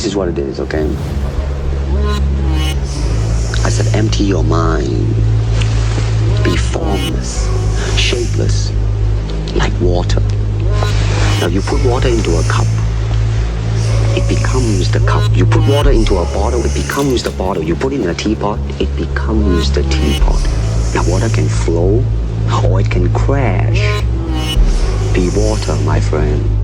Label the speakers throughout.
Speaker 1: is what it is, okay? I said, empty your mind. Be formless, shapeless, like water. Now you put water into a cup, it becomes the cup. You put water into a bottle, it becomes the bottle. You put it in a teapot, it becomes the teapot. Now water can flow, or it can crash. Be water, my friend.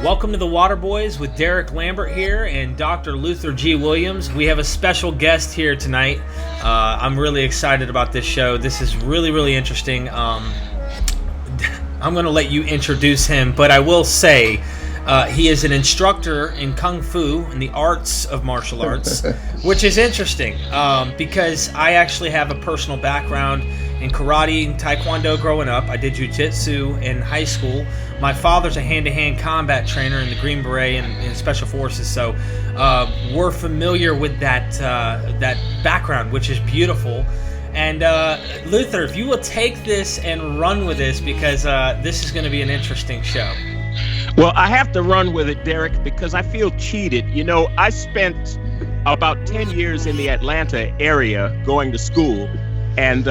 Speaker 2: Welcome to the WaterBoyZ with Derek Lambert here and Dr. Luther G. Williams. We have a special guest here tonight. I'm really excited about this show. This is really, really interesting. I'm going to let you introduce him, but I will say he is an instructor in Kung Fu, in the arts of martial arts, which is interesting because I actually have a personal background in karate and taekwondo growing up. I did jiu-jitsu in high school. My father's a hand-to-hand combat trainer in the Green Beret and Special Forces, so we're familiar with that background, which is beautiful. And Luther, if you will take this and run with this, because this is going to be an interesting show.
Speaker 3: Well, I have to run with it, Derek, because I feel cheated. You know, I spent about 10 years in the Atlanta area going to school, and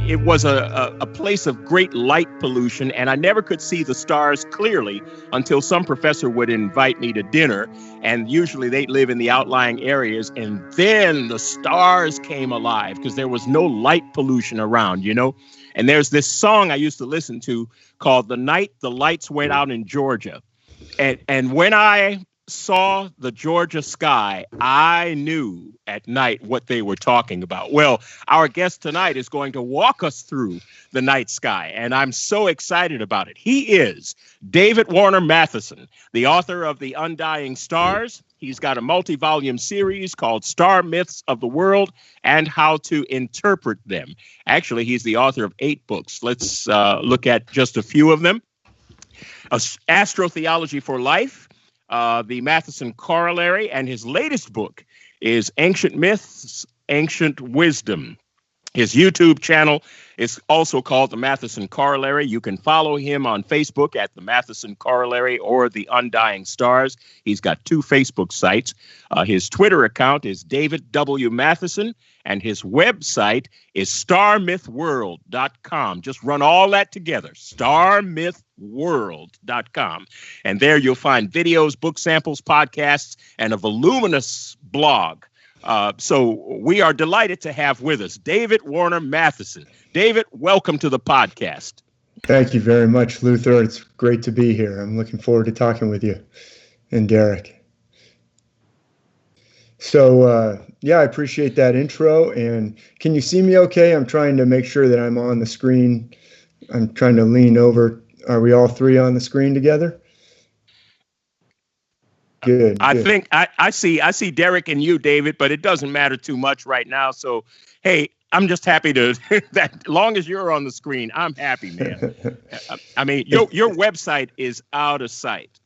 Speaker 3: it was a place of great light pollution, and I never could see the stars clearly until some professor would invite me to dinner, and usually they'd live in the outlying areas, and then the stars came alive because there was no light pollution around, you know? And there's this song I used to listen to called "The Night the Lights Went Out in Georgia." And when I saw the Georgia sky, I knew at night what they were talking about. Well, our guest tonight is going to walk us through the night sky, and I'm so excited about it. He is David Warner Mathisen, the author of The Undying Stars. He's got a multi-volume series called Star Myths of the World and How to Interpret Them. Actually, he's the author of 8 books. Let's look at just a few of them. Astrotheology for Life, the Matheson Corollary, and his latest book is Ancient Myths, Ancient Wisdom. His YouTube channel is also called The Matheson Corollary. You can follow him on Facebook at The Matheson Corollary or The Undying Stars. He's got 2 Facebook sites. His Twitter account is David W. Matheson, and his website is starmythworld.com. Just run all that together, starmythworld.com. And there you'll find videos, book samples, podcasts, and a voluminous blog. So we are delighted to have with us David Warner Mathisen. David, welcome to the podcast.
Speaker 4: Thank you very much, Luther. It's great to be here. I'm looking forward to talking with you and Derek. So, I appreciate that intro. And can you see me okay? I'm trying to make sure that I'm on the screen. I'm trying to lean over. Are we all 3 on the screen together? Good.
Speaker 3: I think I see Derek and you, David, but it doesn't matter too much right now. So, hey, I'm just happy to that long as you're on the screen, I'm happy, man. I mean, your website is out of sight.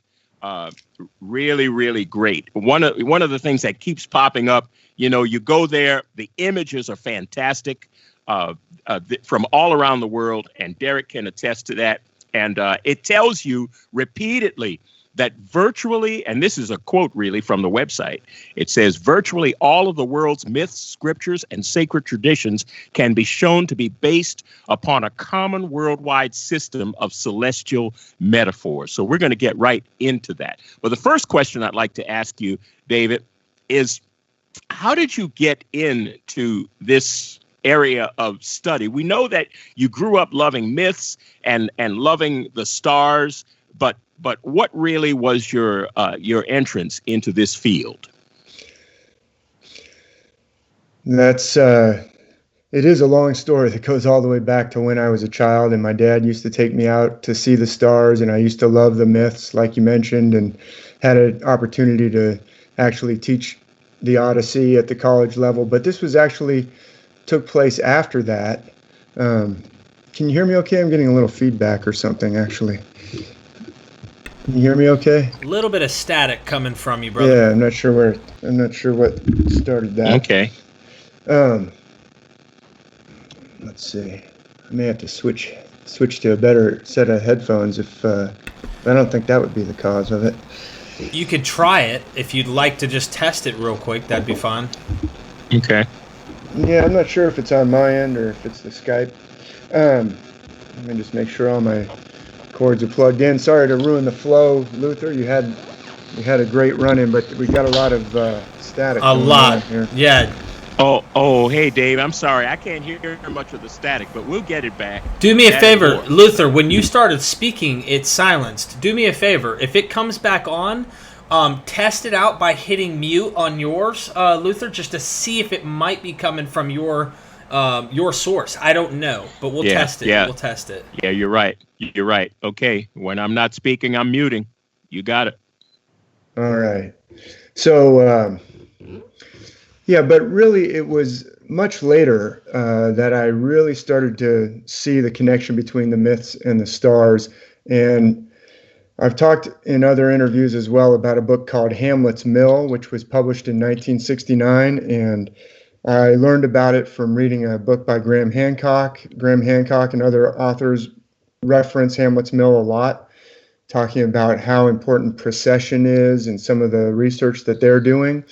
Speaker 3: Really, really great. One of the things that keeps popping up, you know, you go there, the images are fantastic from all around the world, and Derek can attest to that. And it tells you repeatedly that virtually, and this is a quote really from the website, it says, virtually all of the world's myths, scriptures, and sacred traditions can be shown to be based upon a common worldwide system of celestial metaphors. So we're going to get right into that. But the first question I'd like to ask you, David, is how did you get into this area of study? We know that you grew up loving myths and loving the stars, but what really was your entrance into this field?
Speaker 4: That's it is a long story that goes all the way back to when I was a child, and my dad used to take me out to see the stars, and I used to love the myths, like you mentioned, and had an opportunity to actually teach the Odyssey at the college level. But this was actually took place after that. Can you hear me okay? I'm getting a little feedback or something, actually. Can you hear me okay?
Speaker 2: A little bit of static coming from you, brother.
Speaker 4: Yeah, I'm not sure what started that.
Speaker 3: Okay.
Speaker 4: Let's see. I may have to switch to a better set of headphones if I don't think that would be the cause of it.
Speaker 2: You could try it if you'd like to just test it real quick. That'd be fine.
Speaker 3: Okay.
Speaker 4: Yeah, I'm not sure if it's on my end or if it's the Skype. Let me just make sure all my cords are plugged in. Sorry to ruin the flow, Luther. You had a great run-in, but we got a lot of static.
Speaker 2: A lot.
Speaker 4: Here.
Speaker 2: Yeah.
Speaker 3: Oh, hey, Dave, I'm sorry. I can't hear much of the static, but we'll get it back.
Speaker 2: Do me a
Speaker 3: That
Speaker 2: favor,
Speaker 3: is more.
Speaker 2: Luther. When you started speaking, it's silenced. Do me a favor. If it comes back on, test it out by hitting mute on yours, Luther, just to see if it might be coming from your source. I don't know, but we'll test it.
Speaker 3: Yeah.
Speaker 2: We'll test it.
Speaker 3: Yeah, you're right. Okay. When I'm not speaking, I'm muting. You got it.
Speaker 4: All right. So, yeah, but really it was much later that I really started to see the connection between the myths and the stars. And I've talked in other interviews as well about a book called Hamlet's Mill, which was published in 1969. And I learned about it from reading a book by Graham Hancock. Graham Hancock and other authors reference Hamlet's Mill a lot, talking about how important precession is and some of the research that they're doing.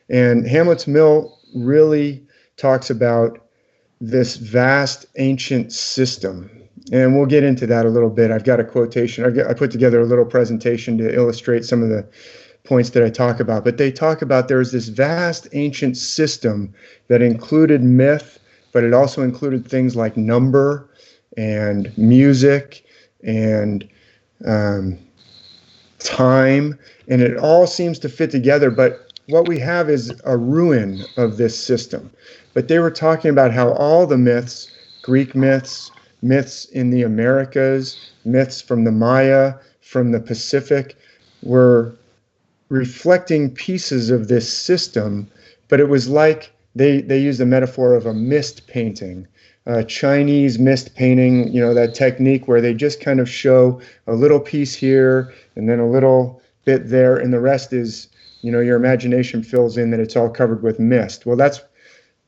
Speaker 4: And Hamlet's Mill really talks about this vast ancient system. And we'll get into that a little bit. I've got a quotation. I put together a little presentation to illustrate some of the points that I talk about. But they talk about there's this vast ancient system that included myth, but it also included things like number and music and time. And it all seems to fit together. But what we have is a ruin of this system. But they were talking about how all the myths, Greek myths, myths in the Americas, myths from the Maya, from the Pacific, were reflecting pieces of this system. But it was like they used the metaphor of a mist painting, Chinese mist painting, that technique where they just kind of show a little piece here and then a little bit there, and the rest is, your imagination fills in that it's all covered with mist. Well, that's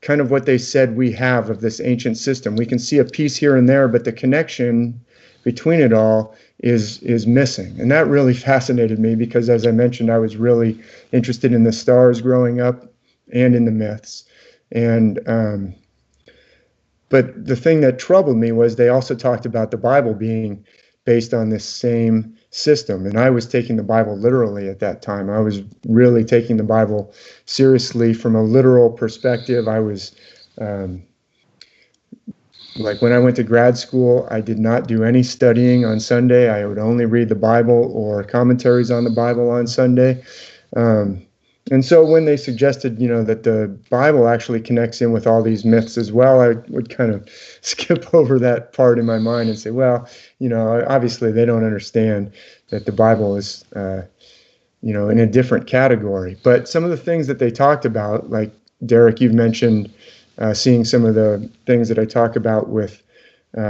Speaker 4: kind of what they said we have of this ancient system. We can see a piece here and there, but the connection between it all is missing. And that really fascinated me because, as I mentioned, I was really interested in the stars growing up and in the myths. And but the thing that troubled me was they also talked about the Bible being based on this same system. And I was taking the Bible literally at that time. I was really taking the Bible seriously from a literal perspective. I was like when I went to grad school, I did not do any studying on Sunday. I would only read the Bible or commentaries on the Bible on Sunday. And so when they suggested, that the Bible actually connects in with all these myths as well, I would kind of skip over that part in my mind and say, well, obviously they don't understand that the Bible is, in a different category. But some of the things that they talked about, like Derek, you've mentioned seeing some of the things that I talk about with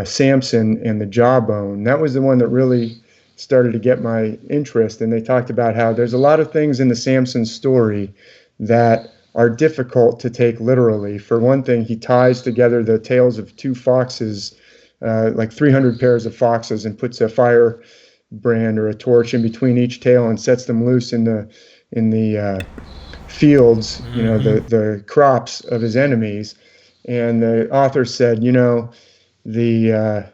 Speaker 4: Samson and the jawbone. That was the one that really started to get my interest. And they talked about how there's a lot of things in the Samson story that are difficult to take literally. For one thing, he ties together the tails of two foxes, like 300 pairs of foxes, and puts a firebrand or a torch in between each tail and sets them loose in the fields, the crops of his enemies. And the author said, the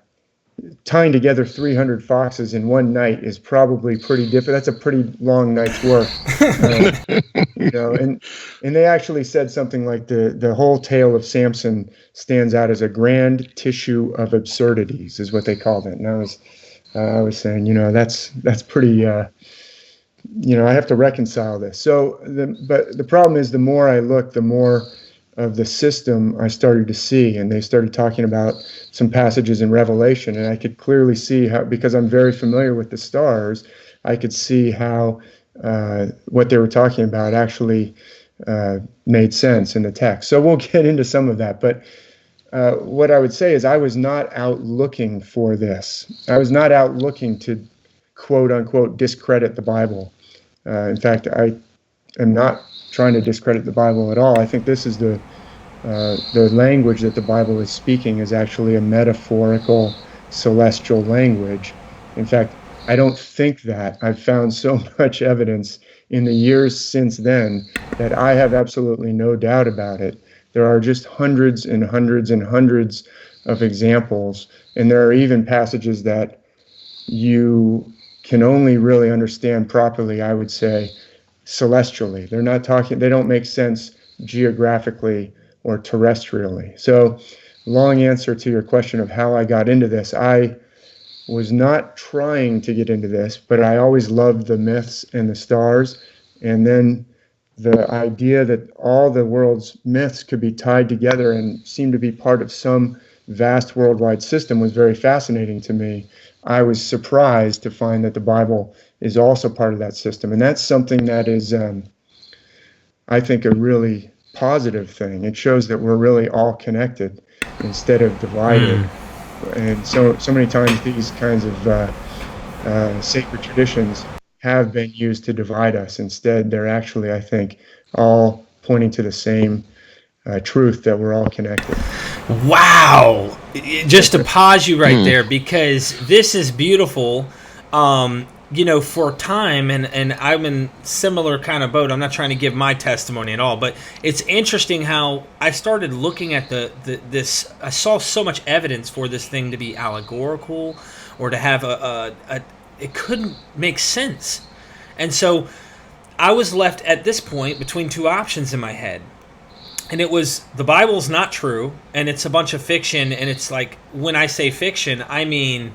Speaker 4: tying together 300 foxes in one night is probably pretty difficult. That's a pretty long night's work. And they actually said something like the whole tale of Samson stands out as a grand tissue of absurdities, is what they called it. And I was saying, that's pretty, I have to reconcile this. So, but the problem is, the more I look, the more of the system I started to see. And they started talking about some passages in Revelation, and I could clearly see how, because I'm very familiar with the stars, I could see how what they were talking about actually made sense in the text. So we'll get into some of that. But what I would say is I was not out looking for this. I was not out looking to quote unquote discredit the Bible. In fact, I am not trying to discredit the Bible at all. I think this is the language that the Bible is speaking is actually a metaphorical celestial language. In fact, I don't think that. I've found so much evidence in the years since then that I have absolutely no doubt about it. There are just hundreds and hundreds and hundreds of examples, and there are even passages that you can only really understand properly, I would say, celestially. They don't make sense geographically or terrestrially. So, long answer to your question of how I got into this. I was not trying to get into this, but I always loved the myths and the stars. And then the idea that all the world's myths could be tied together and seem to be part of some vast worldwide system was very fascinating to me. I was surprised to find that the Bible is also part of that system. And that's something that is, I think, a really positive thing. It shows that we're really all connected instead of divided. And so many times these kinds of sacred traditions have been used to divide us. Instead, they're actually, I think, all pointing to the same truth that we're all connected.
Speaker 2: Wow! Just to pause you right there, because this is beautiful. For time, and I'm in similar kind of boat. I'm not trying to give my testimony at all, but it's interesting how I started looking at this. I saw so much evidence for this thing to be allegorical, or to have it couldn't make sense. And so I was left at this point between two options in my head. And it was, the Bible's not true, and it's a bunch of fiction, and it's like, when I say fiction, I mean,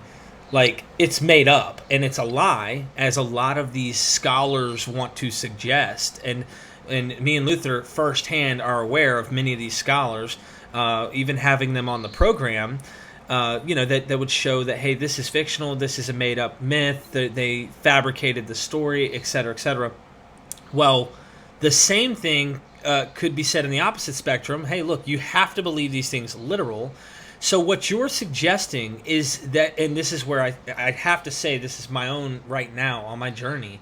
Speaker 2: like, it's made up, and it's a lie, as a lot of these scholars want to suggest. And me and Luther firsthand are aware of many of these scholars, even having them on the program, that would show that, hey, this is fictional, this is a made-up myth, they fabricated the story, etc., etc. Well, the same thing could be said in the opposite spectrum. Hey, look, you have to believe these things literal. So what you're suggesting is that, and this is where I have to say, this is my own right now on my journey,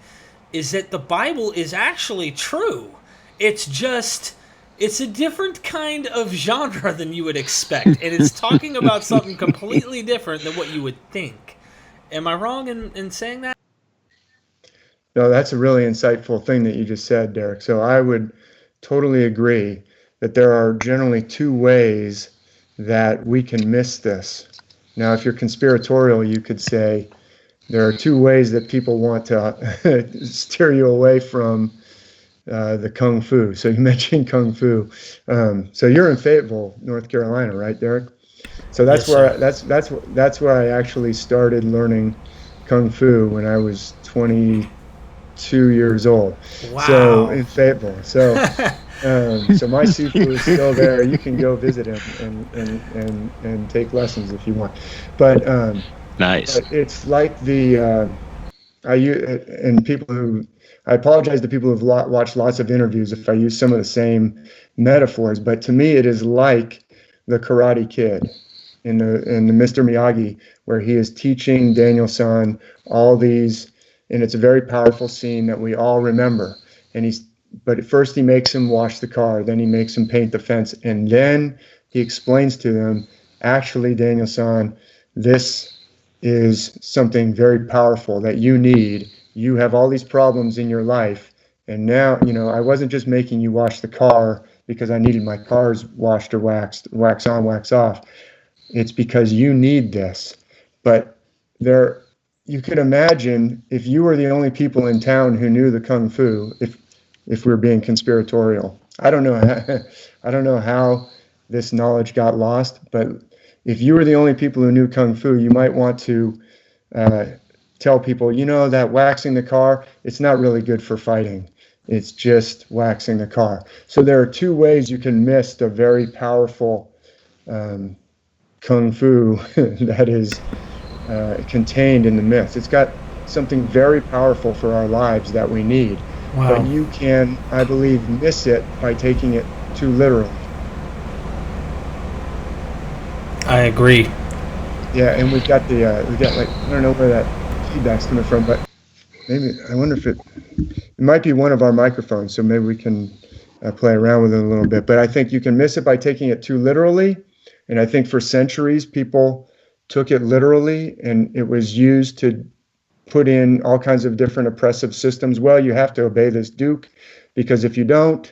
Speaker 2: is that the Bible is actually true. It's just, it's a different kind of genre than you would expect. And it's talking about something completely different than what you would think. Am I wrong in saying that?
Speaker 4: No, that's a really insightful thing that you just said, Derek. So I would totally agree that there are generally two ways that we can miss this. Now, if you're conspiratorial, you could say there are two ways that people want to steer you away from the Kung Fu. So you mentioned Kung Fu. So you're in Fayetteville, North Carolina, right, Derek? So that's that's where I actually started learning Kung Fu when I was 22 years old.
Speaker 2: Wow.
Speaker 4: So in Fayetteville. So my Sifu is still there. You can go visit him and take lessons if you want. But
Speaker 3: nice.
Speaker 4: But it's like I apologize to people who've watched lots of interviews if I use some of the same metaphors, but to me it is like the Karate Kid in the Mr. Miyagi, where he is teaching Daniel-san all these, and it's a very powerful scene that we all remember. But at first he makes him wash the car, then he makes him paint the fence, and then he explains to them, actually, Daniel-san, this is something very powerful that you need. You have all these problems in your life, and now, I wasn't just making you wash the car because I needed my cars washed or waxed, wax on, wax off. It's because you need this. But you could imagine if you were the only people in town who knew the Kung Fu, if we're being conspiratorial. I don't know how this knowledge got lost, but if you were the only people who knew Kung Fu, you might want to tell people, that waxing the car, it's not really good for fighting. It's just waxing the car. So there are two ways you can miss the very powerful Kung Fu that is contained in the myths. It's got something very powerful for our lives that we need. Wow. But you can, I believe, miss it by taking it too literally.
Speaker 2: I agree.
Speaker 4: Yeah, and we got like, I don't know where that feedback's coming from, but maybe I wonder if it might be one of our microphones, so maybe we can play around with it a little bit. But I think you can miss it by taking it too literally, and I think for centuries people took it literally, and it was used to put in all kinds of different oppressive systems. Well, you have to obey this duke, because if you don't,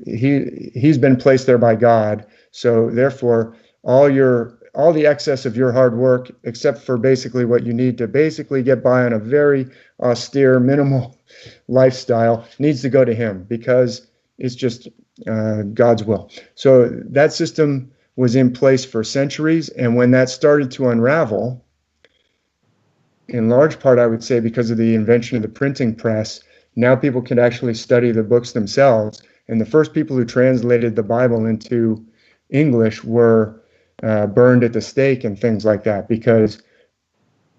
Speaker 4: he's been placed there by God. So therefore, all the excess of your hard work, except for basically what you need to basically get by on a very austere, minimal lifestyle, needs to go to him, because it's just God's will. So that system was in place for centuries, and when that started to unravel, in large part, I would say, because of the invention of the printing press, now people can actually study the books themselves. And the first people who translated the Bible into English were burned at the stake and things like that, because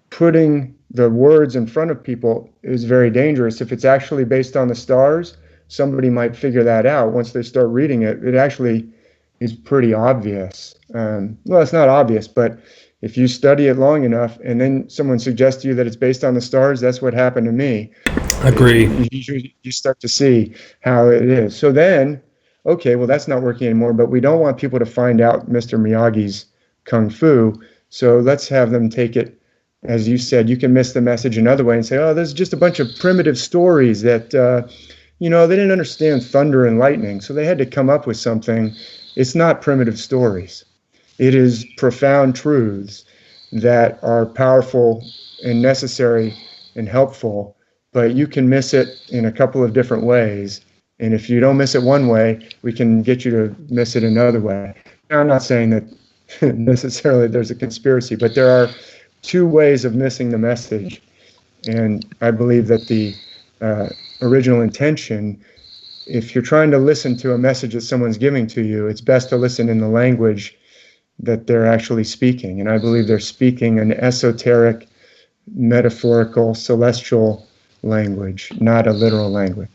Speaker 4: putting the words in front of people is very dangerous. If it's actually based on the stars, somebody might figure that out once they start reading it. It actually is pretty obvious. Well, it's not obvious, but if you study it long enough and then someone suggests to you that it's based on the stars, that's what happened to me.
Speaker 2: Agree.
Speaker 4: You start to see how it is. So then, okay, well, that's not working anymore, but we don't want people to find out Mr. Miyagi's Kung Fu. So let's have them take it, as you said, you can miss the message another way and say, oh, there's just a bunch of primitive stories that, they didn't understand thunder and lightning. So they had to come up with something. It's not primitive stories. It is profound truths that are powerful and necessary and helpful, but you can miss it in a couple of different ways. And if you don't miss it one way, we can get you to miss it another way. Now, I'm not saying that necessarily there's a conspiracy, but there are two ways of missing the message. And I believe that the original intention, if you're trying to listen to a message that someone's giving to you, it's best to listen in the language that they're actually speaking. And I believe they're speaking an esoteric, metaphorical, celestial language, not a literal language.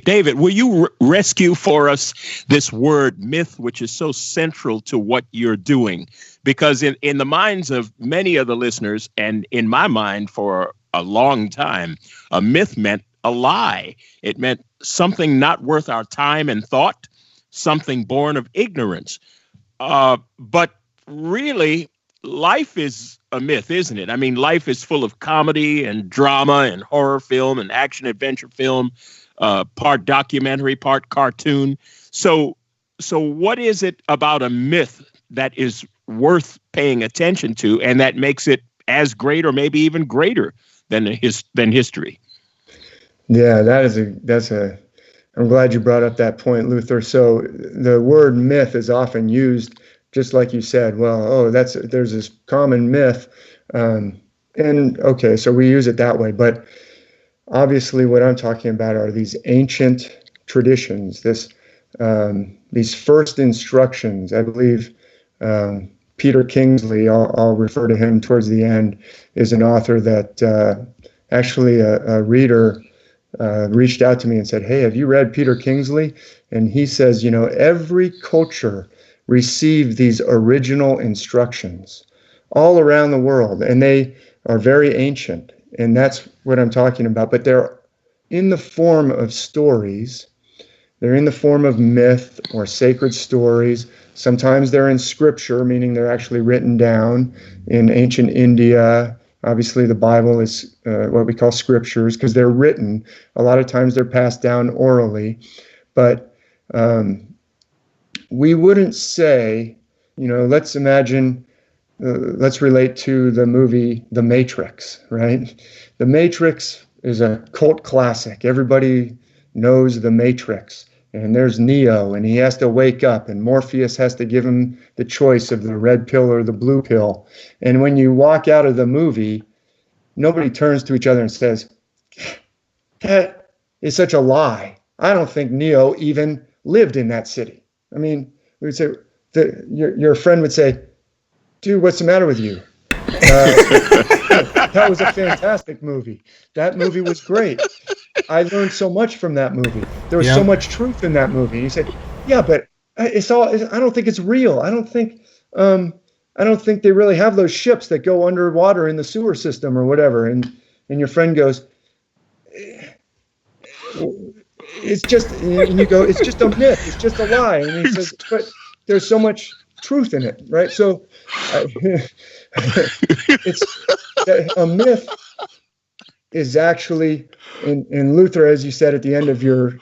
Speaker 3: David, will you rescue for us this word myth, which is so central to what you're doing? Because in the minds of many of the listeners, and in my mind for a long time, a myth meant a lie. It meant something not worth our time and thought, something born of ignorance. But really, life is a myth, isn't it? I mean, life is full of comedy and drama and horror film and action adventure film, part documentary, part cartoon. So what is it about a myth that is worth paying attention to and that makes it as great or maybe even greater than history?
Speaker 4: Yeah, I'm glad you brought up that point, Luther. So the word myth is often used, just like you said, there's this common myth. And okay, so we use it that way. But obviously what I'm talking about are these ancient traditions, these first instructions. I believe Peter Kingsley, I'll refer to him towards the end, is an author that actually a reader reached out to me and said, hey, have you read Peter Kingsley? And he says, every culture received these original instructions all around the world, and they are very ancient. And that's what I'm talking about. But they're in the form of stories. They're in the form of myth or sacred stories. Sometimes they're in scripture, meaning they're actually written down in ancient India. Obviously, the Bible is what we call scriptures because they're written. A lot of times they're passed down orally. But we wouldn't say, let's imagine, let's relate to the movie The Matrix, right? The Matrix is a cult classic. Everybody knows The Matrix. And there's Neo, and he has to wake up, and Morpheus has to give him the choice of the red pill or the blue pill. And when you walk out of the movie, nobody turns to each other and says, that is such a lie. I don't think Neo even lived in that city. I mean, we would say, your friend would say, dude, what's the matter with you? That was a fantastic movie. That movie was great. I learned so much from that movie. There was so much truth in that movie. And you said, yeah, but I don't think it's real. I don't think they really have those ships that go underwater in the sewer system or whatever. And your friend goes, it's just, and you go, it's just a myth. It's just a lie. And he says, but there's so much truth in it, right? So it's a myth is actually, in Luther, as you said at the end of your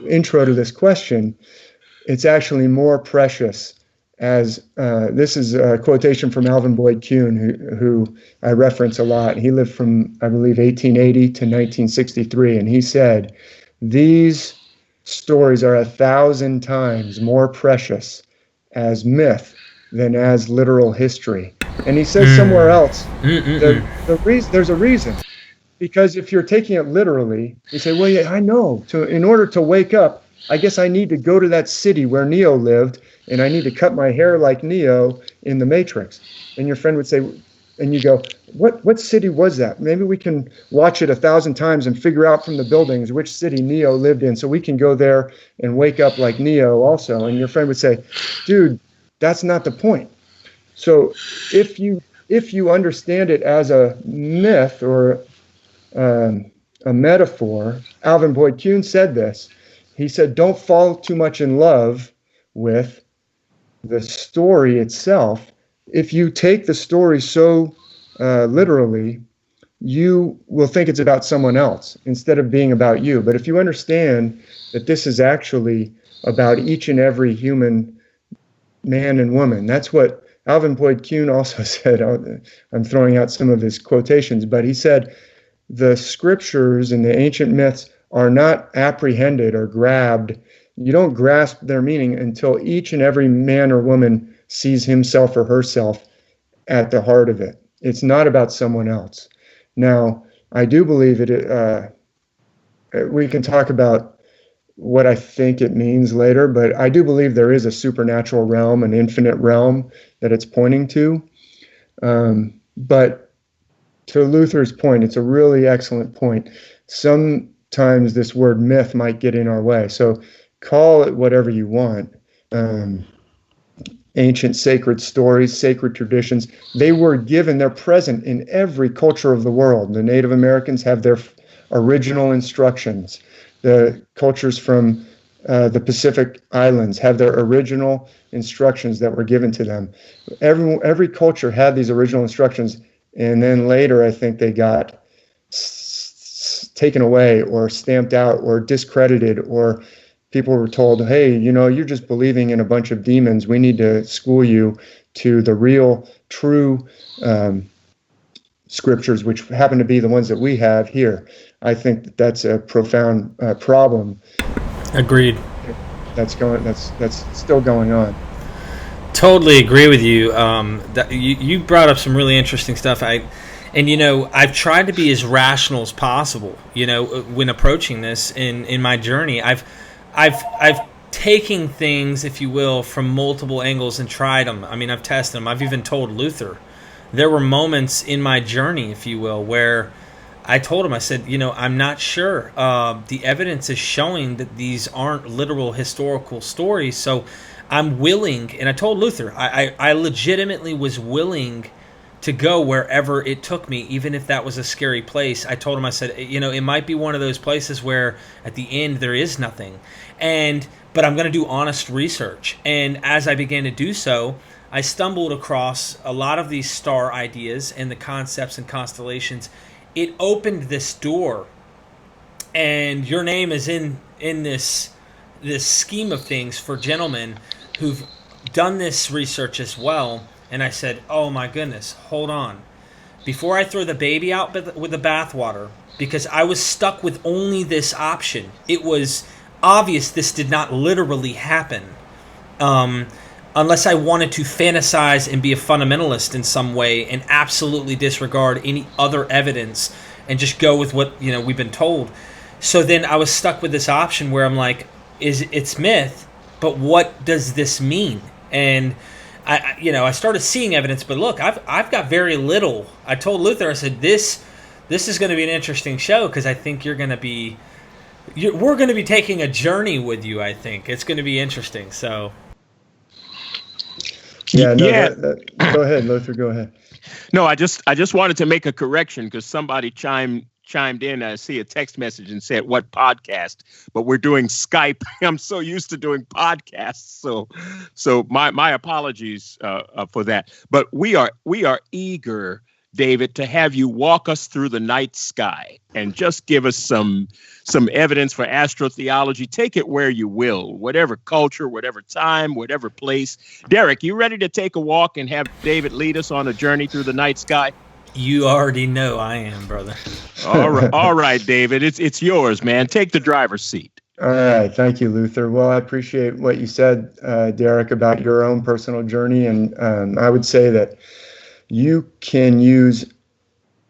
Speaker 4: intro to this question, it's actually more precious. As this is a quotation from Alvin Boyd Kuhn, who I reference a lot. He lived from, I believe, 1880 to 1963, and he said, "These stories are 1,000 times more precious as myth than as literal history." And he says somewhere else, there's a reason. Because if you're taking it literally, you say, well, yeah, I know. In order to wake up, I guess I need to go to that city where Neo lived, and I need to cut my hair like Neo in the Matrix. And your friend would say, and you go, what city was that? Maybe we can watch it 1,000 times and figure out from the buildings which city Neo lived in, so we can go there and wake up like Neo also. And your friend would say, dude, that's not the point. So if you understand it as a myth or a metaphor, Alvin Boyd Kuhn said this. He said, don't fall too much in love with the story itself. If you take the story so literally, you will think it's about someone else instead of being about you. But if you understand that this is actually about each and every human man and woman, that's what Alvin Boyd Kuhn also said. I'm throwing out some of his quotations, but he said, the scriptures and the ancient myths are not apprehended or grabbed. You don't grasp their meaning until each and every man or woman sees himself or herself at the heart of it. It's not about someone else. Now, I do believe we can talk about what I think it means later, but I do believe there is a supernatural realm, an infinite realm that it's pointing to. But to Luther's point, it's a really excellent point. Sometimes this word myth might get in our way. So call it whatever you want. Ancient sacred stories, sacred traditions, they were given, they're present in every culture of the world. The Native Americans have their original instructions. The cultures from the Pacific Islands have their original instructions that were given to them. Every culture had these original instructions. And then later, I think they got taken away or stamped out or discredited, or people were told, hey, you're just believing in a bunch of demons. We need to school you to the real, true scriptures, which happen to be the ones that we have here. I think that's a profound problem.
Speaker 2: Agreed.
Speaker 4: That's still going on.
Speaker 2: Totally agree with you. That you brought up some really interesting stuff. I've tried to be as rational as possible. When approaching this in my journey, I've taken things, if you will, from multiple angles and tried them. I mean, I've tested them. I've even told Luther. There were moments in my journey, if you will, where I told him, I said, I'm not sure. The evidence is showing that these aren't literal historical stories, so I'm willing, and I told Luther, I legitimately was willing to go wherever it took me, even if that was a scary place. I told him, I said, it might be one of those places where at the end there is nothing, but I'm going to do honest research. And as I began to do so, I stumbled across a lot of these star ideas and the concepts and constellations. It opened this door, and your name is in this scheme of things for gentlemen who've done this research as well. And I said, oh my goodness, hold on. Before I throw the baby out with the bathwater, because I was stuck with only this option. It was obvious this did not literally happen. Unless I wanted to fantasize and be a fundamentalist in some way and absolutely disregard any other evidence and just go with what we've been told. So then I was stuck with this option where I'm like, it's myth, but what does this mean? And I started seeing evidence, but look, I've got very little. I told Luther, I said, this is going to be an interesting show because I think you're going to be we're going to be taking a journey with you. I think it's going to be interesting. So,
Speaker 4: yeah, no, yeah. Go ahead, Luther. Go ahead.
Speaker 3: No, I just wanted to make a correction because somebody chimed in. I see a text message and said, "What podcast?" But we're doing Skype. I'm so used to doing podcasts, so my apologies for that. But we are eager, David, to have you walk us through the night sky and just give us some evidence for astrotheology. Take it where you will, whatever culture, whatever time, whatever place. Derek, you ready to take a walk and have David lead us on a journey through the night sky?
Speaker 2: You already know I am, brother.
Speaker 3: All right, David, it's yours, man. Take the driver's seat.
Speaker 4: All right, thank you, Luther. Well, I appreciate what you said, Derek, about your own personal journey, and I would say that you can use,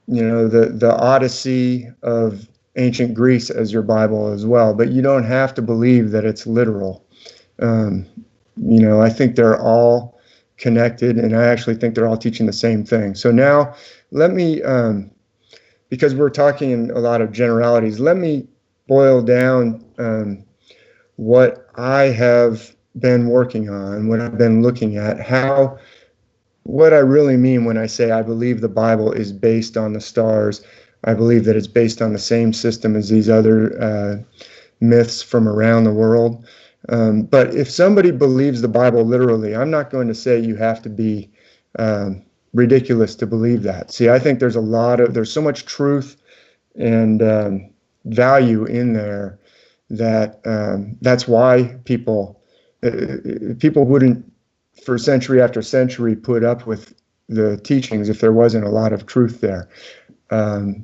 Speaker 4: the Odyssey of ancient Greece as your Bible as well, but you don't have to believe that it's literal. I think they're all connected, and I actually think they're all teaching the same thing. So now let me, because we're talking in a lot of generalities, let me boil down what I have been working on, what I've been looking at, what I really mean when I say I believe the Bible is based on the stars. I believe that it's based on the same system as these other myths from around the world. But if somebody believes the Bible literally, I'm not going to say you have to be ridiculous to believe that. See, I think there's so much truth and value in there that that's why people wouldn't, for century after century, put up with the teachings if there wasn't a lot of truth there.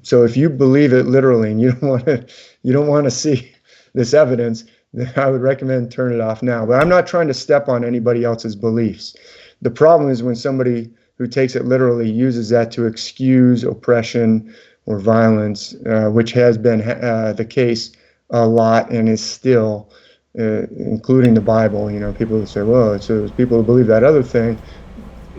Speaker 4: So if you believe it literally and you don't want to see this evidence, then I would recommend turn it off now. But I'm not trying to step on anybody else's beliefs. The problem is when somebody who takes it literally uses that to excuse oppression or violence, which has been the case a lot and is still, including the Bible. People say, well, it's people who believe that other thing.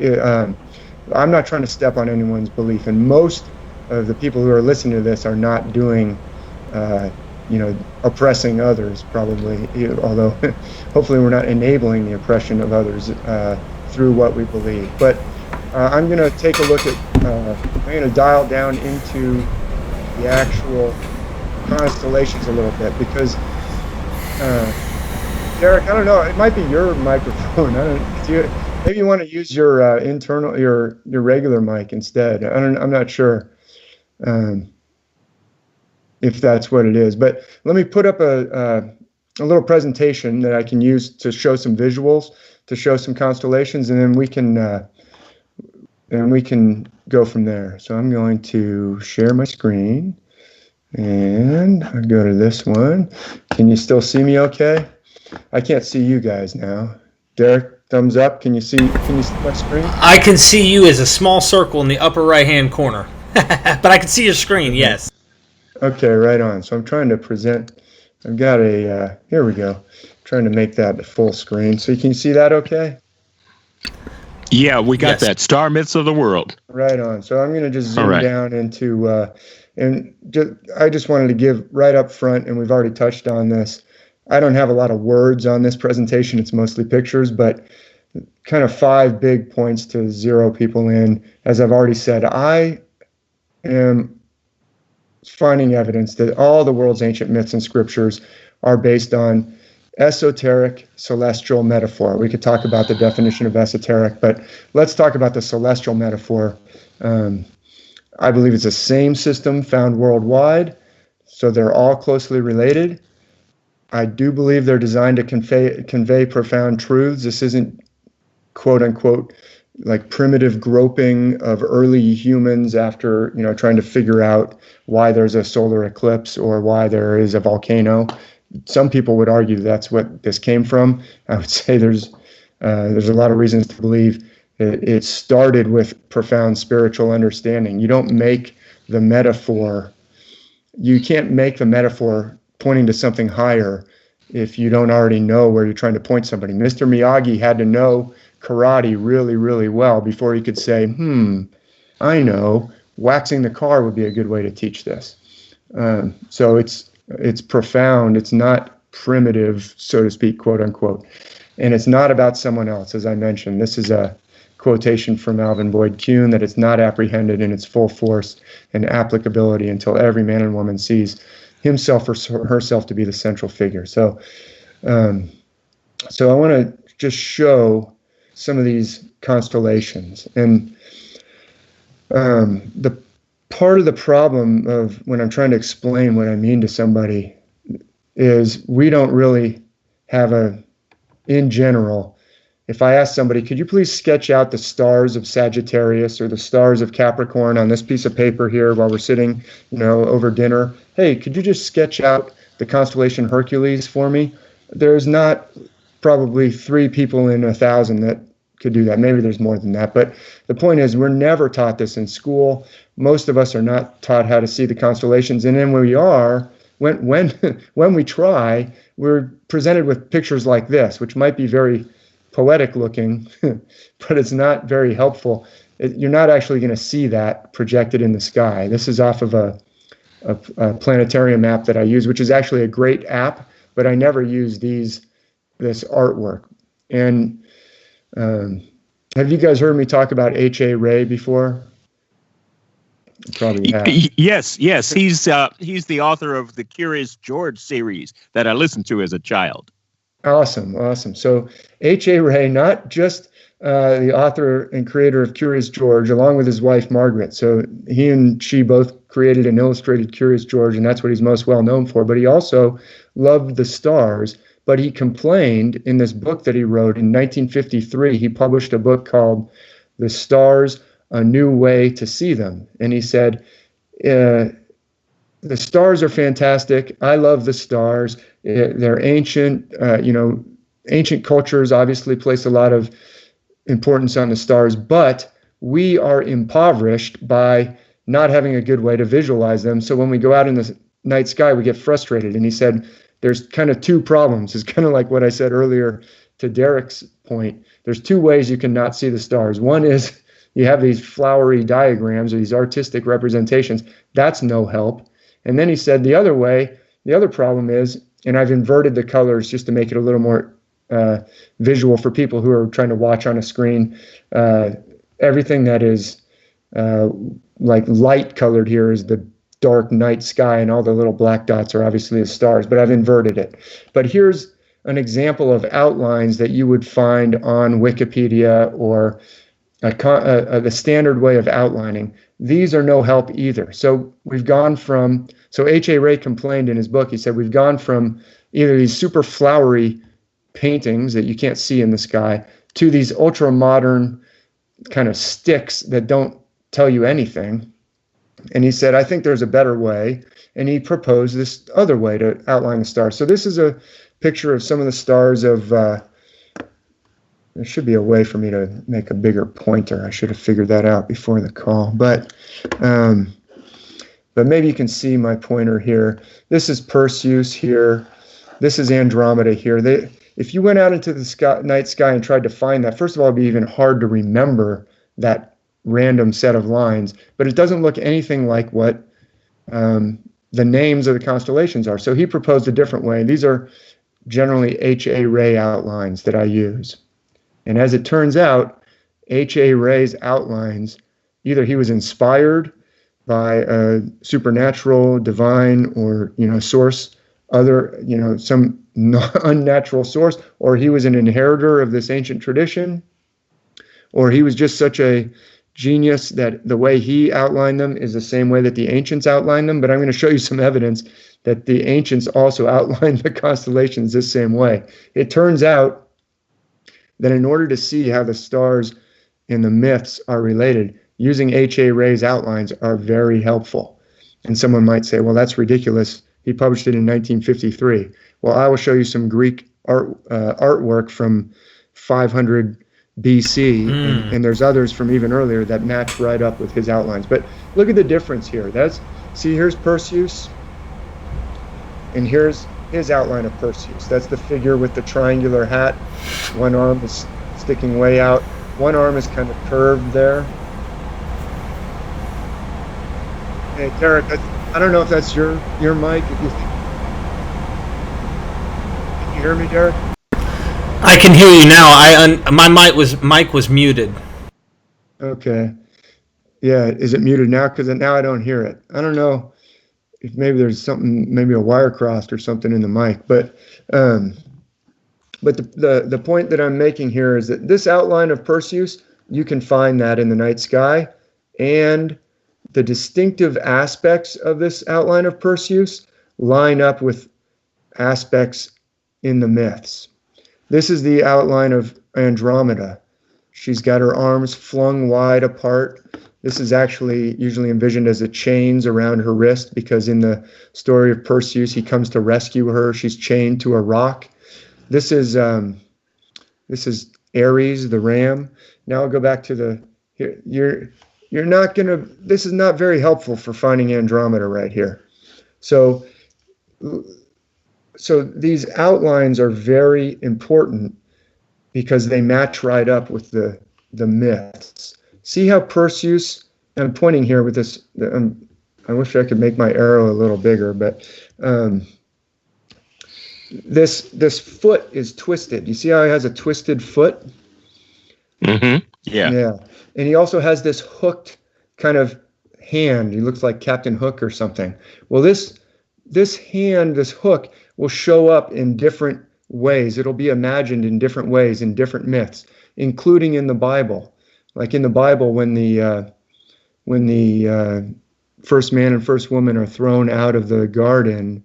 Speaker 4: I'm not trying to step on anyone's belief, and most of the people who are listening to this are not doing, oppressing others, probably, although hopefully we're not enabling the oppression of others through what we believe. But I'm going to take a look at, I'm going to dial down into the actual constellations a little bit, because Derek, I don't know, it might be your microphone. Maybe you want to use your internal, your regular mic instead. I'm not sure if that's what it is. But let me put up a little presentation that I can use to show some visuals, to show some constellations, and then we can go from there. So I'm going to share my screen, and I'll go to this one. Can you still see me okay? I can't see you guys now. Derek, thumbs up. Can you see my screen?
Speaker 2: I can see you as a small circle in the upper right-hand corner. But I can see your screen, yes.
Speaker 4: Okay, right on. So I'm trying to present. I've got here we go. I'm trying to make that full screen. So can you see that okay?
Speaker 3: Yeah, we got that. Star myths of the world.
Speaker 4: Right on. So I'm going to just zoom down into, I just wanted to give right up front, and we've already touched on this. I don't have a lot of words on this presentation. It's mostly pictures, but kind of 5 big points to zero people in. As I've already said, I am finding evidence that all the world's ancient myths and scriptures are based on esoteric celestial metaphor. We could talk about the definition of esoteric, but let's talk about the celestial metaphor. I believe it's the same system found worldwide, so they're all closely related. I do believe they're designed to convey profound truths. This isn't, quote unquote, like primitive groping of early humans after, trying to figure out why there's a solar eclipse or why there is a volcano. Some people would argue that's what this came from. I would say there's a lot of reasons to believe it started with profound spiritual understanding. You don't make the metaphor. You can't make the metaphor pointing to something higher if you don't already know where you're trying to point somebody. Mr. Miyagi had to know karate really, really well before he could say, I know, waxing the car would be a good way to teach this. So it's profound. It's not primitive, so to speak, quote unquote. And it's not about someone else, as I mentioned. This is a quotation from Alvin Boyd Kuhn, that it's not apprehended in its full force and applicability until every man and woman sees himself or herself to be the central figure. So I want to just show some of these constellations. And the part of the problem of when I'm trying to explain what I mean to somebody is we don't really have in general, if I ask somebody, could you please sketch out the stars of Sagittarius or the stars of Capricorn on this piece of paper here while we're sitting, over dinner? Hey, could you just sketch out the constellation Hercules for me? There's not probably 3 people in 1,000 that could do that. Maybe there's more than that. But the point is, we're never taught this in school. Most of us are not taught how to see the constellations. And then when we are, when we try, we're presented with pictures like this, which might be very poetic looking, but it's not very helpful. You're not actually going to see that projected in the sky. This is off of a planetarium app that I use, which is actually a great app, but I never use this artwork. And have you guys heard me talk about H.A. Rey before? Probably have.
Speaker 3: Yes. He's the author of the Curious George series that I listened to as a child.
Speaker 4: Awesome. So H.A. Rey, not just the author and creator of Curious George, along with his wife, Margaret. So he and she both created an illustrated Curious George, and that's what he's most well known for. But he also loved the stars. But he complained in this book that he wrote in 1953. He published a book called The Stars, A New Way to See Them. And he said, the stars are fantastic. I love the stars. They're ancient. Ancient cultures obviously place a lot of importance on the stars, but we are impoverished by not having a good way to visualize them. So when we go out in the night sky, we get frustrated. And he said, there's kind of 2 problems. It's kind of like what I said earlier to Derek's point. There's 2 ways you can not see the stars. One is you have these flowery diagrams or these artistic representations. That's no help. And then he said the other problem is, and I've inverted the colors just to make it a little more visual for people who are trying to watch on a screen. Everything that is like light colored here is the dark night sky, and all the little black dots are obviously the stars, but I've inverted it. But here's an example of outlines that you would find on Wikipedia or the standard way of outlining. These are no help either. So H.A. Rey complained in his book, he said, we've gone from either these super flowery paintings that you can't see in the sky to these ultra modern kind of sticks that don't tell you anything. And he said, I think there's a better way. And he proposed this other way to outline the stars. So this is a picture of some of the stars of, there should be a way for me to make a bigger pointer. I should have figured that out before the call. But maybe you can see my pointer here. This is Perseus here. This is Andromeda here. If you went out into the night sky and tried to find that, first of all, it'd be even hard to remember that random set of lines, but it doesn't look anything like what the names of the constellations are. So he proposed a different way. These are generally H.A. Rey outlines that I use. And as it turns out, H.A. Rey's outlines, either he was inspired by a supernatural, divine, or source, some unnatural source, or he was an inheritor of this ancient tradition, or he was just such a genius that the way he outlined them is the same way that the ancients outlined them. But I'm going to show you some evidence that the ancients also outlined the constellations this same way. It turns out that in order to see how the stars in the myths are related, using H.A. Rey's outlines are very helpful. And someone might say, well, that's ridiculous. He published it in 1953. Well, I will show you some Greek artwork from 500 BC, and there's others from even earlier that match right up with his outlines. But look at the difference here. Here's Perseus, and here's his outline of Perseus. That's the figure with the triangular hat. One arm is sticking way out. One arm is kind of curved there. Hey, Derek, I don't know if that's your mic. If you think you hear me, Derek?
Speaker 2: I can hear you now. My mic was muted.
Speaker 4: Okay. Yeah, is it muted now? Because now I don't hear it. I don't know if maybe there's something, maybe a wire crossed or something in the mic. But the point that I'm making here is that this outline of Perseus, you can find that in the night sky, and the distinctive aspects of this outline of Perseus line up with aspects in the myths. This is the outline of Andromeda. She's got her arms flung wide apart. This is actually usually envisioned as a chains around her wrist, because in the story of Perseus, he comes to rescue her. She's chained to a rock. This is Ares, the ram. Now I'll go back to you're not gonna. This is not very helpful for finding Andromeda right here. So these outlines are very important because they match right up with the myths. See how Perseus, I'm pointing here with this, I wish I could make my arrow a little bigger, but this foot is twisted. You see how he has a twisted foot?
Speaker 3: Mm-hmm. Yeah.
Speaker 4: Yeah. And he also has this hooked kind of hand. He looks like Captain Hook or something. Well, this hand, this hook, will show up in different ways. It'll be imagined in different ways in different myths, including in the Bible. Like in the Bible, when the first man and first woman are thrown out of the garden,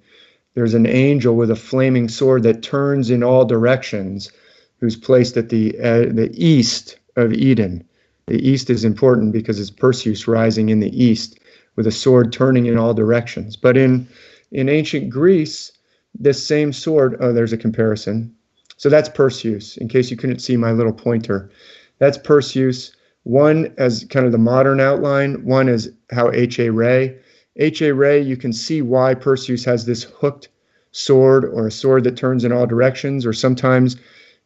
Speaker 4: there's an angel with a flaming sword that turns in all directions, who's placed at the east of Eden. The east is important because it's Perseus rising in the east with a sword turning in all directions. But in ancient Greece, this same sword, there's a comparison. So that's Perseus, in case you couldn't see my little pointer. That's Perseus, one as kind of the modern outline, one is how H.A. Ray. H.A. Ray, you can see why Perseus has this hooked sword, or a sword that turns in all directions, or sometimes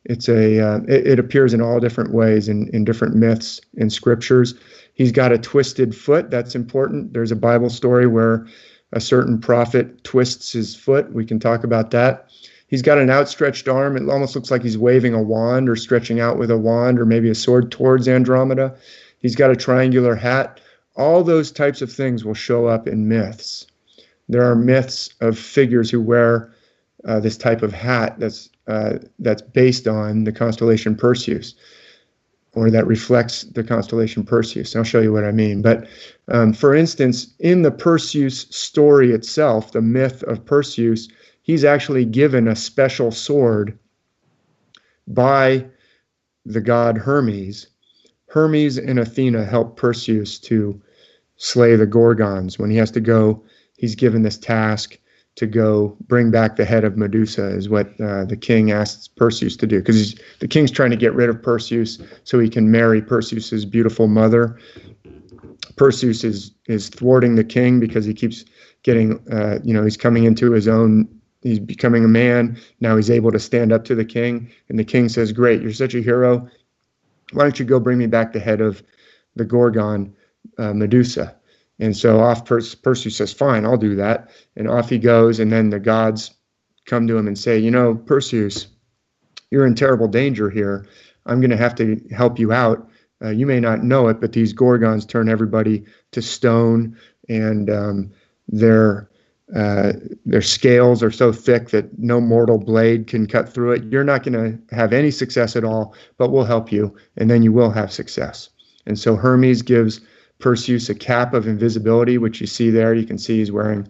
Speaker 4: it appears in all different ways in different myths and scriptures. He's got a twisted foot. That's important. There's a Bible story where a certain prophet twists his foot. We can talk about that. He's got an outstretched arm. It almost looks like he's waving a wand or stretching out with a wand or maybe a sword towards Andromeda. He's got a triangular hat. All those types of things will show up in myths. There are myths of figures who wear this type of hat that's based on the constellation Perseus, or that reflects the constellation Perseus. I'll show you what I mean. But for instance, in the Perseus story itself, the myth of Perseus, he's actually given a special sword by the god Hermes. Hermes and Athena help Perseus to slay the Gorgons. When he has to go, he's given this task to go bring back the head of Medusa, is what the king asks Perseus to do, because the king's trying to get rid of Perseus so he can marry Perseus's beautiful mother. Perseus is thwarting the king because he keeps getting, he's coming into his own, he's becoming a man. Now he's able to stand up to the king, and the king says, "Great, you're such a hero. Why don't you go bring me back the head of the Gorgon, Medusa?" And so off Perseus says, "Fine, I'll do that." And off he goes, and then the gods come to him and say, "Perseus, you're in terrible danger here. I'm going to have to help you out. You may not know it, but these Gorgons turn everybody to stone, and their scales are so thick that no mortal blade can cut through it. You're not going to have any success at all, but we'll help you, and then you will have success." And so Hermes gives Perseus a cap of invisibility, which you see there. You can see he's wearing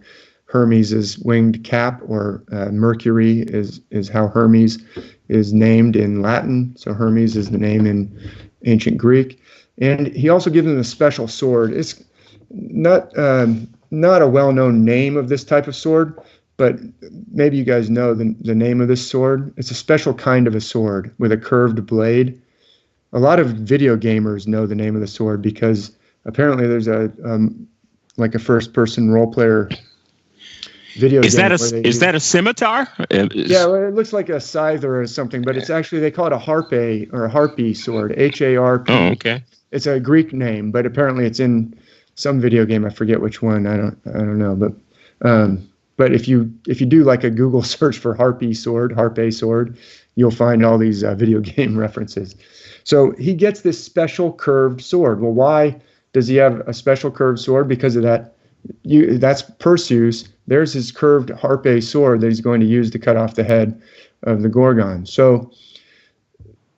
Speaker 4: Hermes's winged cap, or Mercury is how Hermes is named in Latin. So Hermes is the name in ancient Greek. And he also gives him a special sword. It's not a well-known name of this type of sword, but maybe you guys know the name of this sword. It's a special kind of a sword with a curved blade. A lot of video gamers know the name of the sword because apparently there's a first-person role-player video game.
Speaker 3: Is that a scimitar?
Speaker 4: Yeah, well, it looks like a scythe or something, but it's actually, they call it a harpe or a harpy sword, H-A-R-P.
Speaker 3: Oh, okay.
Speaker 4: It's a Greek name, but apparently it's in some video game. I forget which one. I don't know, but But if you do like a Google search for harp A sword, you'll find all these video game references. So he gets this special curved sword. Well, why does he have a special curved sword? Because of that. That's Perseus. There's his curved harp A sword that he's going to use to cut off the head of the Gorgon. So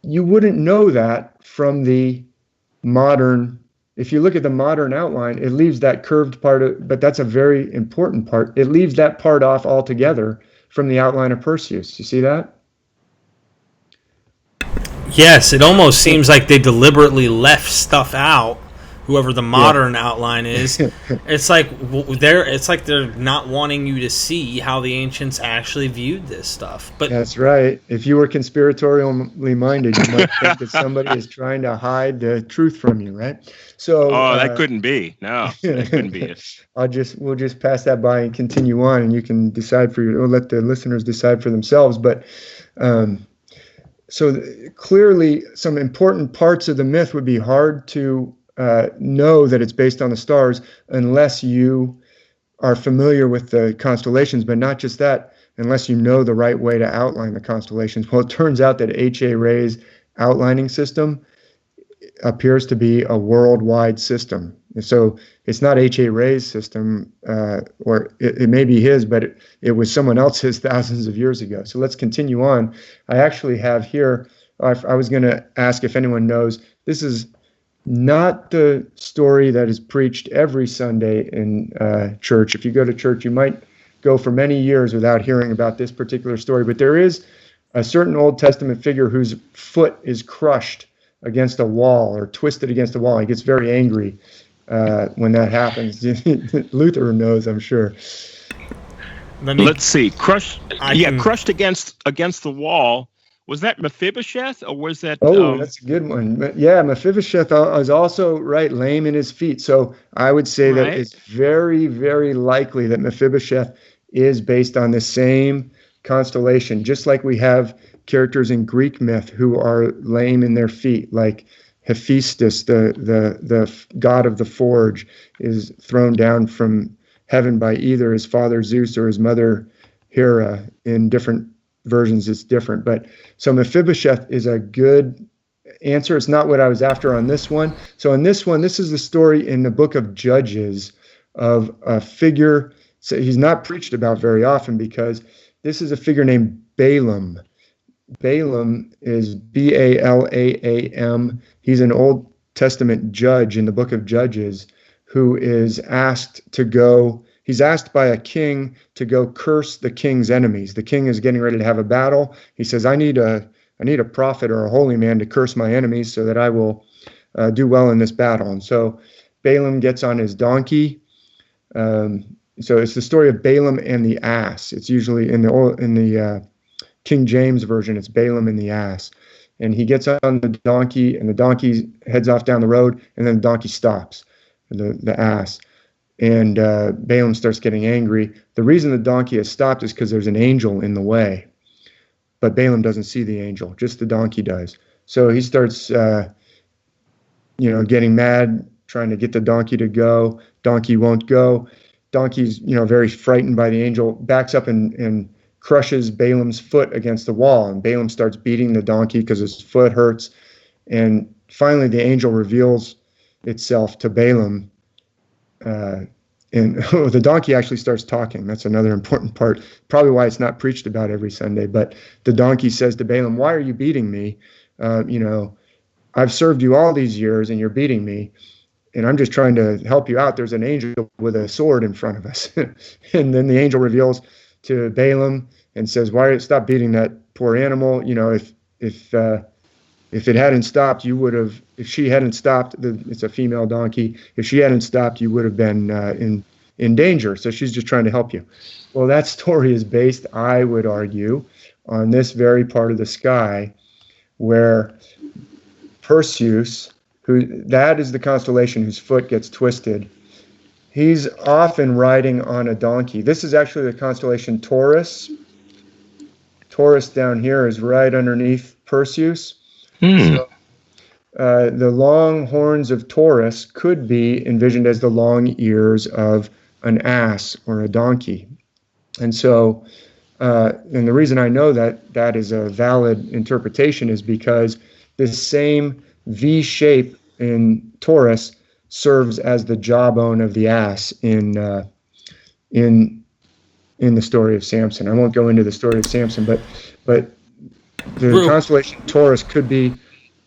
Speaker 4: you wouldn't know that from the modern. If you look at the modern outline, it leaves that curved part, but that's a very important part. It leaves that part off altogether from the outline of Perseus. You see that?
Speaker 2: Yes, it almost seems like they deliberately left stuff out. Whoever the modern outline is, it's like they're not wanting you to see how the ancients actually viewed this stuff. But
Speaker 4: that's right. If you were conspiratorially minded, you might think that somebody is trying to hide the truth from you, right? So,
Speaker 3: that couldn't be. No, that couldn't be it.
Speaker 4: We'll just pass that by and continue on, and you can decide or let the listeners decide for themselves. But so clearly, some important parts of the myth would be hard to know that it's based on the stars unless you are familiar with the constellations, but not just that, unless you know the right way to outline the constellations. Well, it turns out that H.A. Ray's outlining system appears to be a worldwide system. So it's not H.A. Ray's system, or it may be his, but it was someone else's thousands of years ago. So let's continue on. I actually have here, I was going to ask if anyone knows, this is not the story that is preached every Sunday in church. If you go to church, you might go for many years without hearing about this particular story. But there is a certain Old Testament figure whose foot is crushed against a wall or twisted against a wall. He gets very angry when that happens. Luther knows, I'm sure.
Speaker 3: Let's see. Crushed against the wall. Was that Mephibosheth, or was that?
Speaker 4: Oh, that's a good one. Mephibosheth is also lame in his feet. So I would say that it's very, very likely that Mephibosheth is based on the same constellation, just like we have characters in Greek myth who are lame in their feet, like Hephaestus, the god of the forge, is thrown down from heaven by either his father Zeus or his mother Hera. In different versions it's different, but so Mephibosheth is a good answer. It's not what I was after on this one. So in this one, this is the story in the book of Judges of a figure. So he's not preached about very often because this is a figure named Balaam. Balaam is Balaam. He's an Old Testament judge in the book of Judges who is asked to go. He's asked by a king to go curse the king's enemies. The king is getting ready to have a battle. He says, I need a prophet or a holy man to curse my enemies so that I will do well in this battle. And so Balaam gets on his donkey. So it's the story of Balaam and the ass. It's usually in the King James version, it's Balaam and the ass. And he gets on the donkey, and the donkey heads off down the road, and then the donkey stops, the ass. And Balaam starts getting angry. The reason the donkey has stopped is because there's an angel in the way. But Balaam doesn't see the angel, just the donkey does. So he starts, getting mad, trying to get the donkey to go. Donkey won't go. Donkey's, very frightened by the angel, backs up and crushes Balaam's foot against the wall. And Balaam starts beating the donkey because his foot hurts. And finally, the angel reveals itself to Balaam. And the donkey actually starts talking. That's another important part, probably why it's not preached about every Sunday. But the donkey says to Balaam, why are you beating me? I've served you all these years and you're beating me. And I'm just trying to help you out. There's an angel with a sword in front of us. And then the angel reveals to Balaam and says, stop beating that poor animal. If it hadn't stopped, you would have, if she hadn't stopped, it's a female donkey. If she hadn't stopped, you would have been in danger. So she's just trying to help you. Well, that story is based, I would argue, on this very part of the sky where Perseus, that is the constellation whose foot gets twisted. He's often riding on a donkey. This is actually the constellation Taurus. Taurus down here is right underneath Perseus. So, the long horns of Taurus could be envisioned as the long ears of an ass or a donkey. And so, and the reason I know that that is a valid interpretation is because this same V shape in Taurus serves as the jawbone of the ass in the story of Samson. I won't go into the story of Samson, but the constellation Taurus could be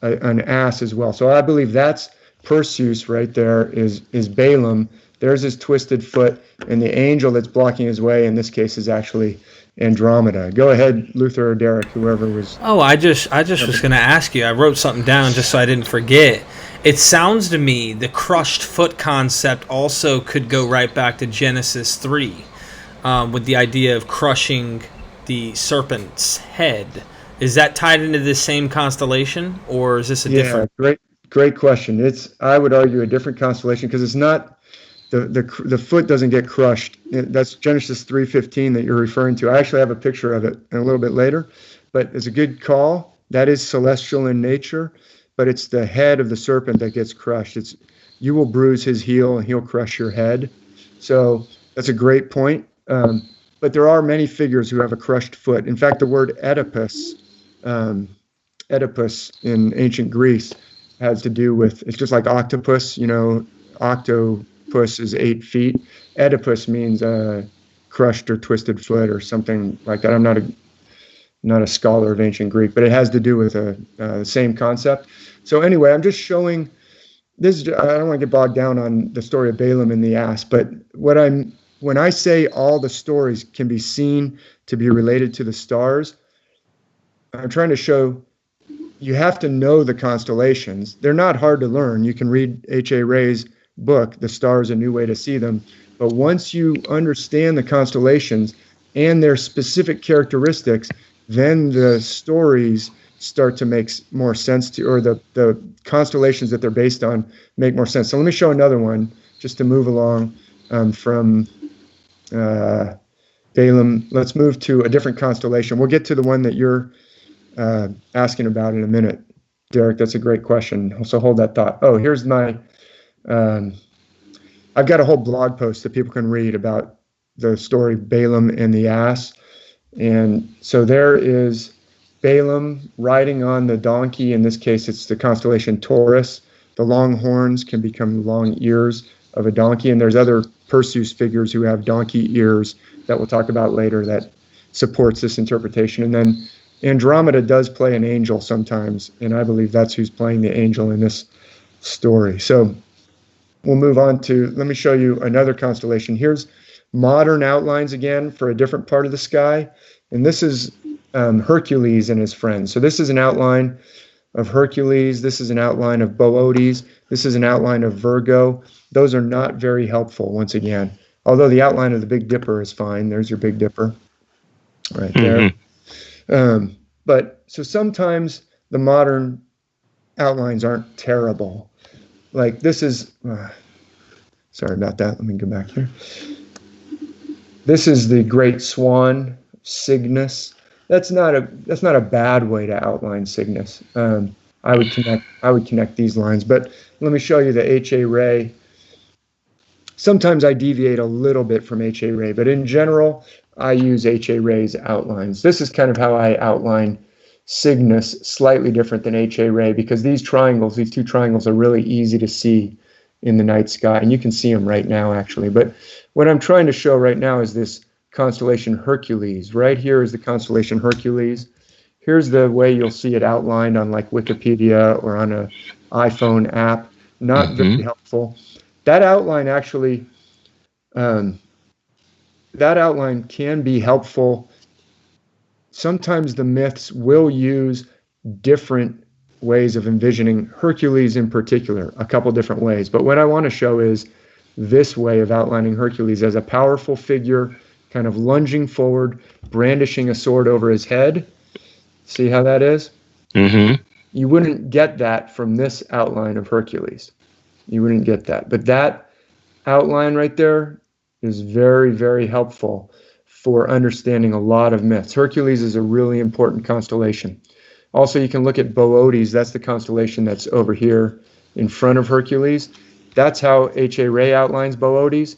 Speaker 4: an ass as well. So I believe that's Perseus right there is Balaam. There's his twisted foot, and the angel that's blocking his way in this case is actually Andromeda. Go ahead, Luther or Derek, whoever was.
Speaker 2: Oh, I just was going to ask you. I wrote something down just so I didn't forget. It sounds to me the crushed foot concept also could go right back to Genesis 3 with the idea of crushing the serpent's head. Is that tied into this same constellation, or is this a different?
Speaker 4: Great question. It's, I would argue, a different constellation because it's not the foot doesn't get crushed. That's Genesis 3:15 that you're referring to. I actually have a picture of it a little bit later, but it's a good call. That is celestial in nature, but it's the head of the serpent that gets crushed. It's, you will bruise his heel and he'll crush your head. So that's a great point. But there are many figures who have a crushed foot. In fact, the word Oedipus in ancient Greece has to do with, it's just like octopus, octopus is 8 feet. Oedipus means crushed or twisted foot or something like that. I'm not a scholar of ancient Greek, but it has to do with the same concept. So anyway, I'm just showing this. I don't want to get bogged down on the story of Balaam and the ass, but when I say all the stories can be seen to be related to the stars, I'm trying to show you have to know the constellations. They're not hard to learn. You can read H.A. Ray's book, The Stars, A New Way to See Them. But once you understand the constellations and their specific characteristics, then the stories start to make more sense to, or the constellations that they're based on make more sense. So let me show another one just to move along from Balaam. Let's move to a different constellation. We'll get to the one that you're asking about in a minute, Derek. That's a great question. So hold that thought. Oh, here's my, I've got a whole blog post that people can read about the story Balaam and the ass. And so there is Balaam riding on the donkey. In this case, it's the constellation Taurus. The long horns can become long ears of a donkey. And there's other Perseus figures who have donkey ears that we'll talk about later that supports this interpretation. And then Andromeda does play an angel sometimes, and I believe that's who's playing the angel in this story. So we'll move on to, let me show you another constellation. Here's modern outlines again for a different part of the sky. And this is Hercules and his friends. So this is an outline of Hercules. This is an outline of Boötes. This is an outline of Virgo. Those are not very helpful, once again. Although the outline of the Big Dipper is fine. There's your Big Dipper right there. But so sometimes the modern outlines aren't terrible. Like this is, sorry about that. Let me go back here. This is the Great Swan, Cygnus. That's not a bad way to outline Cygnus. I would connect these lines, but let me show you the H.A. Ray. Sometimes I deviate a little bit from H.A. Ray, but in general, I use H.A. Ray's outlines. This is kind of how I outline Cygnus, slightly different than H.A. Ray, because these two triangles are really easy to see in the night sky, and you can see them right now, actually. But what I'm trying to show right now is this constellation Hercules. Right here is the constellation Hercules. Here's the way you'll see it outlined on like Wikipedia or on an iPhone app. Not very helpful. That outline actually, that outline can be helpful. Sometimes the myths will use different ways of envisioning Hercules in particular, a couple different ways. But what I want to show is this way of outlining Hercules as a powerful figure, kind of lunging forward, brandishing a sword over his head. See how that is? You wouldn't get that from this outline of Hercules. You wouldn't get that. But that outline right there is very, very helpful for understanding a lot of myths. Hercules is a really important constellation. Also, you can look at Boötes. That's the constellation that's over here in front of Hercules. That's how H.A. Ray outlines Boötes.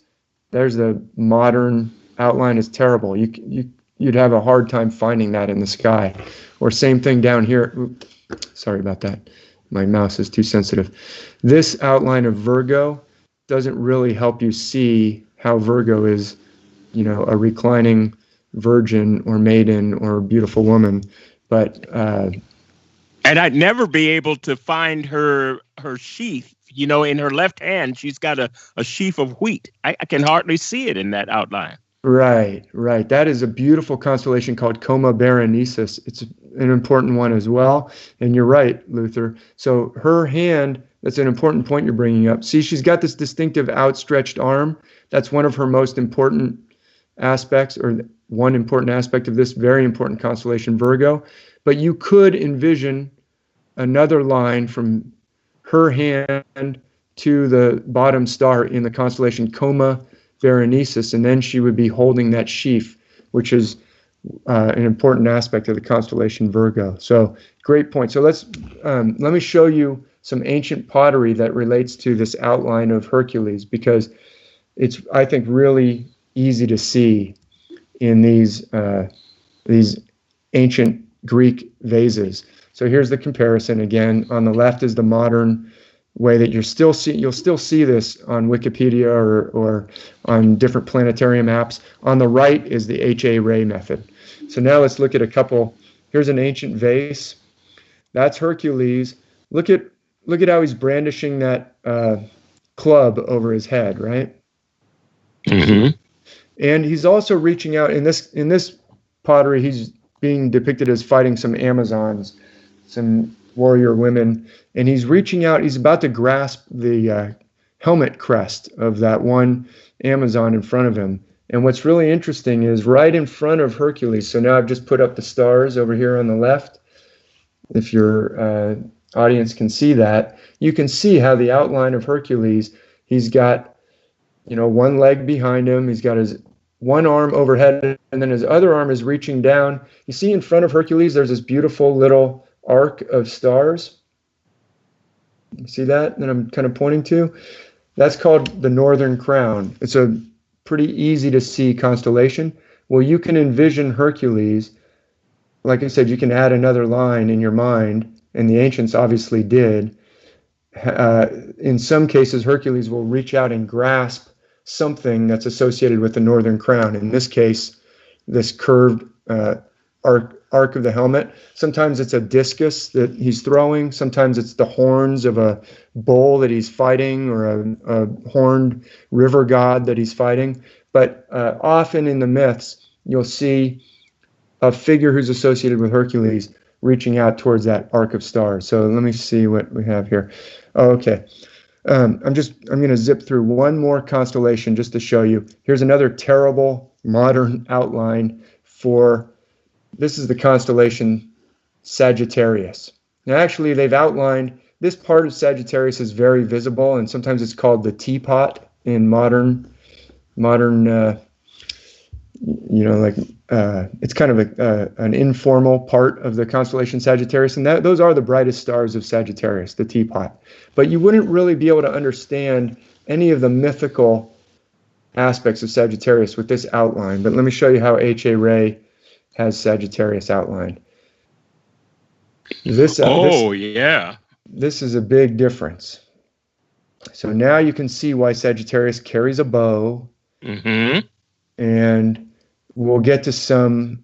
Speaker 4: There's the modern outline is terrible. You'd have a hard time finding that in the sky. Or same thing down here. Oops, sorry about that. My mouse is too sensitive. This outline of Virgo doesn't really help you see how Virgo is, a reclining virgin or maiden or beautiful woman. But
Speaker 3: and I'd never be able to find her sheath. In her left hand, she's got a sheaf of wheat. I can hardly see it in that outline.
Speaker 4: Right. That is a beautiful constellation called Coma Berenices. It's an important one as well. And you're right, Luther. So her hand, that's an important point you're bringing up. See, she's got this distinctive outstretched arm. That's one of her most important aspects, or one important aspect of this very important constellation, Virgo. But you could envision another line from her hand to the bottom star in the constellation Coma Berenices, and then she would be holding that sheaf, which is an important aspect of the constellation Virgo. So great point. So let me show you some ancient pottery that relates to this outline of Hercules, because it's, I think, really easy to see in these ancient Greek vases. So here's the comparison again. On the left is the modern way that you'll still see this on Wikipedia or on different planetarium apps. On the right is the H.A. Ray method. So now let's look at a couple. Here's an ancient vase. That's Hercules. Look at how he's brandishing that club over his head, right?
Speaker 3: Mm-hmm.
Speaker 4: And he's also reaching out in this pottery. He's being depicted as fighting some Amazons, some warrior women, and he's reaching out. He's about to grasp the helmet crest of that one Amazon in front of him. And what's really interesting is right in front of Hercules. So now I've just put up the stars over here on the left. If your audience can see that, you can see how the outline of Hercules, he's got, one leg behind him. He's got his one arm overhead, and then his other arm is reaching down. You see in front of Hercules, there's this beautiful little arc of stars. You see that I'm kind of pointing to? That's called the Northern Crown. It's a pretty easy to see constellation. Well, you can envision Hercules. Like I said, you can add another line in your mind, and the ancients obviously did. In some cases, Hercules will reach out and grasp something that's associated with the Northern Crown. In this case, this curved arc of the helmet. Sometimes it's a discus that he's throwing. Sometimes it's the horns of a bull that he's fighting, or a horned river god that he's fighting. But often in the myths, you'll see a figure who's associated with Hercules reaching out towards that arc of stars. So let me see what we have here. Oh, okay. I'm going to zip through one more constellation just to show you. Here's another terrible modern outline for. This is the constellation Sagittarius. Now, actually, they've outlined this part of Sagittarius is very visible, and sometimes it's called the teapot in modern. It's kind of an informal part of the constellation Sagittarius, and those are the brightest stars of Sagittarius, the teapot. But you wouldn't really be able to understand any of the mythical aspects of Sagittarius with this outline. But let me show you how H.A. Ray has Sagittarius outlined. This is a big difference. So now you can see why Sagittarius carries a bow, and we'll get to some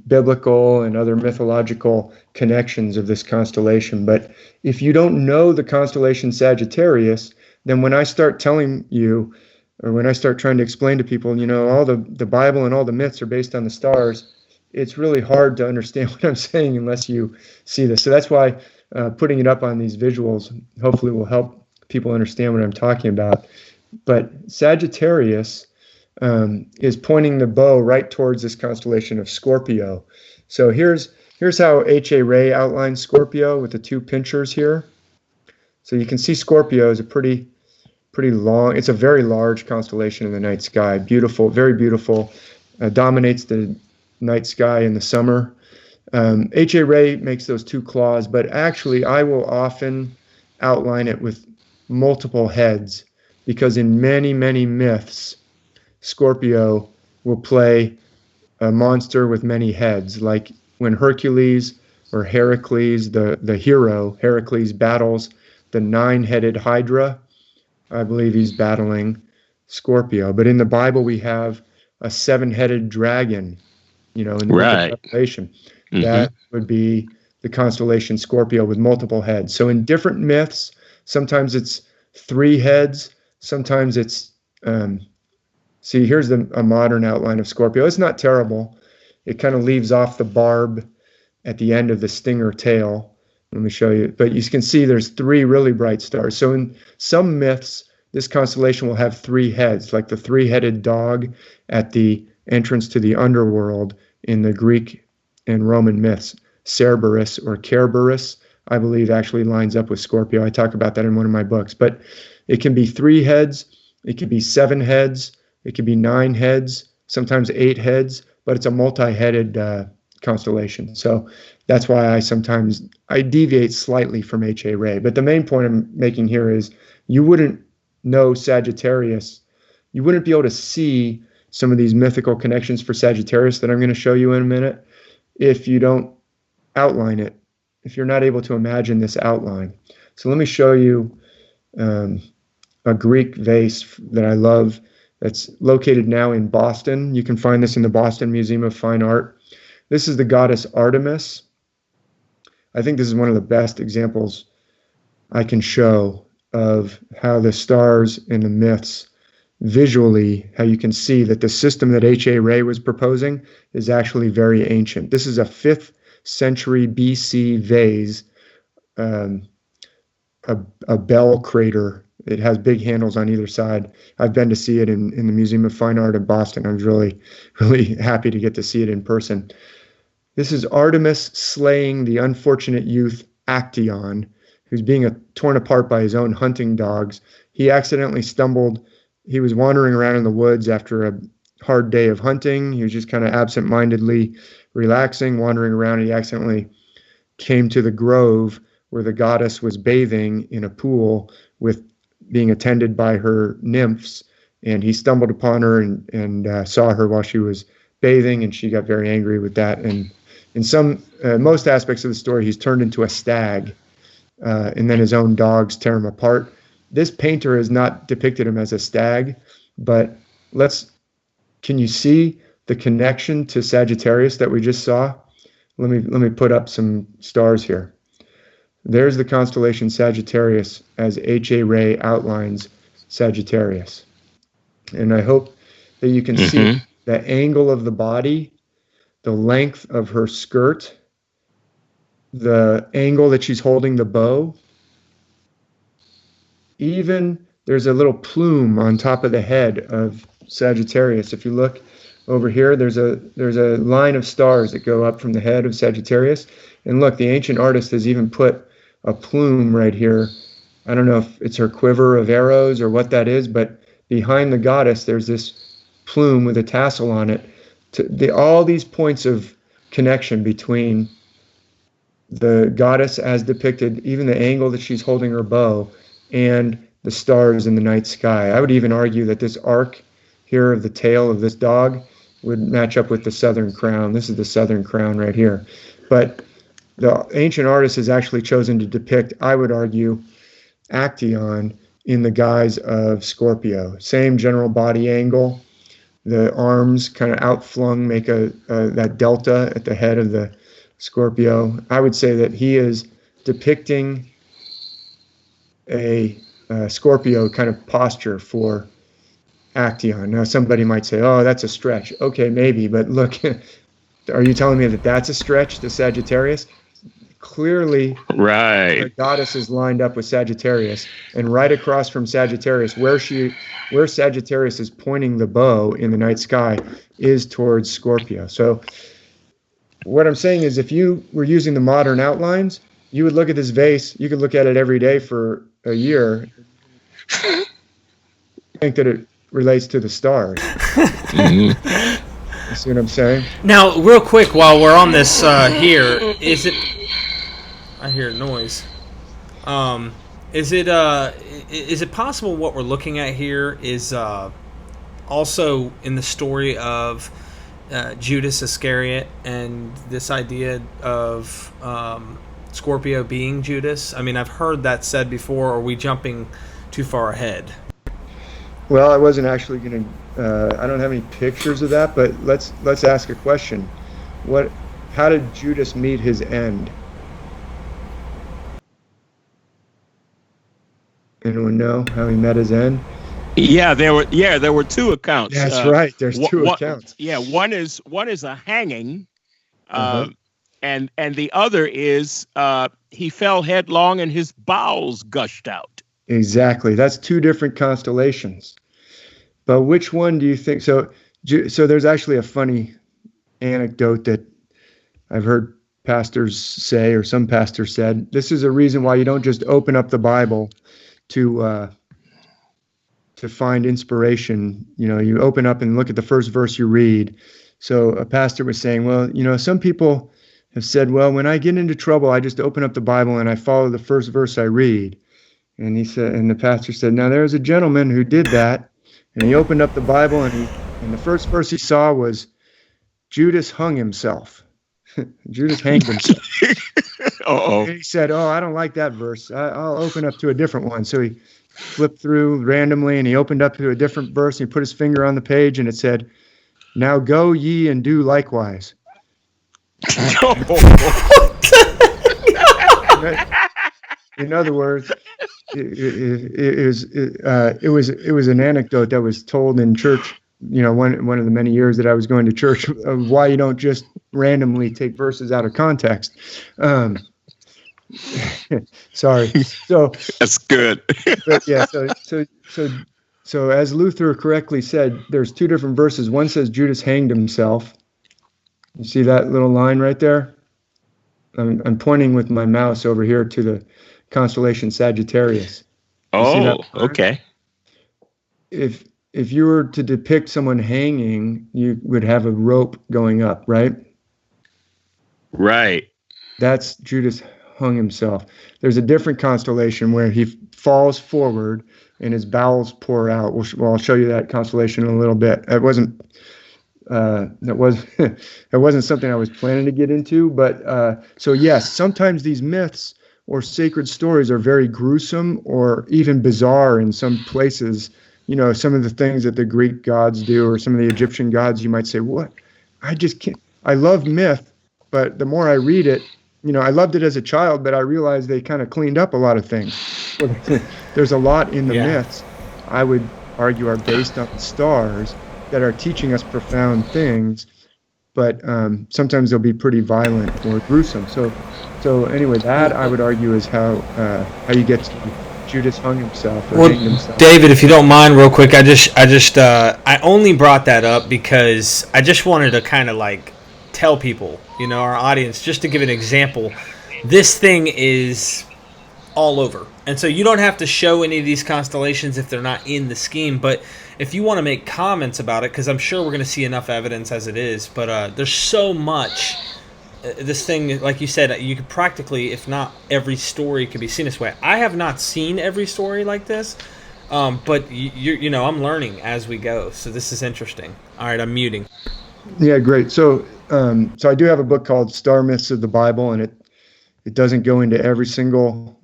Speaker 4: biblical and other mythological connections of this constellation. But if you don't know the constellation Sagittarius, then when I start telling you, or when I start trying to explain to people, all the Bible and all the myths are based on the stars, it's really hard to understand what I'm saying unless you see this. So that's why putting it up on these visuals hopefully will help people understand what I'm talking about. But Sagittarius is pointing the bow right towards this constellation of Scorpio. So here's how H.A. Ray outlines Scorpio with the two pinchers here. So you can see Scorpio is a pretty long, it's a very large constellation in the night sky. Beautiful, very beautiful, dominates the night sky in the summer. H.A. Ray makes those two claws, but actually I will often outline it with multiple heads, because in many, many myths, Scorpio will play a monster with many heads, like when Hercules or Heracles, the hero, Heracles battles the 9-headed Hydra. I believe he's battling Scorpio. But in the Bible, we have a 7-headed dragon, in the book of Revelation. That would be the constellation Scorpio with multiple heads. So in different myths, sometimes it's 3 heads, sometimes it's, see, here's a modern outline of Scorpio. It's not terrible. It kind of leaves off the barb at the end of the stinger tail. Let me show you. But you can see there's 3 really bright stars. So in some myths, this constellation will have 3 heads, like the 3-headed dog at the entrance to the underworld in the Greek and Roman myths. Cerberus or Kerberos, I believe, actually lines up with Scorpio. I talk about that in one of my books. But it can be 3 heads, it could be 7 heads, it could be 9 heads, sometimes 8 heads, but it's a multi-headed constellation. So that's why I deviate slightly from H.A. Rey. But the main point I'm making here is you wouldn't know Sagittarius. You wouldn't be able to see some of these mythical connections for Sagittarius that I'm going to show you in a minute if you don't outline it, if you're not able to imagine this outline. So let me show you a Greek vase that I love that's located now in Boston. You can find this in the Boston Museum of Fine Art. This is the goddess Artemis. I think this is one of the best examples I can show of how the stars and the myths visually, how you can see that the system that H.A. Rey was proposing is actually very ancient. This is a 5th century BC vase, a bell crater. It has big handles on either side. I've been to see it in the Museum of Fine Art in Boston. I was really, really happy to get to see it in person. This is Artemis slaying the unfortunate youth Actaeon, who's being torn apart by his own hunting dogs. He accidentally stumbled. He was wandering around in the woods after a hard day of hunting. He was just kind of absent-mindedly relaxing, wandering around. He accidentally came to the grove where the goddess was bathing in a pool with being attended by her nymphs. And he stumbled upon her and saw her while she was bathing, and she got very angry with that. And in most aspects of the story, he's turned into a stag, and then his own dogs tear him apart. This painter has not depicted him as a stag, but can you see the connection to Sagittarius that we just saw? Let me put up some stars here. There's the constellation Sagittarius as H.A. Rey outlines Sagittarius. And I hope that you can see the angle of the body, the length of her skirt, the angle that she's holding the bow. Even there's a little plume on top of the head of Sagittarius. If you look over here, there's a line of stars that go up from the head of Sagittarius. And look, the ancient artist has even put a plume right here. I don't know if it's her quiver of arrows or what that is, but behind the goddess, there's this plume with a tassel on it. All these points of connection between the goddess as depicted, even the angle that she's holding her bow, and the stars in the night sky. I would even argue that this arc here of the tail of this dog would match up with the southern crown. This is the southern crown right here. But the ancient artist has actually chosen to depict, I would argue, Actaeon in the guise of Scorpio. Same general body angle. The arms kind of outflung make that delta at the head of the Scorpio. I would say that he is depicting a Scorpio kind of posture for Actaeon. Now, somebody might say, oh, that's a stretch. Okay, maybe, but look, are you telling me that that's a stretch to Sagittarius? Clearly,
Speaker 3: right.
Speaker 4: The goddess is lined up with Sagittarius, and right across from Sagittarius, where Sagittarius is pointing the bow in the night sky, is towards Scorpio. So what I'm saying is, if you were using the modern outlines, you would look at this vase, you could look at it every day for a year, think that it relates to the stars. You see what I'm saying?
Speaker 2: Now, real quick, while we're on this here, is it... I hear a noise. Is it possible what we're looking at here is also in the story of Judas Iscariot and this idea of Scorpio being Judas? I mean, I've heard that said before. Or are we jumping too far ahead?
Speaker 4: Well, I wasn't actually going to. I don't have any pictures of that, but let's ask a question. How did Judas meet his end? Anyone know how he met his end?
Speaker 3: Yeah, there were two accounts.
Speaker 4: That's right. There's two accounts.
Speaker 3: Yeah, one is a hanging, and the other is he fell headlong and his bowels gushed out.
Speaker 4: Exactly. That's two different constellations. But which one do you think? So there's actually a funny anecdote that I've heard pastors say, or some pastors said. This is a reason why you don't just open up the Bible to find inspiration. You open up and look at the first verse you read. So a pastor was saying, well, some people have said, well, when I get into trouble, I just open up the Bible and I follow the first verse I read. And he said, and the pastor said, now there's a gentleman who did that, and he opened up the Bible, and the first verse he saw was Judas hung himself. Judas hanged himself. And he said, oh, I don't like that verse. I'll open up to a different one. So he flipped through randomly, and he opened up to a different verse, and he put his finger on the page, and it said, now go ye and do likewise. In other words, it was an anecdote that was told in church. One of the many years that I was going to church, of why you don't just randomly take verses out of context. Sorry. So
Speaker 3: that's good.
Speaker 4: But yeah. So as Luther correctly said, there's two different verses. One says Judas hanged himself. You see that little line right there? I'm pointing with my mouse over here to the constellation Sagittarius.
Speaker 3: Oh, okay.
Speaker 4: If you were to depict someone hanging, you would have a rope going up, right?
Speaker 3: Right.
Speaker 4: That's Judas hung himself. There's a different constellation where he falls forward and his bowels pour out. Well, I'll show you that constellation in a little bit. It wasn't something I was planning to get into, but so yes, sometimes these myths or sacred stories are very gruesome or even bizarre in some places. Some of the things that the Greek gods do, or some of the Egyptian gods, you might say, what? I just can't. I love myth, but the more I read it, I loved it as a child, but I realized they kind of cleaned up a lot of things. There's a lot in the myths, I would argue, are based on the stars that are teaching us profound things, but sometimes they'll be pretty violent or gruesome. So anyway, that I would argue is how you get to Judas hung himself or hanged himself.
Speaker 2: David, if you don't mind, real quick, I only brought that up because I just wanted to kind of like tell people, our audience, just to give an example. This thing is all over, and so you don't have to show any of these constellations if they're not in the scheme, but if you want to make comments about it, because I'm sure we're going to see enough evidence as it is, but there's so much. This thing, like you said, you could practically, if not every story, could be seen this way. I have not seen every story like this, but I'm learning as we go, so this is interesting. All right, I'm muting.
Speaker 4: Yeah, great. So I do have a book called Star Myths of the Bible, and it doesn't go into every single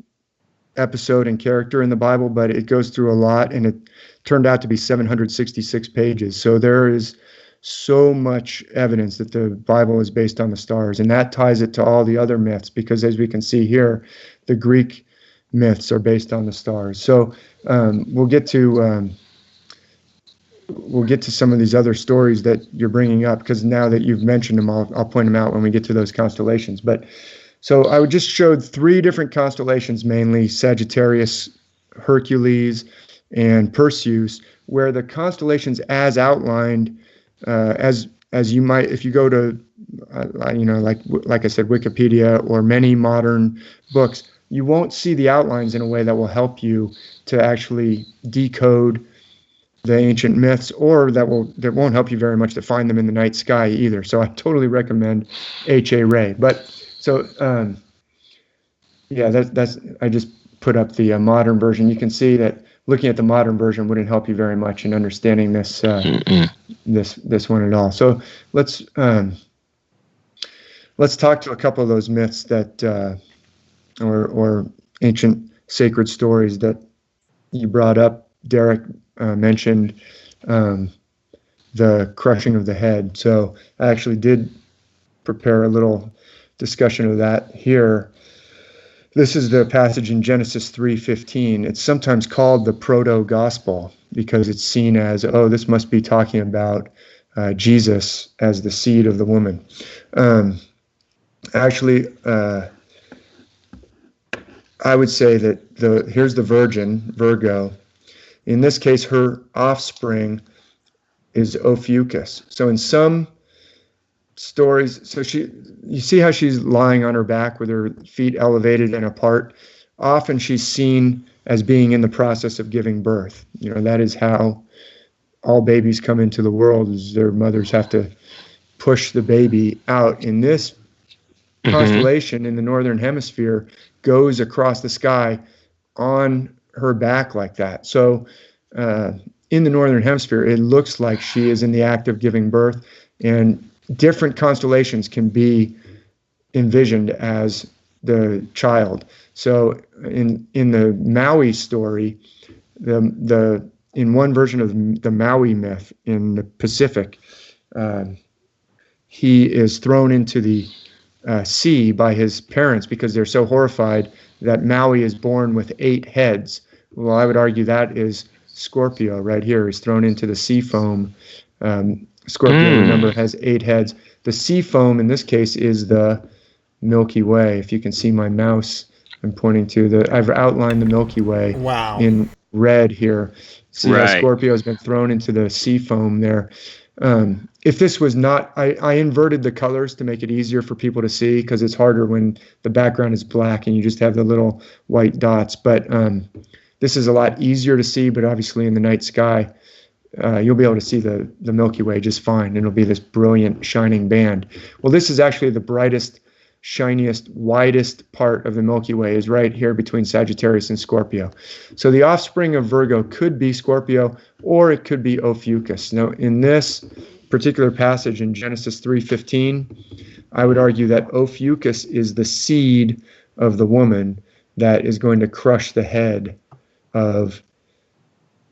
Speaker 4: episode and character in the Bible, but it goes through a lot, and it turned out to be 766 pages. So there is so much evidence that the Bible is based on the stars, and that ties it to all the other myths, because as we can see here, the Greek myths are based on the stars. So we'll get to some of these other stories that you're bringing up, because now that you've mentioned them, I'll point them out when we get to those constellations. But so I would just showed three different constellations, mainly Sagittarius, Hercules, and Perseus, where the constellations as outlined, as you might, if you go to, like I said, Wikipedia or many modern books, you won't see the outlines in a way that will help you to actually decode the ancient myths, or that won't help you very much to find them in the night sky either. So I totally recommend H.A. Ray. But so that's I just put up the modern version. You can see that looking at the modern version wouldn't help you very much in understanding this this one at all. So let's talk to a couple of those myths that or ancient sacred stories that you brought up. Derek mentioned the crushing of the head. So I actually did prepare a little discussion of that here. This is the passage in Genesis 3:15. It's sometimes called the proto-gospel because it's seen as, oh, this must be talking about Jesus as the seed of the woman. Actually, I would say that here's the virgin, Virgo. In this case, her offspring is Ophiuchus. So in some stories, you see how she's lying on her back with her feet elevated and apart. Often she's seen as being in the process of giving birth. That is how all babies come into the world, is their mothers have to push the baby out. In this constellation in the northern hemisphere goes across the sky on her back like that. So in the northern hemisphere, it looks like she is in the act of giving birth, and different constellations can be envisioned as the child. So in the Maui story, in one version of the Maui myth in the Pacific, he is thrown into the sea by his parents because they're so horrified that Maui is born with 8 heads. Well, I would argue that is Scorpio right here. He's thrown into the sea foam. Scorpio, remember, has 8 heads. The sea foam in this case is the Milky Way. If you can see my mouse, I'm pointing to I've outlined the Milky Way in red here. See how Scorpio has been thrown into the sea foam there. If this was not, I inverted the colors to make it easier for people to see because it's harder when the background is black and you just have the little white dots. But this is a lot easier to see, but obviously in the night sky, you'll be able to see the Milky Way just fine. It'll be this brilliant, shining band. Well, this is actually the brightest, shiniest, widest part of the Milky Way is right here between Sagittarius and Scorpio. So the offspring of Virgo could be Scorpio or it could be Ophiuchus. Now, in this particular passage in Genesis 3:15, I would argue that Ophiuchus is the seed of the woman that is going to crush the head of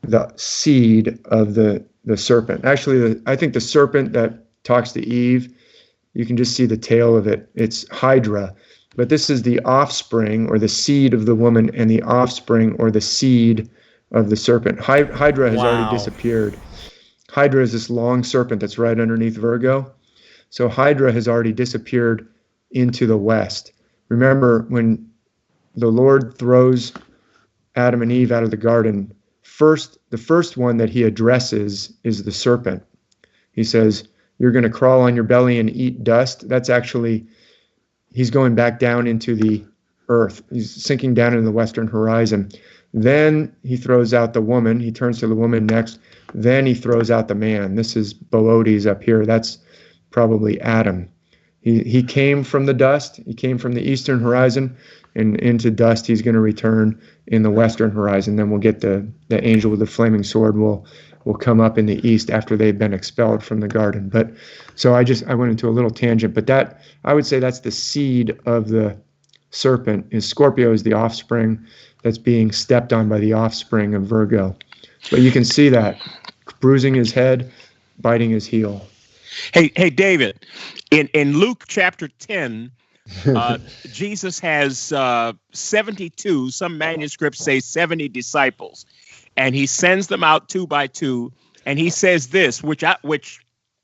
Speaker 4: the seed of the serpent. Actually, I think the serpent that talks to Eve, you can just see the tail of it. It's Hydra. But this is the offspring or the seed of the woman and the offspring or the seed of the serpent. Hydra has already disappeared. Hydra is this long serpent that's right underneath Virgo. So Hydra has already disappeared into the west. Remember, when the Lord throws Adam and Eve out of the garden, the first one that he addresses is the serpent. He says, you're going to crawl on your belly and eat dust. That's actually, he's going back down into the earth. He's sinking down into the western horizon. Then he throws out the woman. He turns to the woman next. Then he throws out the man. This is Boötes up here. That's probably Adam. He came from the dust. He came from the eastern horizon, and into dust he's going to return in the western horizon. Then we'll get the angel with the flaming sword will come up in the east after they've been expelled from the garden. But so I went into a little tangent, but that I would say that's the seed of the serpent. Is Scorpio is the offspring that's being stepped on by the offspring of Virgo. But you can see that bruising his head, biting his heel.
Speaker 3: Hey, David, in Luke chapter 10, Jesus has 72, some manuscripts say 70 disciples, and he sends them out 2 by 2, and he says this, which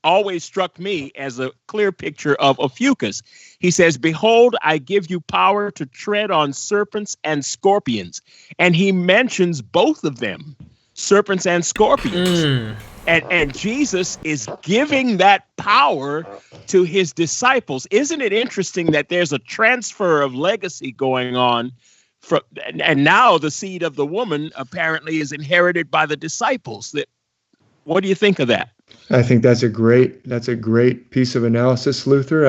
Speaker 3: always struck me as a clear picture of Ophiuchus. He says, behold, I give you power to tread on serpents and scorpions. And he mentions both of them, serpents and scorpions. And Jesus is giving that power to his disciples. Isn't it interesting that there's a transfer of legacy going on? And now the seed of the woman apparently is inherited by the disciples. What do you think of that?
Speaker 4: I think that's a great piece of analysis, Luther.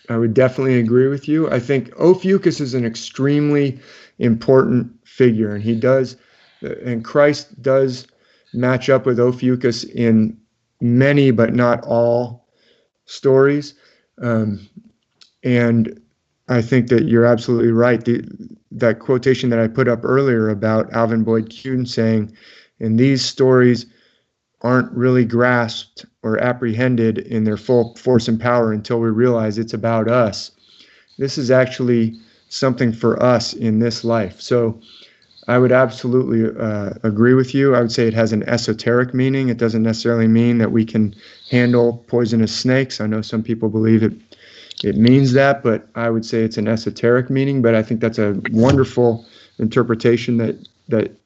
Speaker 4: I would definitely agree with you. I think Ophiuchus is an extremely important figure, and he does and Christ does match up with Ophiuchus in many, but not all stories. And I think that you're absolutely right. That quotation that I put up earlier about Alvin Boyd Kuhn saying, and these stories aren't really grasped or apprehended in their full force and power until we realize it's about us. This is actually something for us in this life. So I would absolutely agree with you. I would say it has an esoteric meaning. It doesn't necessarily mean that we can handle poisonous snakes. I know some people believe it means that, but I would say it's an esoteric meaning. But I think that's a wonderful interpretation that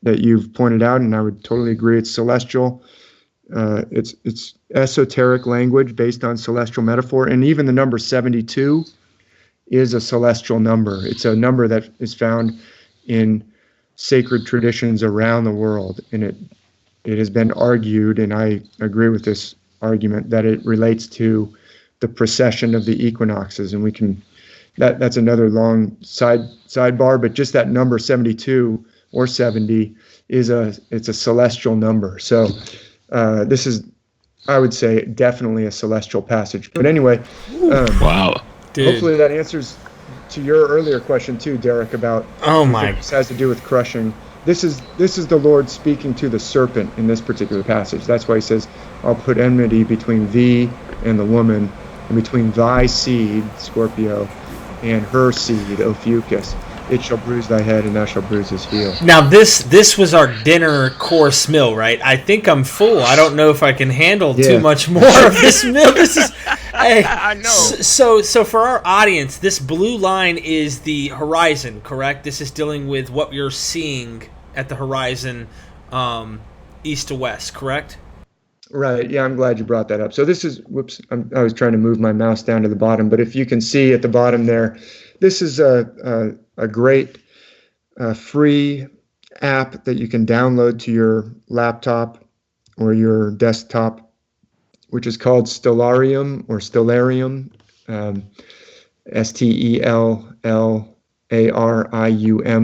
Speaker 4: you've pointed out, and I would totally agree. It's celestial. It's esoteric language based on celestial metaphor, and even the number 72 is a celestial number. It's a number that is found in sacred traditions around the world, and it has been argued, and I agree with this argument, that it relates to the precession of the equinoxes, and we can that's another long sidebar, but just that number 72 or 70 it's a celestial number. So this is, I would say, definitely a celestial passage. But anyway,
Speaker 3: wow.
Speaker 2: Dude.
Speaker 4: Hopefully that answers to your earlier question too, Derek, about this has to do with crushing. This is the Lord speaking to the serpent in this particular passage. That's why he says, I'll put enmity between thee and the woman, and between thy seed, Scorpio, and her seed, Ophiuchus. It shall bruise thy head, and thou shalt bruise his heel.
Speaker 2: Now, this was our dinner course meal, right? I think I'm full. I don't know if I can handle too much more of this meal. This is, hey,
Speaker 3: I know.
Speaker 2: So for our audience, this blue line is the horizon, correct? This is dealing with what you're seeing at the horizon, east to west, correct?
Speaker 4: Right. Yeah, I'm glad you brought that up. So this is, I was trying to move my mouse down to the bottom, but if you can see at the bottom there, this is a great free app that you can download to your laptop or your desktop, which is called Stellarium or Stellarium, Stellarium,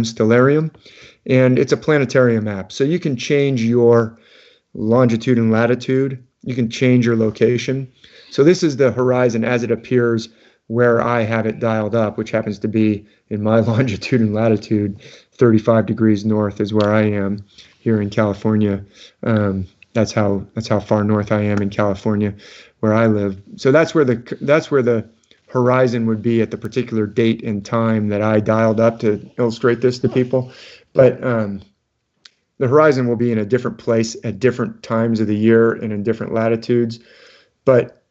Speaker 4: Stellarium. And it's a planetarium app. So you can change your longitude and latitude. You can change your location. So this is the horizon as it appears where I have it dialed up, which happens to be in my longitude and latitude. 35 degrees north is where I am here in California. That's how far north I am in California, where I live. So that's where the horizon would be at the particular date and time that I dialed up to illustrate this to people. But the horizon will be in a different place at different times of the year and in different latitudes. But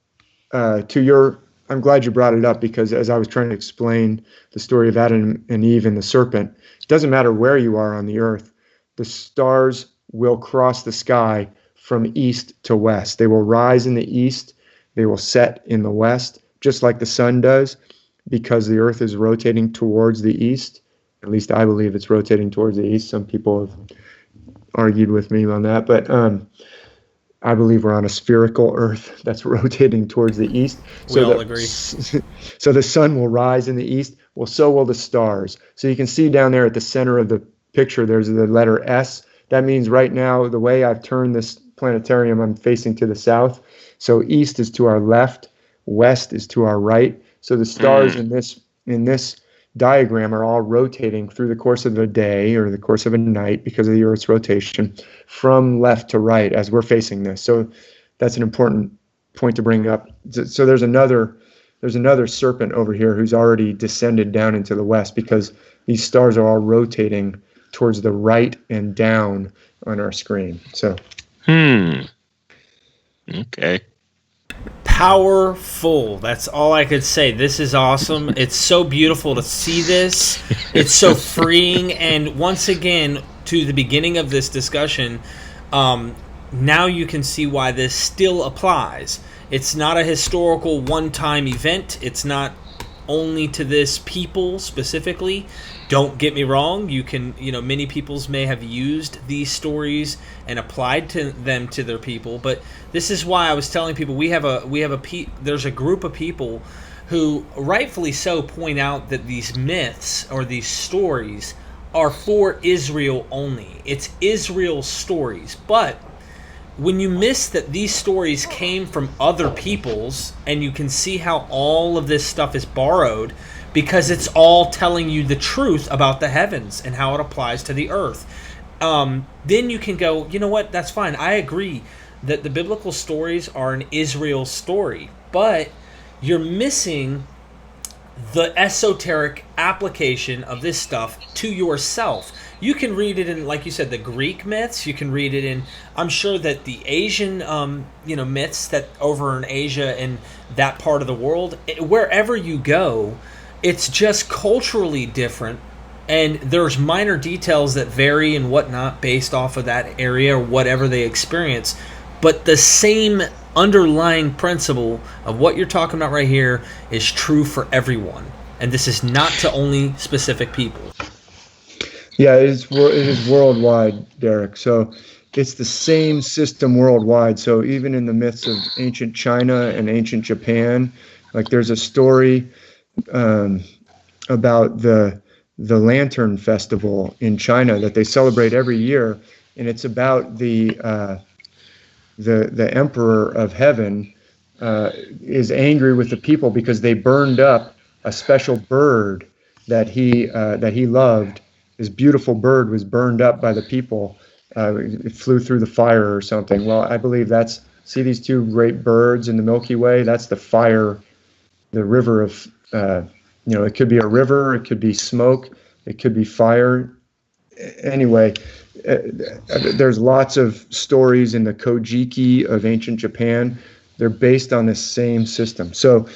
Speaker 4: I'm glad you brought it up, because as I was trying to explain the story of Adam and Eve and the serpent, it doesn't matter where you are on the earth, the stars will cross the sky from east to west. They will rise in the east, they will set in the west, just like the sun does, because the earth is rotating towards the east. At least I believe it's rotating towards the east. Some people have argued with me on that, but I believe we're on a spherical earth that's rotating towards the east.
Speaker 2: We all agree.
Speaker 4: So the sun will rise in the east. Well, so will the stars. So you can see down there at the center of the picture, there's the letter S. That means right now, the way I've turned this planetarium, I'm facing to the south. So east is to our left, west is to our right. So the stars in this diagram are all rotating through the course of a day or the course of a night because of the Earth's rotation from left to right as we're facing this. So that's an important point to bring up. So there's another serpent over here who's already descended down into the west, because these stars are all rotating towards the right and down on our screen. So
Speaker 3: okay.
Speaker 2: Powerful. That's all I could say. This is awesome. It's so beautiful to see this. It's so freeing. And once again, to the beginning of this discussion, now you can see why this still applies. It's not a historical one-time event. It's not only to this people specifically. Don't get me wrong. You can, many peoples may have used these stories and applied them to their people, but this is why I was telling people there's a group of people who rightfully so point out that these myths or these stories are for Israel only. It's Israel's stories. But when you miss that these stories came from other peoples, and you can see how all of this stuff is borrowed, because it's all telling you the truth about the heavens and how it applies to the earth, then you can go, you know what, that's fine. I agree that the biblical stories are an Israel story, but you're missing the esoteric application of this stuff to yourself. You can read it in, like you said, the Greek myths. You can read it in, I'm sure that the Asian, myths that over in Asia and that part of the world, wherever you go, it's just culturally different. And there's minor details that vary and whatnot based off of that area or whatever they experience. But the same underlying principle of what you're talking about right here is true for everyone. And this is not to only specific people.
Speaker 4: Yeah, it is worldwide, Derek. So it's the same system worldwide. So even in the myths of ancient China and ancient Japan, like there's a story about the Lantern Festival in China that they celebrate every year, and it's about the Emperor of Heaven is angry with the people because they burned up a special bird that he loved. This beautiful bird was burned up by the people. It flew through the fire or something. Well, I believe see these two great birds in the Milky Way? That's the fire, the river of, it could be a river, it could be smoke, it could be fire. Anyway, there's lots of stories in the Kojiki of ancient Japan. They're based on the same system. So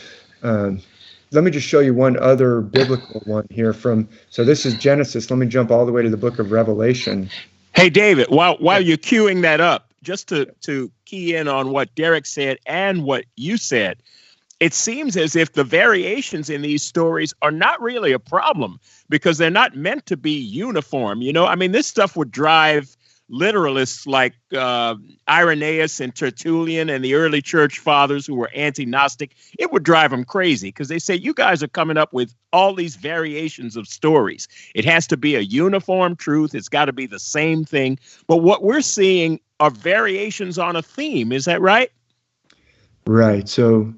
Speaker 4: let me just show you one other biblical one here so this is Genesis. Let me jump all the way to the book of Revelation.
Speaker 3: Hey, David, while you're queuing that up, just to key in on what Derek said and what you said, it seems as if the variations in these stories are not really a problem because they're not meant to be uniform. This stuff would drive literalists like Irenaeus and Tertullian and the early church fathers who were anti-Gnostic. It would drive them crazy because they say, you guys are coming up with all these variations of stories. It has to be a uniform truth. It's got to be the same thing. But what we're seeing are variations on a theme. Is that right?
Speaker 4: Right. So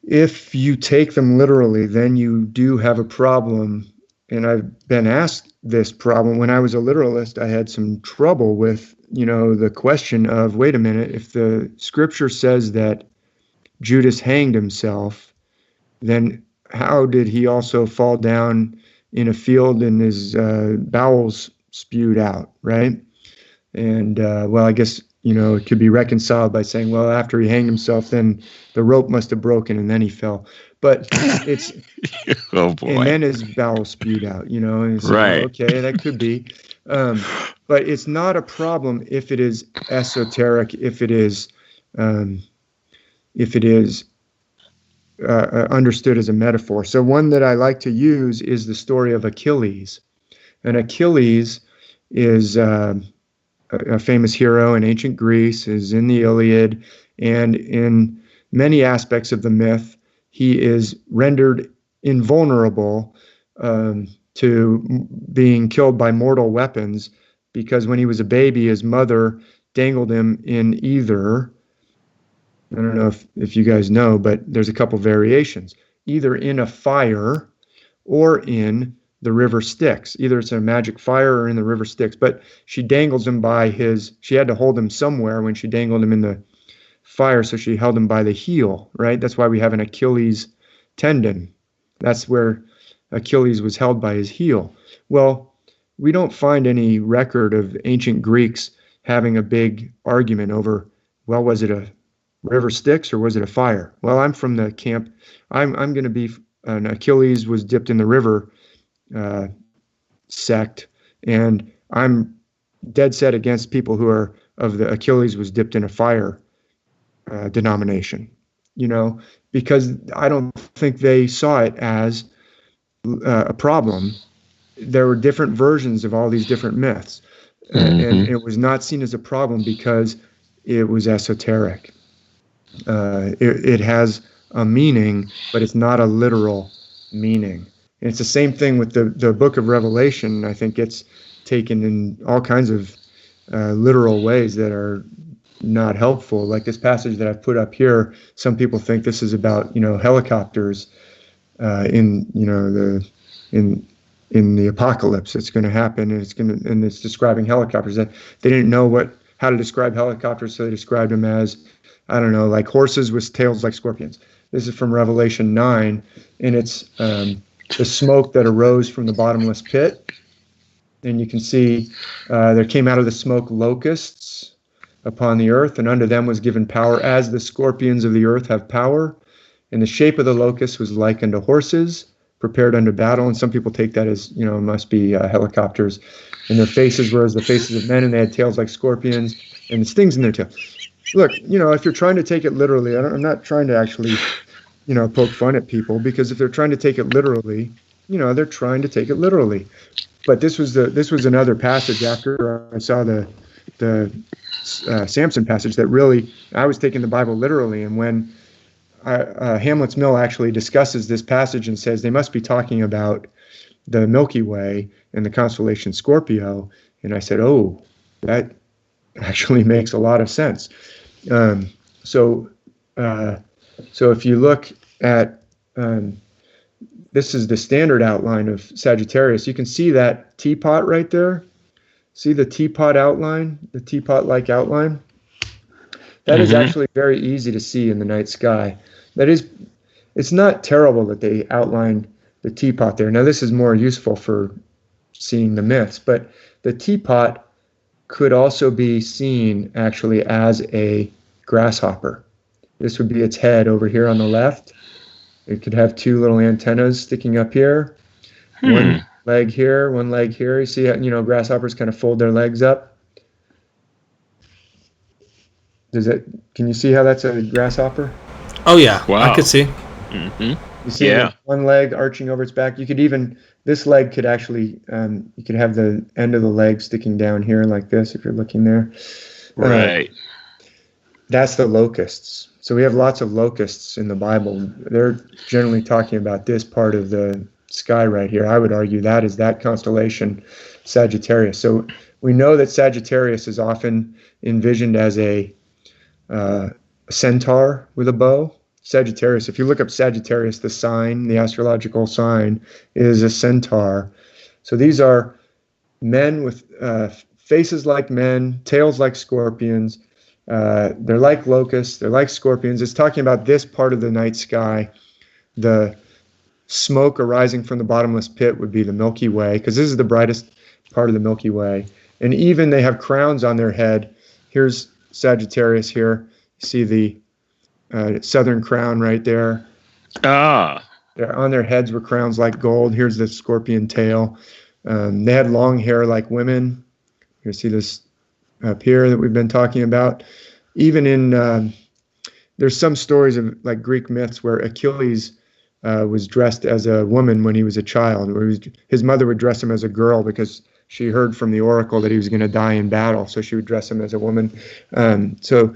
Speaker 4: if you take them literally, then you do have a problem. And I've been asked this problem. When I was a literalist, I had some trouble with, the question of, wait a minute, if the scripture says that Judas hanged himself, then how did he also fall down in a field and his bowels spewed out, right? And, I guess, it could be reconciled by saying, well, after he hanged himself, then the rope must have broken and then he fell. But it's,
Speaker 3: oh boy.
Speaker 4: And then his bowels spewed out, and it's
Speaker 3: right.
Speaker 4: Okay, that could be. But it's not a problem if it is esoteric, if it is understood as a metaphor. So one that I like to use is the story of Achilles. And Achilles is a famous hero in ancient Greece, is in the Iliad, and in many aspects of the myth, he is rendered invulnerable to being killed by mortal weapons because when he was a baby, his mother dangled him in either, I don't know if you guys know, but there's a couple variations, either in a fire or in the river Styx. Either it's a magic fire or in the river Styx, but she dangles him she had to hold him somewhere when she dangled him in the fire, so she held him by the heel, right? That's why we have an Achilles tendon. That's where Achilles was held by his heel. Well, we don't find any record of ancient Greeks having a big argument over, well, was it a river Styx or was it a fire? Well, I'm from the camp. I'm going to be an Achilles was dipped in the river sect, and I'm dead set against people who are of the Achilles was dipped in a fire denomination, because I don't think they saw it as a problem. There were different versions of all these different myths, and it was not seen as a problem because it was esoteric. It has a meaning, but it's not a literal meaning. And it's the same thing with the book of Revelation. I think gets taken in all kinds of literal ways that are not helpful. Like this passage that I've put up here, some people think this is about, helicopters in the apocalypse. It's going to happen, and it's describing helicopters. That they didn't know how to describe helicopters, so they described them as, I don't know, like horses with tails like scorpions. This is from Revelation 9, and it's the smoke that arose from the bottomless pit. And you can see there came out of the smoke locusts upon the earth, and unto them was given power, as the scorpions of the earth have power. And the shape of the locust was like unto horses, prepared unto battle. And some people take that as, it must be helicopters. And their faces were as the faces of men, and they had tails like scorpions, and stings in their tail. Look, if you're trying to take it literally, I'm not trying to actually, poke fun at people, because if they're trying to take it literally, they're trying to take it literally. But this was another passage after I saw the Samson passage that really, I was taking the Bible literally. And when Hamlet's Mill actually discusses this passage and says they must be talking about the Milky Way and the constellation Scorpio, and I said, oh, that actually makes a lot of sense. So if you look at this is the standard outline of Sagittarius. You can see that teapot right there. See the teapot outline, the teapot-like outline? That is actually very easy to see in the night sky. It's not terrible that they outline the teapot there. Now, this is more useful for seeing the myths, but the teapot could also be seen actually as a grasshopper. This would be its head over here on the left. It could have two little antennas sticking up here. One leg here, one leg here. You see how, grasshoppers kind of fold their legs up. Can you see how that's a grasshopper?
Speaker 2: Oh yeah,
Speaker 3: wow.
Speaker 2: I could see.
Speaker 3: Mm-hmm.
Speaker 4: You see one leg arching over its back. You could this leg could actually, you could have the end of the leg sticking down here like this if you're looking there.
Speaker 3: Right.
Speaker 4: That's the locusts. So we have lots of locusts in the Bible. They're generally talking about this part of the sky right here. I would argue that is that constellation, Sagittarius. So we know that Sagittarius is often envisioned as a centaur with a bow. Sagittarius, if you look up Sagittarius, the sign, the astrological sign, is a centaur. So these are men with faces like men, tails like scorpions. They're like locusts, they're like scorpions. It's talking about this part of the night sky. The smoke arising from the bottomless pit would be the Milky Way, because this is the brightest part of the Milky Way. And even they have crowns on their head. Here's Sagittarius here. You see the southern crown right there. On their heads were crowns like gold. Here's the scorpion tail. They had long hair like women. You see this up here that we've been talking about. Even in there's some stories of like Greek myths where Achilles was dressed as a woman when he was a child. His mother would dress him as a girl because she heard from the oracle that he was going to die in battle, so she would dress him as a woman. So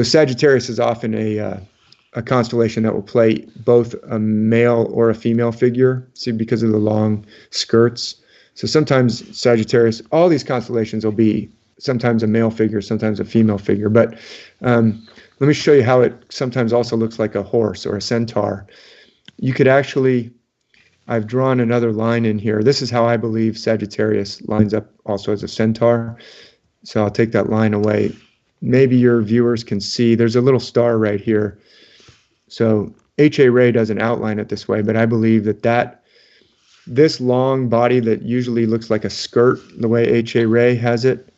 Speaker 4: Sagittarius is often a constellation that will play both a male or a female figure, see, because of the long skirts. So sometimes Sagittarius, all these constellations will be sometimes a male figure, sometimes a female figure. But let me show you how it sometimes also looks like a horse or a centaur. You could actually, I've drawn another line in here. This is how I believe Sagittarius lines up also as a centaur. So I'll take that line away. Maybe your viewers can see there's a little star right here. So H.A. Ray doesn't outline it this way, but I believe that this long body that usually looks like a skirt, the way H.A. Ray has it,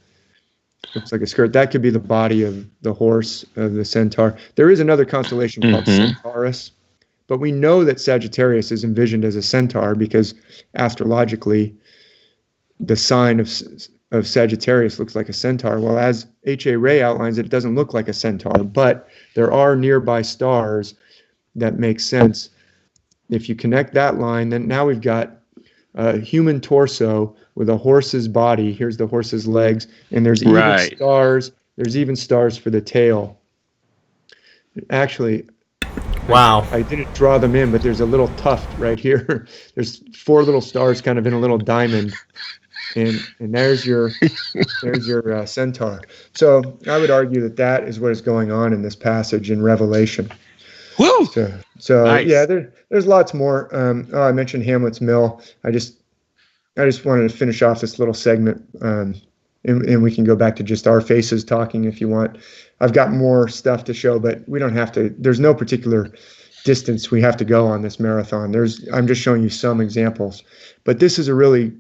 Speaker 4: looks like a skirt, that could be the body of the horse, of the centaur. There is another constellation called Centaurus, but we know that Sagittarius is envisioned as a centaur because astrologically the sign of Sagittarius looks like a centaur. Well, as H.A. Ray outlines it, it doesn't look like a centaur, but there are nearby stars that make sense. If you connect that line, then now we've got a human torso with a horse's body. Here's the horse's legs, and there's even stars. There's even stars for the tail. Actually,
Speaker 2: Wow.
Speaker 4: I didn't draw them in, but there's a little tuft right here. There's 4 little stars kind of in a little diamond. And there's your centaur. So I would argue that is what is going on in this passage in Revelation.
Speaker 3: Woo!
Speaker 4: So
Speaker 3: Nice.
Speaker 4: yeah, there's lots more. I mentioned Hamlet's Mill. I just wanted to finish off this little segment, and we can go back to just our faces talking if you want. I've got more stuff to show, but we don't have to. There's no particular distance we have to go on this marathon. I'm just showing you some examples, but this is a really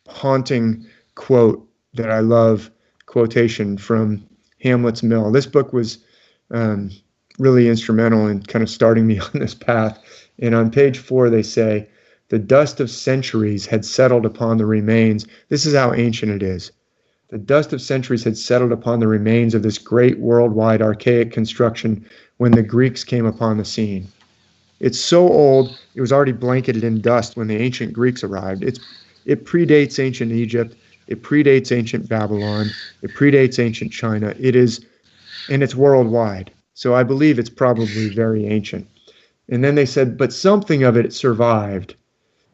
Speaker 4: haunting quote that I love, quotation from Hamlet's Mill. This book was really instrumental in kind of starting me on this path. And on page 4, they say, the dust of centuries had settled upon the remains. This is how ancient it is. The dust of centuries had settled upon the remains of this great worldwide archaic construction when the Greeks came upon the scene. It's so old, it was already blanketed in dust when the ancient Greeks arrived. It predates ancient Egypt. It predates ancient Babylon. It predates ancient China. And it's worldwide. So I believe it's probably very ancient. And then they said, but something of it survived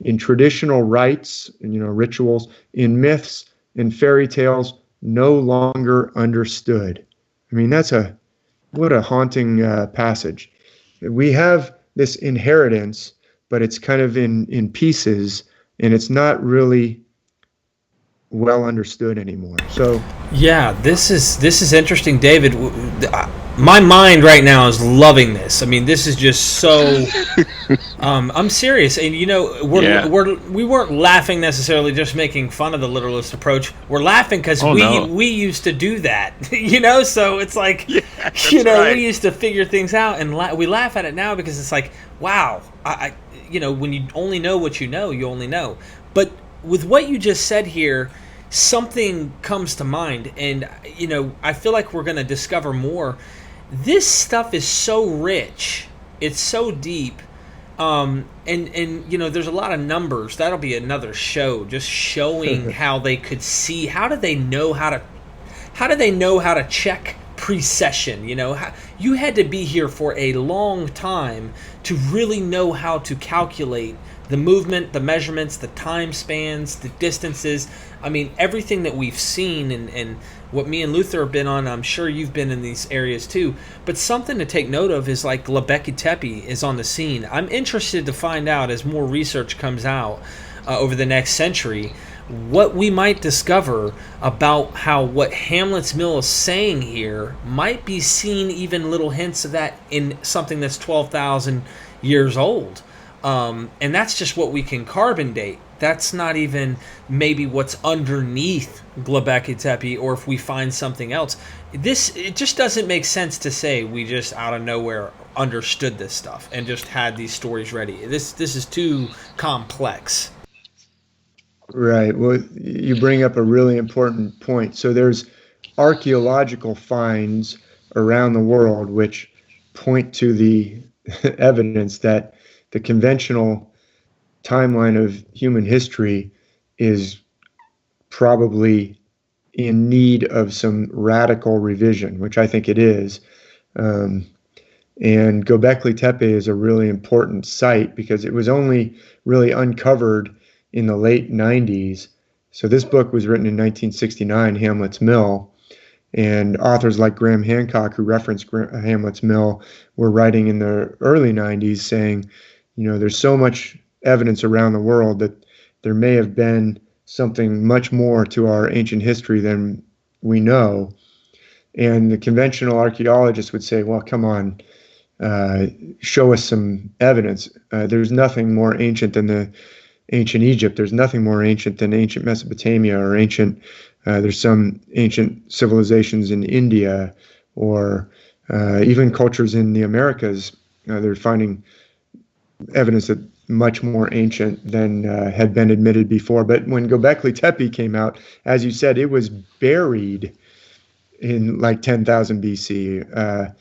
Speaker 4: in traditional rites, rituals, in myths, in fairy tales, no longer understood. I mean, what a haunting passage. We have this inheritance, but it's kind of in pieces, and it's not really well understood anymore. So
Speaker 2: yeah, this is interesting, David. My mind right now is loving this. I mean, this is just so. I'm serious, and we weren't laughing necessarily, just making fun of the literalist approach. We're laughing because we used to do that, So it's like, right. We used to figure things out, and we laugh at it now because it's like, wow, I when you only know what you know, you only know. But with what you just said here, something comes to mind, and I feel like we're going to discover more. This stuff is so rich, it's so deep, and there's a lot of numbers. That'll be another show, just showing how they could see. How do they know how to check precession? You had to be here for a long time to really know how to calculate the movement, the measurements, the time spans, the distances. I mean, everything that we've seen and what me and Luther have been on, I'm sure you've been in these areas too. But something to take note of is like Göbekli Tepe is on the scene. I'm interested to find out, as more research comes out over the next century, what we might discover about how what Hamlet's Mill is saying here might be seen, even little hints of that in something that's 12,000 years old. And that's just what we can carbon date. That's not even maybe what's underneath Göbekli Tepe, or if we find something else. It just doesn't make sense to say we just out of nowhere understood this stuff and just had these stories ready. This is too complex.
Speaker 4: Right. Well, you bring up a really important point. So there's archaeological finds around the world which point to the evidence that the conventional timeline of human history is probably in need of some radical revision, which I think it is. And Göbekli Tepe is a really important site because it was only really uncovered in the late 90s. So this book was written in 1969, Hamlet's Mill, and authors like Graham Hancock, who referenced Hamlet's Mill, were writing in the early 90s saying, there's so much evidence around the world that there may have been something much more to our ancient history than we know. And the conventional archaeologists would say, well, come on, show us some evidence. There's nothing more ancient than the ancient Egypt. There's nothing more ancient than ancient Mesopotamia, or there's some ancient civilizations in India, or even cultures in the Americas. They're finding evidence that much more ancient than had been admitted before. But when Göbekli Tepe came out, as you said, it was buried in like 10,000 BC.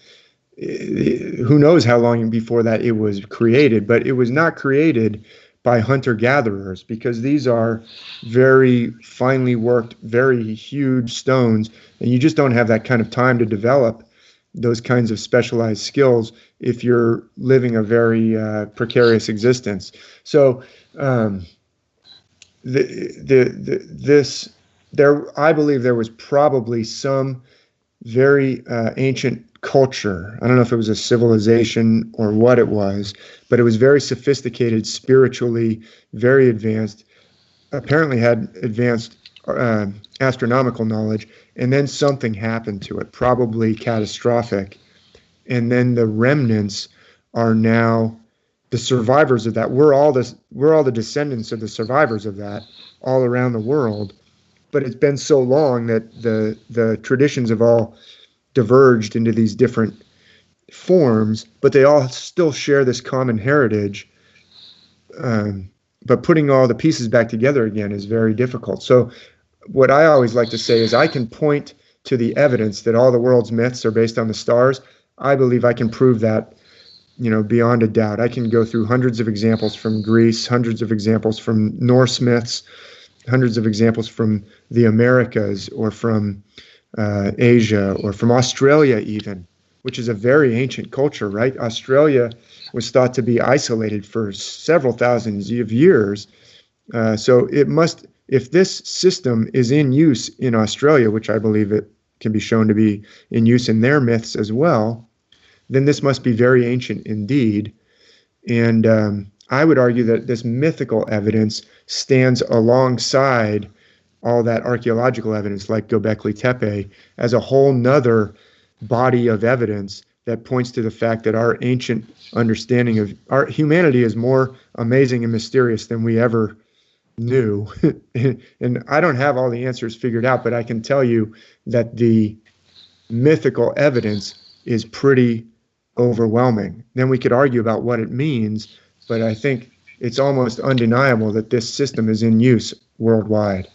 Speaker 4: Who knows how long before that it was created, but it was not created by hunter-gatherers, because these are very finely worked, very huge stones, and you just don't have that kind of time to develop those kinds of specialized skills if you're living a very precarious existence. So I believe there was probably some very ancient culture. I don't know if it was a civilization or what it was, but it was very sophisticated, spiritually, very advanced, apparently had advanced astronomical knowledge, and then something happened to it, probably catastrophic. And then the remnants are now the survivors of that. We're all the descendants of the survivors of that all around the world. But it's been so long that the traditions have all diverged into these different forms, but they all still share this common heritage. But putting all the pieces back together again is very difficult. So what I always like to say is I can point to the evidence that all the world's myths are based on the stars. I believe I can prove that, beyond a doubt. I can go through hundreds of examples from Greece, hundreds of examples from Norse myths, hundreds of examples from the Americas or from Asia or from Australia even, which is a very ancient culture, right? Australia was thought to be isolated for several thousands of years. So it must, if this system is in use in Australia, which I believe it can be shown to be in use in their myths as well, then this must be very ancient indeed. And I would argue that this mythical evidence stands alongside all that archaeological evidence like Göbekli Tepe as a whole nother body of evidence that points to the fact that our ancient understanding of our humanity is more amazing and mysterious than we ever knew. And I don't have all the answers figured out, but I can tell you that the mythical evidence is pretty overwhelming. Then we could argue about what it means, but I think it's almost undeniable that this system is in use worldwide.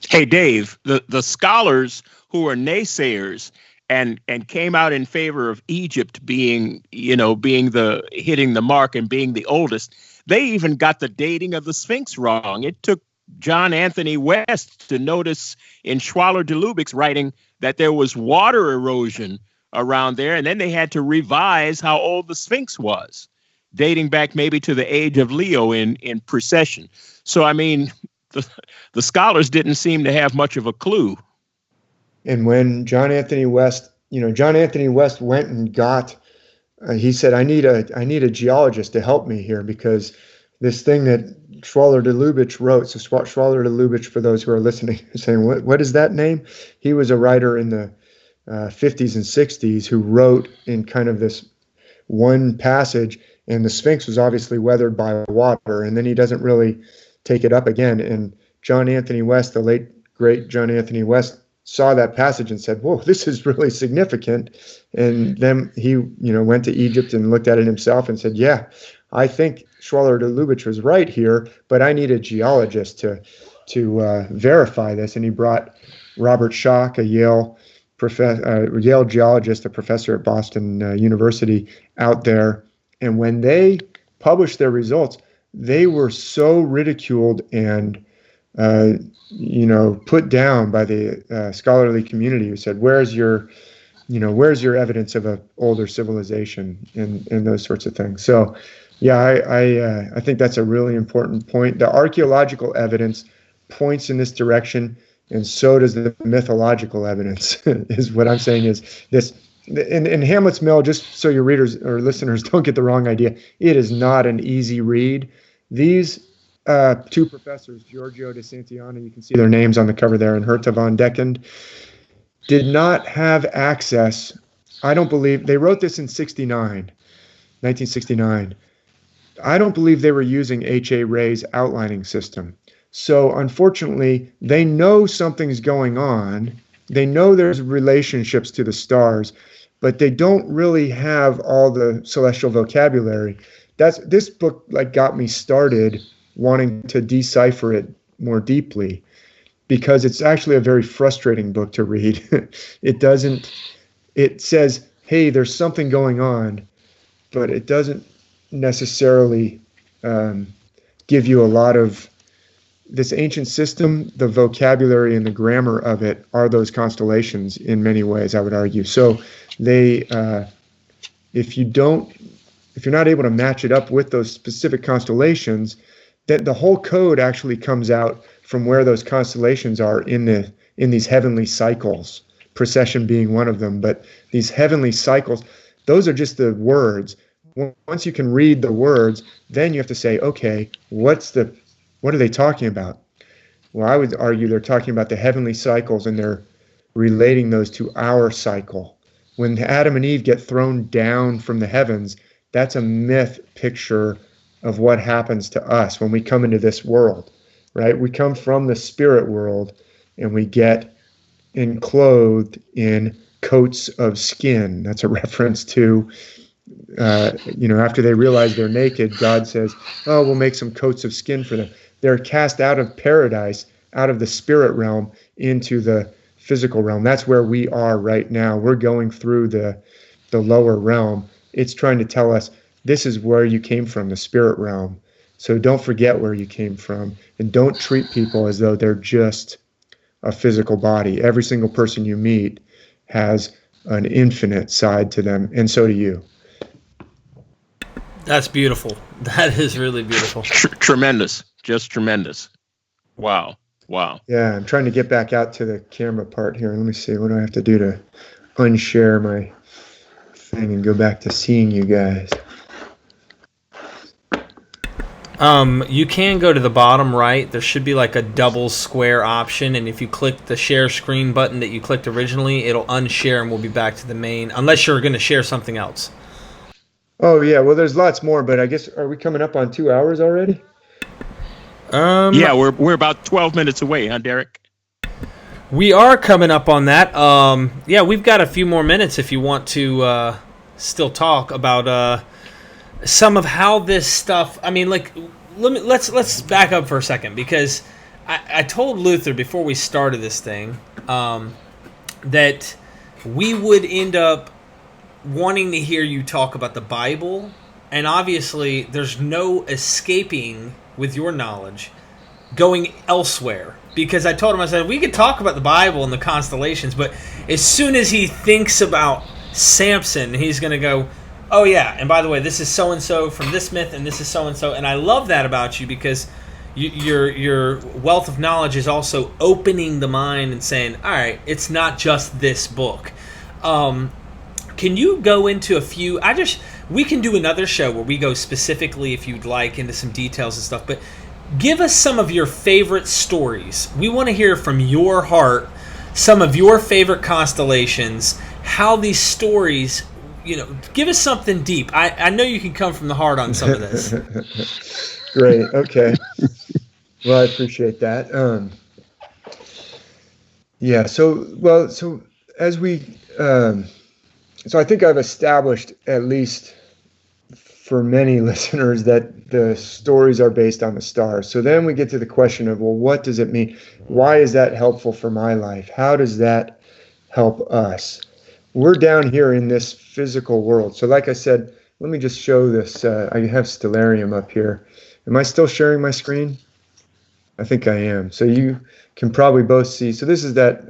Speaker 3: Hey, Dave, the scholars who are naysayers and came out in favor of Egypt being the hitting the mark and being the oldest, they even got the dating of the Sphinx wrong. It took John Anthony West to notice in Schwaller de Lubic's writing that there was water erosion around there, and then they had to revise how old the Sphinx was, dating back maybe to the age of Leo in precession. So, I mean, the scholars didn't seem to have much of a clue.
Speaker 4: And when John Anthony West went and got, he said, I need a geologist to help me here, because this thing that Schwaller de Lubic wrote, so Schwaller de Lubic, for those who are listening, saying, what is that name? He was a writer in the 50s and 60s who wrote in kind of this one passage, and the Sphinx was obviously weathered by water, and then he doesn't really take it up again. And John Anthony West, the late, great John Anthony West, saw that passage and said, whoa, this is really significant. And then he, went to Egypt and looked at it himself and said, yeah, I think Schwaller de Lubic was right here, but I need a geologist to verify this. And he brought Robert Schoch, a Yale geologist, a professor at Boston University, out there. And when they published their results, they were so ridiculed and put down by the scholarly community, who said, where's your evidence of an older civilization and those sorts of things. So yeah, I think that's a really important point. The archaeological evidence points in this direction, and so does the mythological evidence, is what I'm saying. Is this in Hamlet's Mill, just so your readers or listeners don't get the wrong idea, it is not an easy read. These two professors, Giorgio de Santillana, you can see their names on the cover there, and Herta von Deckend, did not have access. I don't believe they wrote this in 1969. I don't believe they were using H.A. Ray's outlining system. So unfortunately, they know something's going on. They know there's relationships to the stars, but they don't really have all the celestial vocabulary. This book got me started wanting to decipher it more deeply, because it's actually a very frustrating book to read. It says, hey, there's something going on, but it doesn't necessarily give you a lot of this ancient system, the vocabulary and the grammar of it are those constellations in many ways, I would argue. So they, if you're not able to match it up with those specific constellations, that the whole code actually comes out from where those constellations are in these heavenly cycles, precession being one of them. But these heavenly cycles, those are just the words. Once you can read the words, then you have to say, okay, what are they talking about? Well, I would argue they're talking about the heavenly cycles, and they're relating those to our cycle. When Adam and Eve get thrown down from the heavens, that's a myth picture of what happens to us when we come into this world, right? We come from the spirit world, and we get enclosed in coats of skin. That's a reference to, after they realize they're naked, God says, oh, we'll make some coats of skin for them. They're cast out of paradise, out of the spirit realm, into the physical realm. That's where we are right now. We're going through the lower realm. It's trying to tell us this is where you came from, the spirit realm. So don't forget where you came from, and don't treat people as though they're just a physical body. Every single person you meet has an infinite side to them, and so do you.
Speaker 2: That's beautiful. That is really beautiful.
Speaker 3: Tremendous. Just tremendous. Wow.
Speaker 4: Yeah, I'm trying to get back out to the camera part here. Let me see. What do I have to do to unshare my thing and go back to seeing you guys?
Speaker 2: You can go to the bottom right. There should be like a double square option, and if you click the share screen button that you clicked originally, it'll unshare and we'll be back to the main, unless you're going to share something else.
Speaker 4: Oh, yeah. Well, there's lots more, but I guess, are we coming up on 2 hours already?
Speaker 3: Yeah, we're about 12 minutes away, huh, Derek?
Speaker 2: We are coming up on that. Yeah, we've got a few more minutes if you want to still talk about some of how this stuff. I mean, like, let's back up for a second, because I told Luther before we started this thing that we would end up wanting to hear you talk about the Bible, and obviously there's no escaping with your knowledge going elsewhere, because I told him, I said, we could talk about the Bible and the constellations, but as soon as he thinks about Samson, he's going to go, oh yeah, and by the way, this is so-and-so from this myth, and this is so-and-so, and I love that about you, because your wealth of knowledge is also opening the mind and saying, all right, it's not just this book. Can you go into a few? We can do another show where we go specifically, if you'd like, into some details and stuff, but give us some of your favorite stories. We want to hear from your heart some of your favorite constellations, how these stories, give us something deep. I know you can come from the heart on some of this.
Speaker 4: Great. Okay. Well, I appreciate that. Yeah. So as we, so I think I've established, at least for many listeners, that the stories are based on the stars. So then we get to the question of, well, what does it mean? Why is that helpful for my life? How does that help us? We're down here in this physical world. So like I said, let me just show this. I have Stellarium up here. Am I still sharing my screen? I think I am. So you can probably both see. So this is that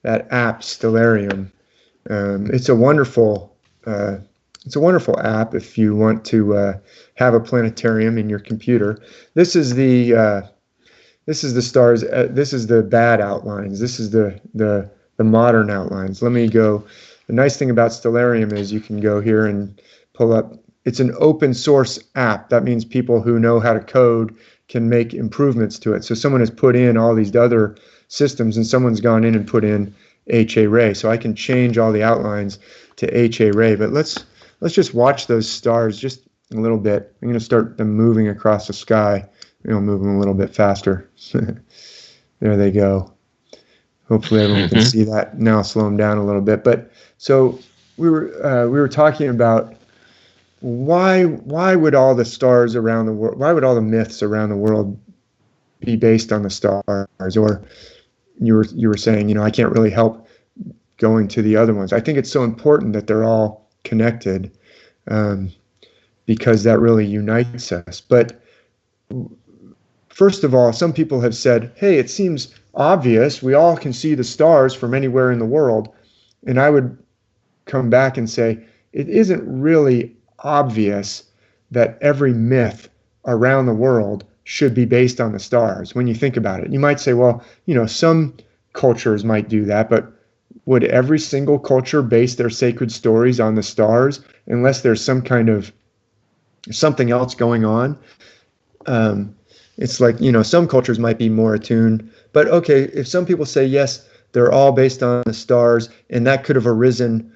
Speaker 4: app, Stellarium. It's a wonderful app if you want to have a planetarium in your computer. This is the stars. This is the bad outlines. This is the modern outlines. Let me go. The nice thing about Stellarium is you can go here and pull up. It's an open source app. That means people who know how to code can make improvements to it. So someone has put in all these other systems, and someone's gone in and put in HA-ray. So I can change all the outlines to HA-ray. But let's just watch those stars just a little bit. I'm going to start them moving across the sky. Move them a little bit faster. There they go. Hopefully everyone can see that. Now slow them down a little bit. But so we were talking about why would all the stars around the world, why would all the myths around the world be based on the stars? Or you were saying, I can't really help going to the other ones. I think it's so important that they're all connected, because that really unites us. But first of all, some people have said, hey, it seems obvious. We all can see the stars from anywhere in the world. And I would come back and say, it isn't really obvious that every myth around the world should be based on the stars. When you think about it, you might say, well, some cultures might do that, but would every single culture base their sacred stories on the stars unless there's some kind of something else going on? It's like, some cultures might be more attuned, but okay, if some people say, yes, they're all based on the stars, and that could have arisen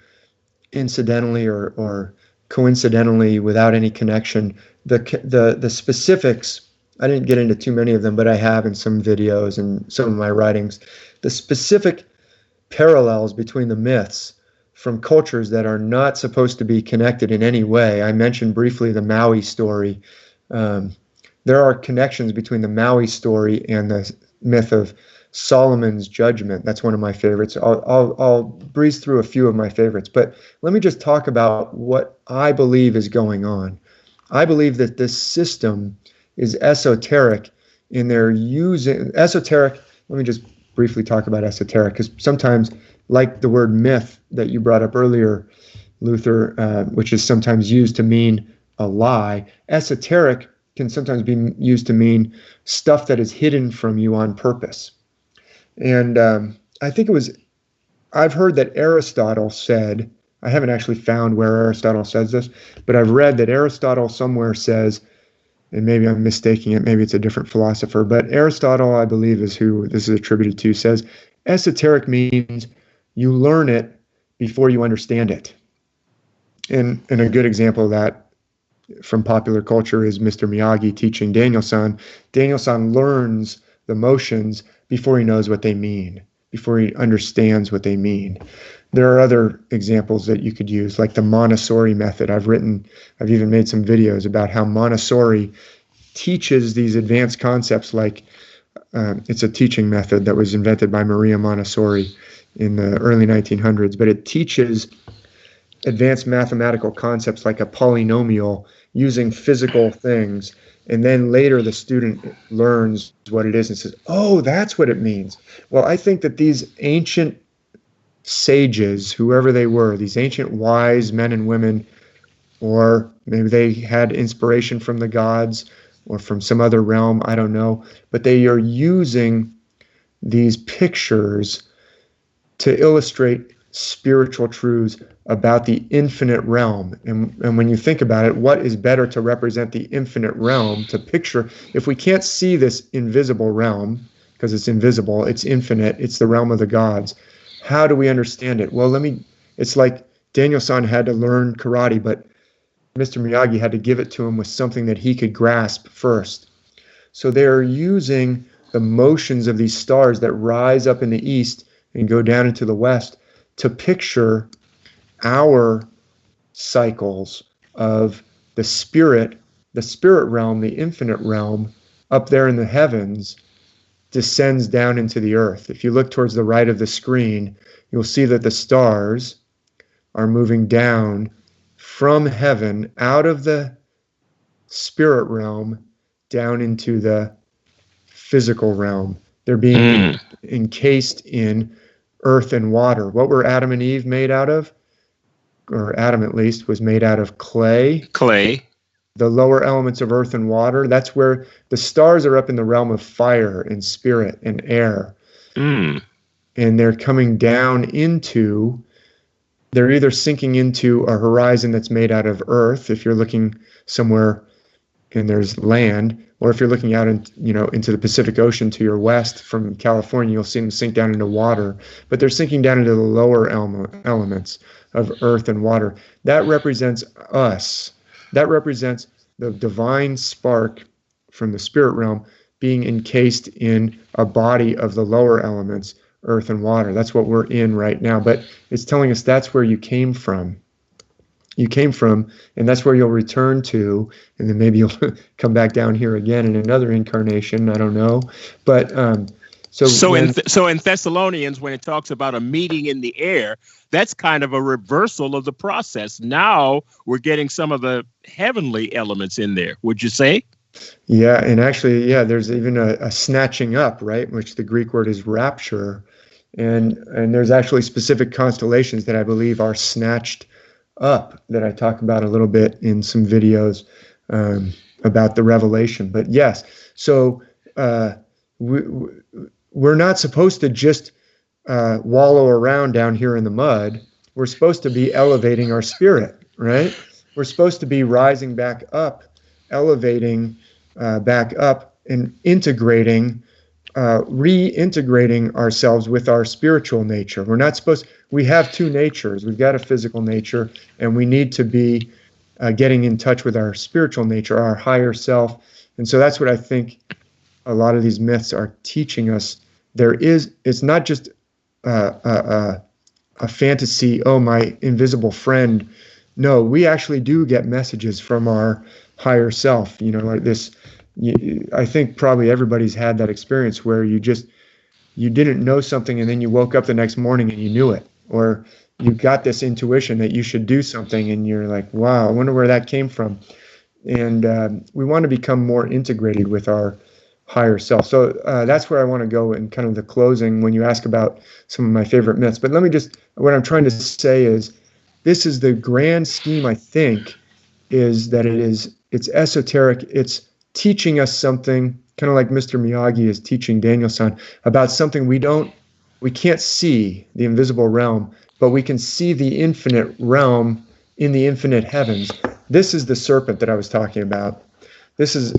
Speaker 4: incidentally or coincidentally without any connection, the specifics, I didn't get into too many of them, but I have in some videos and some of my writings, the specific parallels between the myths from cultures that are not supposed to be connected in any way. I mentioned briefly the Maui story. There are connections between the Maui story and the myth of Solomon's judgment. That's one of my favorites. I'll breeze through a few of my favorites, but let me just talk about what I believe is going on. I believe that this system is esoteric in their using esoteric. Let me just briefly talk about esoteric, because sometimes, like the word myth that you brought up earlier, Luther, which is sometimes used to mean a lie, esoteric can sometimes be used to mean stuff that is hidden from you on purpose. And I think I've heard that Aristotle said, I haven't actually found where Aristotle says this, but I've read that Aristotle somewhere says, and maybe I'm mistaking it, maybe it's a different philosopher, but Aristotle, I believe, is who this is attributed to, says esoteric means you learn it before you understand it. And a good example of that from popular culture is Mr. Miyagi teaching Daniel-san. Daniel-san learns the motions before he knows what they mean, before he understands what they mean. There are other examples that you could use, like the Montessori method. I've even made some videos about how Montessori teaches these advanced concepts, like it's a teaching method that was invented by Maria Montessori in the early 1900s, but it teaches advanced mathematical concepts like a polynomial using physical things. And then later the student learns what it is and says, oh, that's what it means. Well, I think that these ancient sages, whoever they were, these ancient wise men and women, or maybe they had inspiration from the gods or from some other realm, I don't know, but they are using these pictures to illustrate spiritual truths about the infinite realm. And when you think about it, what is better to represent the infinite realm, to picture, if we can't see this invisible realm, because it's invisible, it's infinite, it's the realm of the gods, how do we understand it? Well, it's like Daniel-san had to learn karate, but Mr. Miyagi had to give it to him with something that he could grasp first. So they're using the motions of these stars that rise up in the east and go down into the west to picture our cycles of the spirit realm, the infinite realm up there in the heavens descends down into the earth. If you look towards the right of the screen, you'll see that the stars are moving down from heaven out of the spirit realm down into the physical realm. They're being encased in earth and water. What were Adam and Eve made out of? Or Adam, at least, was made out of clay.
Speaker 3: Clay.
Speaker 4: The lower elements of earth and water. That's where the stars are, up in the realm of fire and spirit and air. And they're coming down they're either sinking into a horizon that's made out of earth, if you're looking somewhere and there's land, or if you're looking out into the Pacific Ocean to your west from California, you'll see them sink down into water. But they're sinking down into the lower elements of earth and water. That represents us. That represents the divine spark from the spirit realm being encased in a body of the lower elements, earth and water. That's what we're in right now. But it's telling us that's where you came from. You came from, and that's where you'll return to, and then maybe you'll come back down here again in another incarnation. I don't know. But So in Thessalonians, when it talks about a meeting in the air, that's kind of a reversal of the process. Now we're getting some of the heavenly elements in there, would you say? Yeah, and actually, yeah, there's even a snatching up, right? Which the Greek word is rapture, and there's actually specific constellations that I believe are snatched up that I talk about a little bit in some videos about the revelation. But yes, so we're not supposed to just wallow around down here in the mud. We're supposed to be elevating our spirit, right? We're supposed to be rising back up, elevating back up, and integrating, reintegrating ourselves with our spiritual nature. We're not supposed. We have two natures. We've got a physical nature, and we need to be getting in touch with our spiritual nature, our higher self. And so that's what I think a lot of these myths are teaching us. It's not just a fantasy, oh, my invisible friend. No, we actually do get messages from our higher self, like this. I think probably everybody's had that experience where you didn't know something and then you woke up the next morning and you knew it, or you got this intuition that you should do something and you're like, wow, I wonder where that came from. And we want to become more integrated with our higher self. So that's where I want to go in kind of the closing when you ask about some of my favorite myths. But what I'm trying to say is, this is the grand scheme, I think, is that it's esoteric. It's teaching us something, kind of like Mr. Miyagi is teaching Daniel-san about something we can't see, the invisible realm, but we can see the infinite realm in the infinite heavens. This is the serpent that I was talking about. This is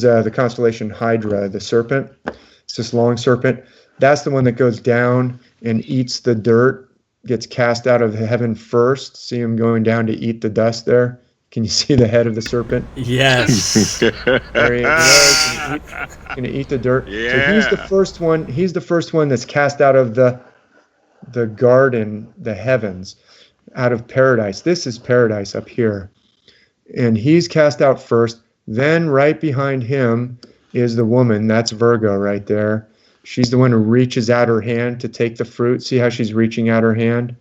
Speaker 4: the constellation Hydra, the serpent. It's this long serpent. That's the one that goes down and eats the dirt, gets cast out of heaven first. See him going down to eat the dust there? Can you see the head of the serpent?
Speaker 2: Yes.
Speaker 4: There he is. Going to eat the dirt.
Speaker 3: Yeah.
Speaker 4: So he's the first one. He's the first one that's cast out of the garden, the heavens, out of paradise. This is paradise up here. And he's cast out first. Then right behind him is the woman. That's Virgo right there. She's the one who reaches out her hand to take the fruit. See how she's reaching out her hand?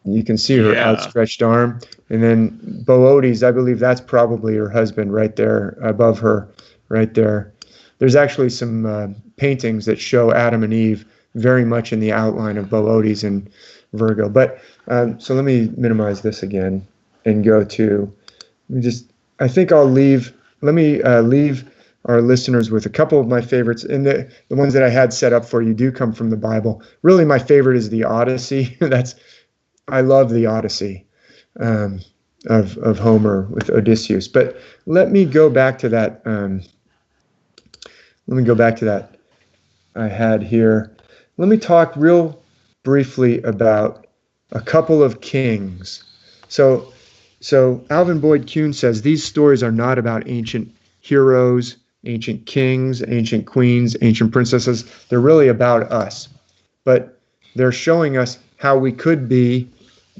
Speaker 4: You can see her outstretched arm. And then Boötes, I believe that's probably her husband right there above her, right there. There's actually some paintings that show Adam and Eve very much in the outline of Boötes and Virgo. But so let me minimize this again and go to, let me leave our listeners with a couple of my favorites. And the ones that I had set up for you do come from the Bible. Really, my favorite is the Odyssey. I love the Odyssey of Homer with Odysseus. But let me go back to that. I had here. Let me talk real briefly about a couple of kings. So Alvin Boyd Kuhn says these stories are not about ancient heroes, ancient kings, ancient queens, ancient princesses. They're really about us. But they're showing us how we could be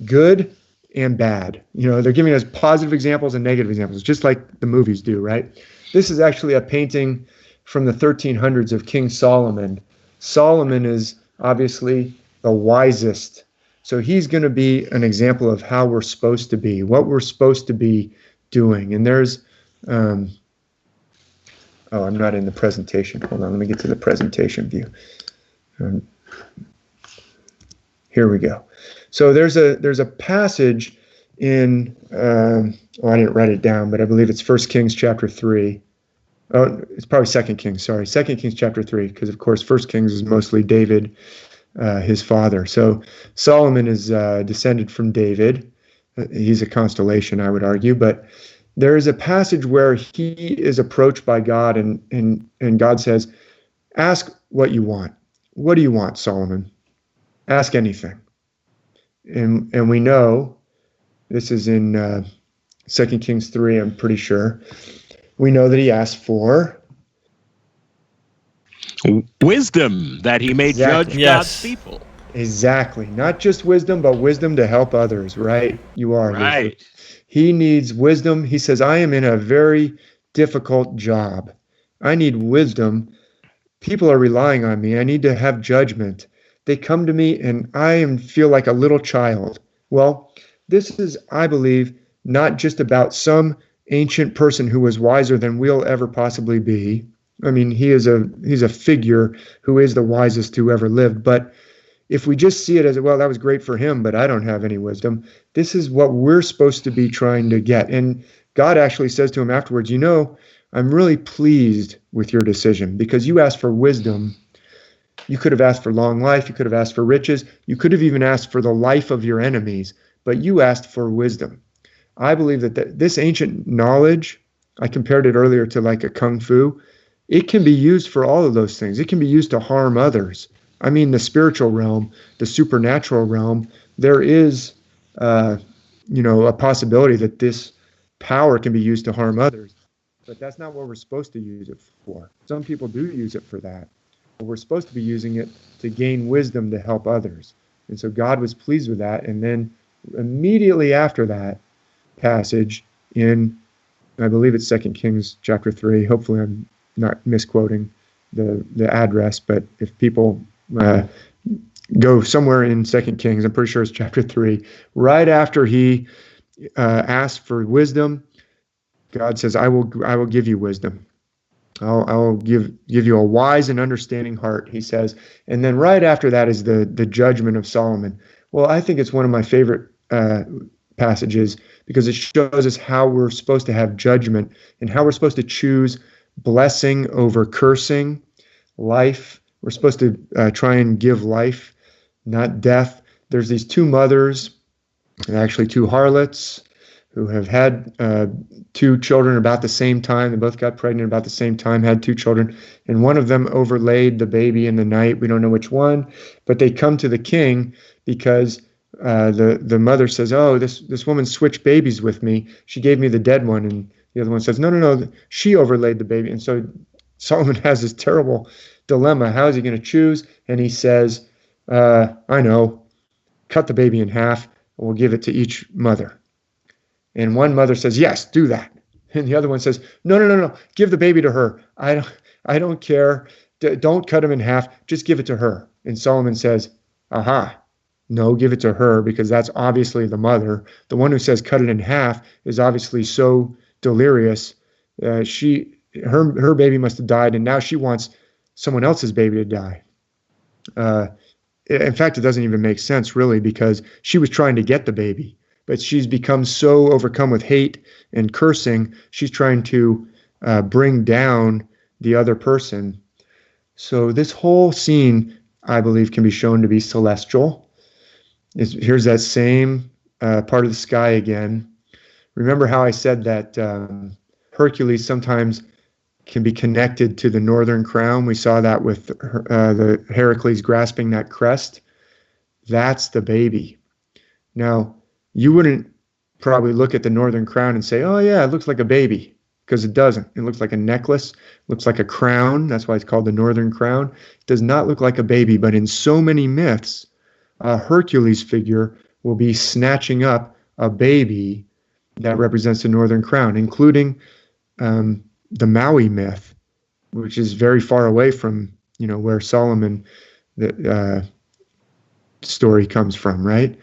Speaker 4: good and bad. They're giving us positive examples and negative examples, just like the movies do, right? This is actually a painting from the 1300s of King Solomon. Solomon is obviously the wisest. So he's going to be an example of how we're supposed to be, what we're supposed to be doing. And there's, I'm not in the presentation. Hold on, let me get to the presentation view. Here we go. So there's a passage in, I didn't write it down, but I believe it's 1 Kings chapter 3. Oh, it's probably 2 Kings, sorry. 2 Kings chapter 3, because of course 1 Kings is mostly David, his father. So Solomon is descended from David. He's a constellation, I would argue, but there is a passage where he is approached by God and God says, ask what you want. What do you want, Solomon? Ask anything. And we know, this is in 2 Kings 3, I'm pretty sure. We know that he asked for
Speaker 3: wisdom, that he may judge God's people.
Speaker 4: Exactly. Not just wisdom, but wisdom to help others, right? You are.
Speaker 3: Right.
Speaker 4: He needs wisdom. He says, I am in a very difficult job. I need wisdom. People are relying on me. I need to have judgment. They come to me and I feel like a little child. Well, this is, I believe, not just about some ancient person who was wiser than we'll ever possibly be. I mean, he's a figure who is the wisest who ever lived. But if we just see it as, well, that was great for him, but I don't have any wisdom, this is what we're supposed to be trying to get. And God actually says to him afterwards, you know, I'm really pleased with your decision because you asked for wisdom. You could have asked for long life. You could have asked for riches. You could have even asked for the life of your enemies, but you asked for wisdom. I believe that this ancient knowledge, I compared it earlier to like a kung fu, it can be used for all of those things. It can be used to harm others. I mean, the spiritual realm, the supernatural realm, there is, a possibility that this power can be used to harm others. But that's not what we're supposed to use it for. Some people do use it for that. But we're supposed to be using it to gain wisdom to help others. And so God was pleased with that. And then immediately after that passage in, I believe it's 2 Kings chapter 3. Hopefully I'm not misquoting the address, but if people go somewhere in 2 Kings, I'm pretty sure it's chapter 3, right after he asked for wisdom, God says, I will give you wisdom. I'll give you a wise and understanding heart, he says. And then right after that is the judgment of Solomon. Well, I think it's one of my favorite passages because it shows us how we're supposed to have judgment and how we're supposed to choose blessing over cursing, life. We're supposed to try and give life, not death. There's these two mothers, and actually two harlots, who have had two children about the same time. They both got pregnant about the same time, had two children, and one of them overlaid the baby in the night. We don't know which one, but they come to the king because the mother says, oh, this woman switched babies with me. She gave me the dead one, and the other one says, no, she overlaid the baby. And so Solomon has this terrible dilemma. How is he going to choose? And he says, I know, cut the baby in half, and we'll give it to each mother. And one mother says, yes, do that. And the other one says, no, give the baby to her. I don't care. Don't cut him in half. Just give it to her. And Solomon says, aha, no, give it to her because that's obviously the mother. The one who says cut it in half is obviously so delirious. Her baby must have died, and now she wants someone else's baby to die. In fact, it doesn't even make sense, really, because she was trying to get the baby, but she's become so overcome with hate and cursing, she's trying to bring down the other person. So this whole scene, I believe, can be shown to be celestial. Here's that same part of the sky again. Remember how I said that Hercules sometimes can be connected to the northern crown? We saw that with the Heracles grasping that crest. That's the baby. Now, you wouldn't probably look at the northern crown and say, oh yeah, it looks like a baby, because it doesn't. It looks like a necklace, looks like a crown. That's why it's called the northern crown. It does not look like a baby, but in so many myths, a Hercules figure will be snatching up a baby that represents the northern crown, including the Maui myth, which is very far away from, where Solomon, the story comes from, right?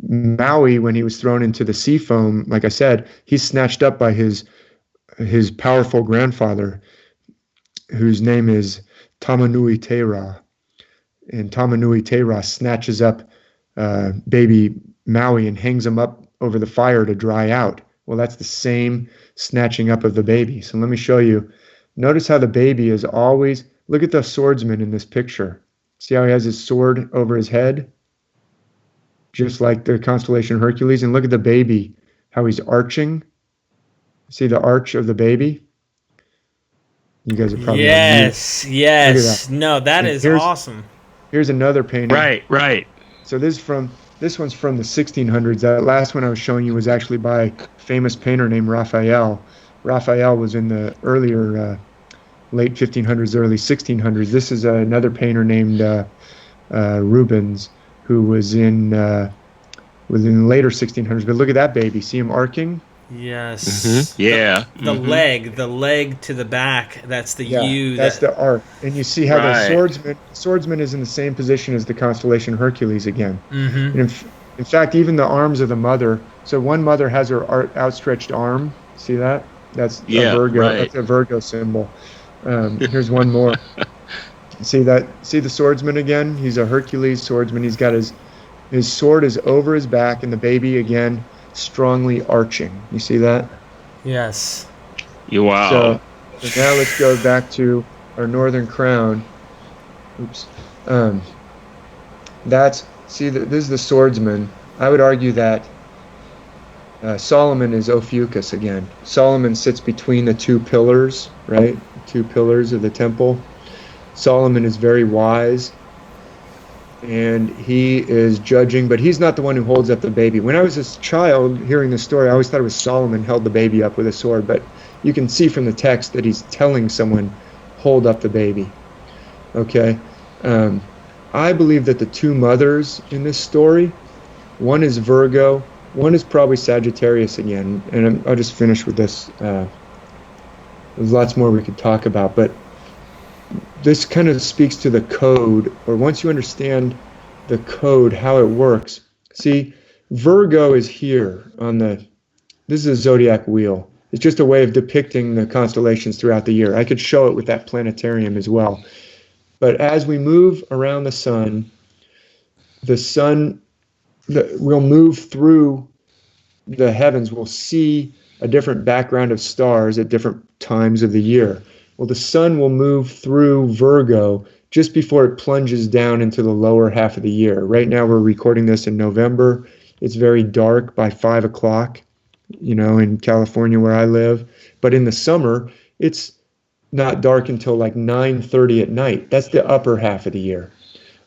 Speaker 4: Maui, when he was thrown into the sea foam, like I said, he's snatched up by his powerful grandfather, whose name is Tamanui Tera. And Tamanui Tera snatches up baby Maui and hangs him up over the fire to dry out. Well, that's the same snatching up of the baby. So let me show you. Notice how the baby is always, look at the swordsman in this picture. See how he has his sword over his head? Just like the constellation Hercules. And look at the baby, how he's arching. See the arch of the baby? You guys are probably
Speaker 2: Yes. No, that is awesome.
Speaker 4: Here's another painting.
Speaker 3: Right.
Speaker 4: So this one's from the 1600s. That last one I was showing you was actually by a famous painter named Raphael. Raphael was in the earlier late 1500s, early 1600s. This is another painter named Rubens, who was in the later 1600s. But look at that baby. See him arcing?
Speaker 2: Yes.
Speaker 3: Mm-hmm. Yeah.
Speaker 2: The leg to the back. That's the U.
Speaker 4: That's the arc. And you see how the swordsman is in the same position as the constellation Hercules again.
Speaker 2: Mm-hmm.
Speaker 4: And in fact, even the arms of the mother. So one mother has her outstretched arm, See that? That's
Speaker 3: Yeah,
Speaker 4: a Virgo.
Speaker 3: right.
Speaker 4: That's a Virgo symbol. Here's one more. See that? See the swordsman again? He's a Hercules swordsman. He's got his sword is over his back, and the baby again strongly arching. You see that?
Speaker 2: Yes.
Speaker 3: Wow.
Speaker 4: So now let's go back to our northern crown. Oops. This is the swordsman. I would argue that Solomon is Ophiuchus again. Solomon sits between the two pillars, right? Two pillars of the temple. Solomon is very wise, and he is judging, but he's not the one who holds up the baby. When I was a child hearing this story, I always thought it was Solomon held the baby up with a sword, but you can see from the text that he's telling someone, hold up the baby. Okay? I believe that the two mothers in this story, one is Virgo, one is probably Sagittarius again, and I'll just finish with this. There's lots more we could talk about, but this kind of speaks to the code, or once you understand the code, how it works. See, Virgo is here this is a zodiac wheel. It's just a way of depicting the constellations throughout the year. I could show it with that planetarium as well. But as we move around the sun we'll move through the heavens. We'll see a different background of stars at different times of the year. Well, the sun will move through Virgo just before it plunges down into the lower half of the year. Right now we're recording this in November. It's very dark by 5 o'clock, in California where I live. But in the summer, it's not dark until like 9:30 at night. That's the upper half of the year.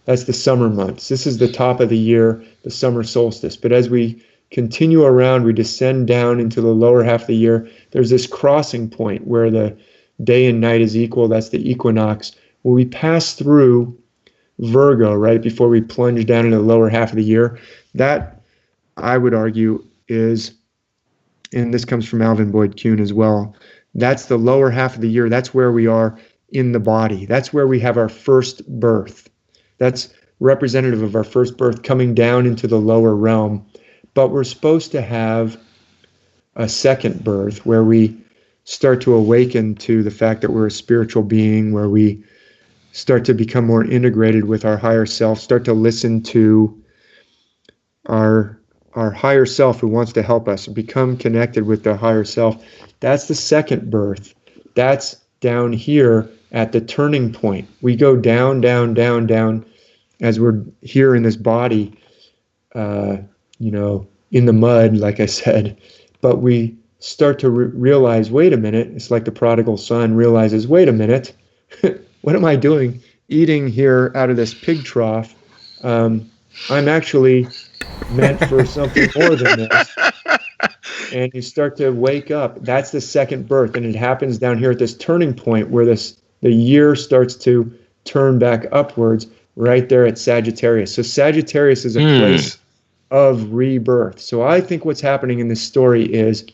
Speaker 4: That's the summer months. This is the top of the year, the summer solstice. But as we continue around, we descend down into the lower half of the year. There's this crossing point where the day and night is equal. That's the equinox. When we pass through Virgo right before we plunge down into the lower half of the year, that I would argue is, and this comes from Alvin Boyd Kuhn as well, that's the lower half of the year. That's where we are in the body. That's where we have our first birth. That's representative of our first birth coming down into the lower realm. But we're supposed to have a second birth where we start to awaken to the fact that we're a spiritual being, where we start to become more integrated with our higher self, start to listen to our higher self who wants to help us, become connected with the higher self. That's the second birth. That's down here at the turning point. We go down, down, down, down as we're here in this body, in the mud, like I said, but we start to realize, wait a minute, it's like the prodigal son realizes, wait a minute, what am I doing eating here out of this pig trough? I'm actually meant for something more than this. And you start to wake up. That's the second birth, and it happens down here at this turning point where the year starts to turn back upwards right there at Sagittarius. So Sagittarius is a place of rebirth. So I think what's happening in this story is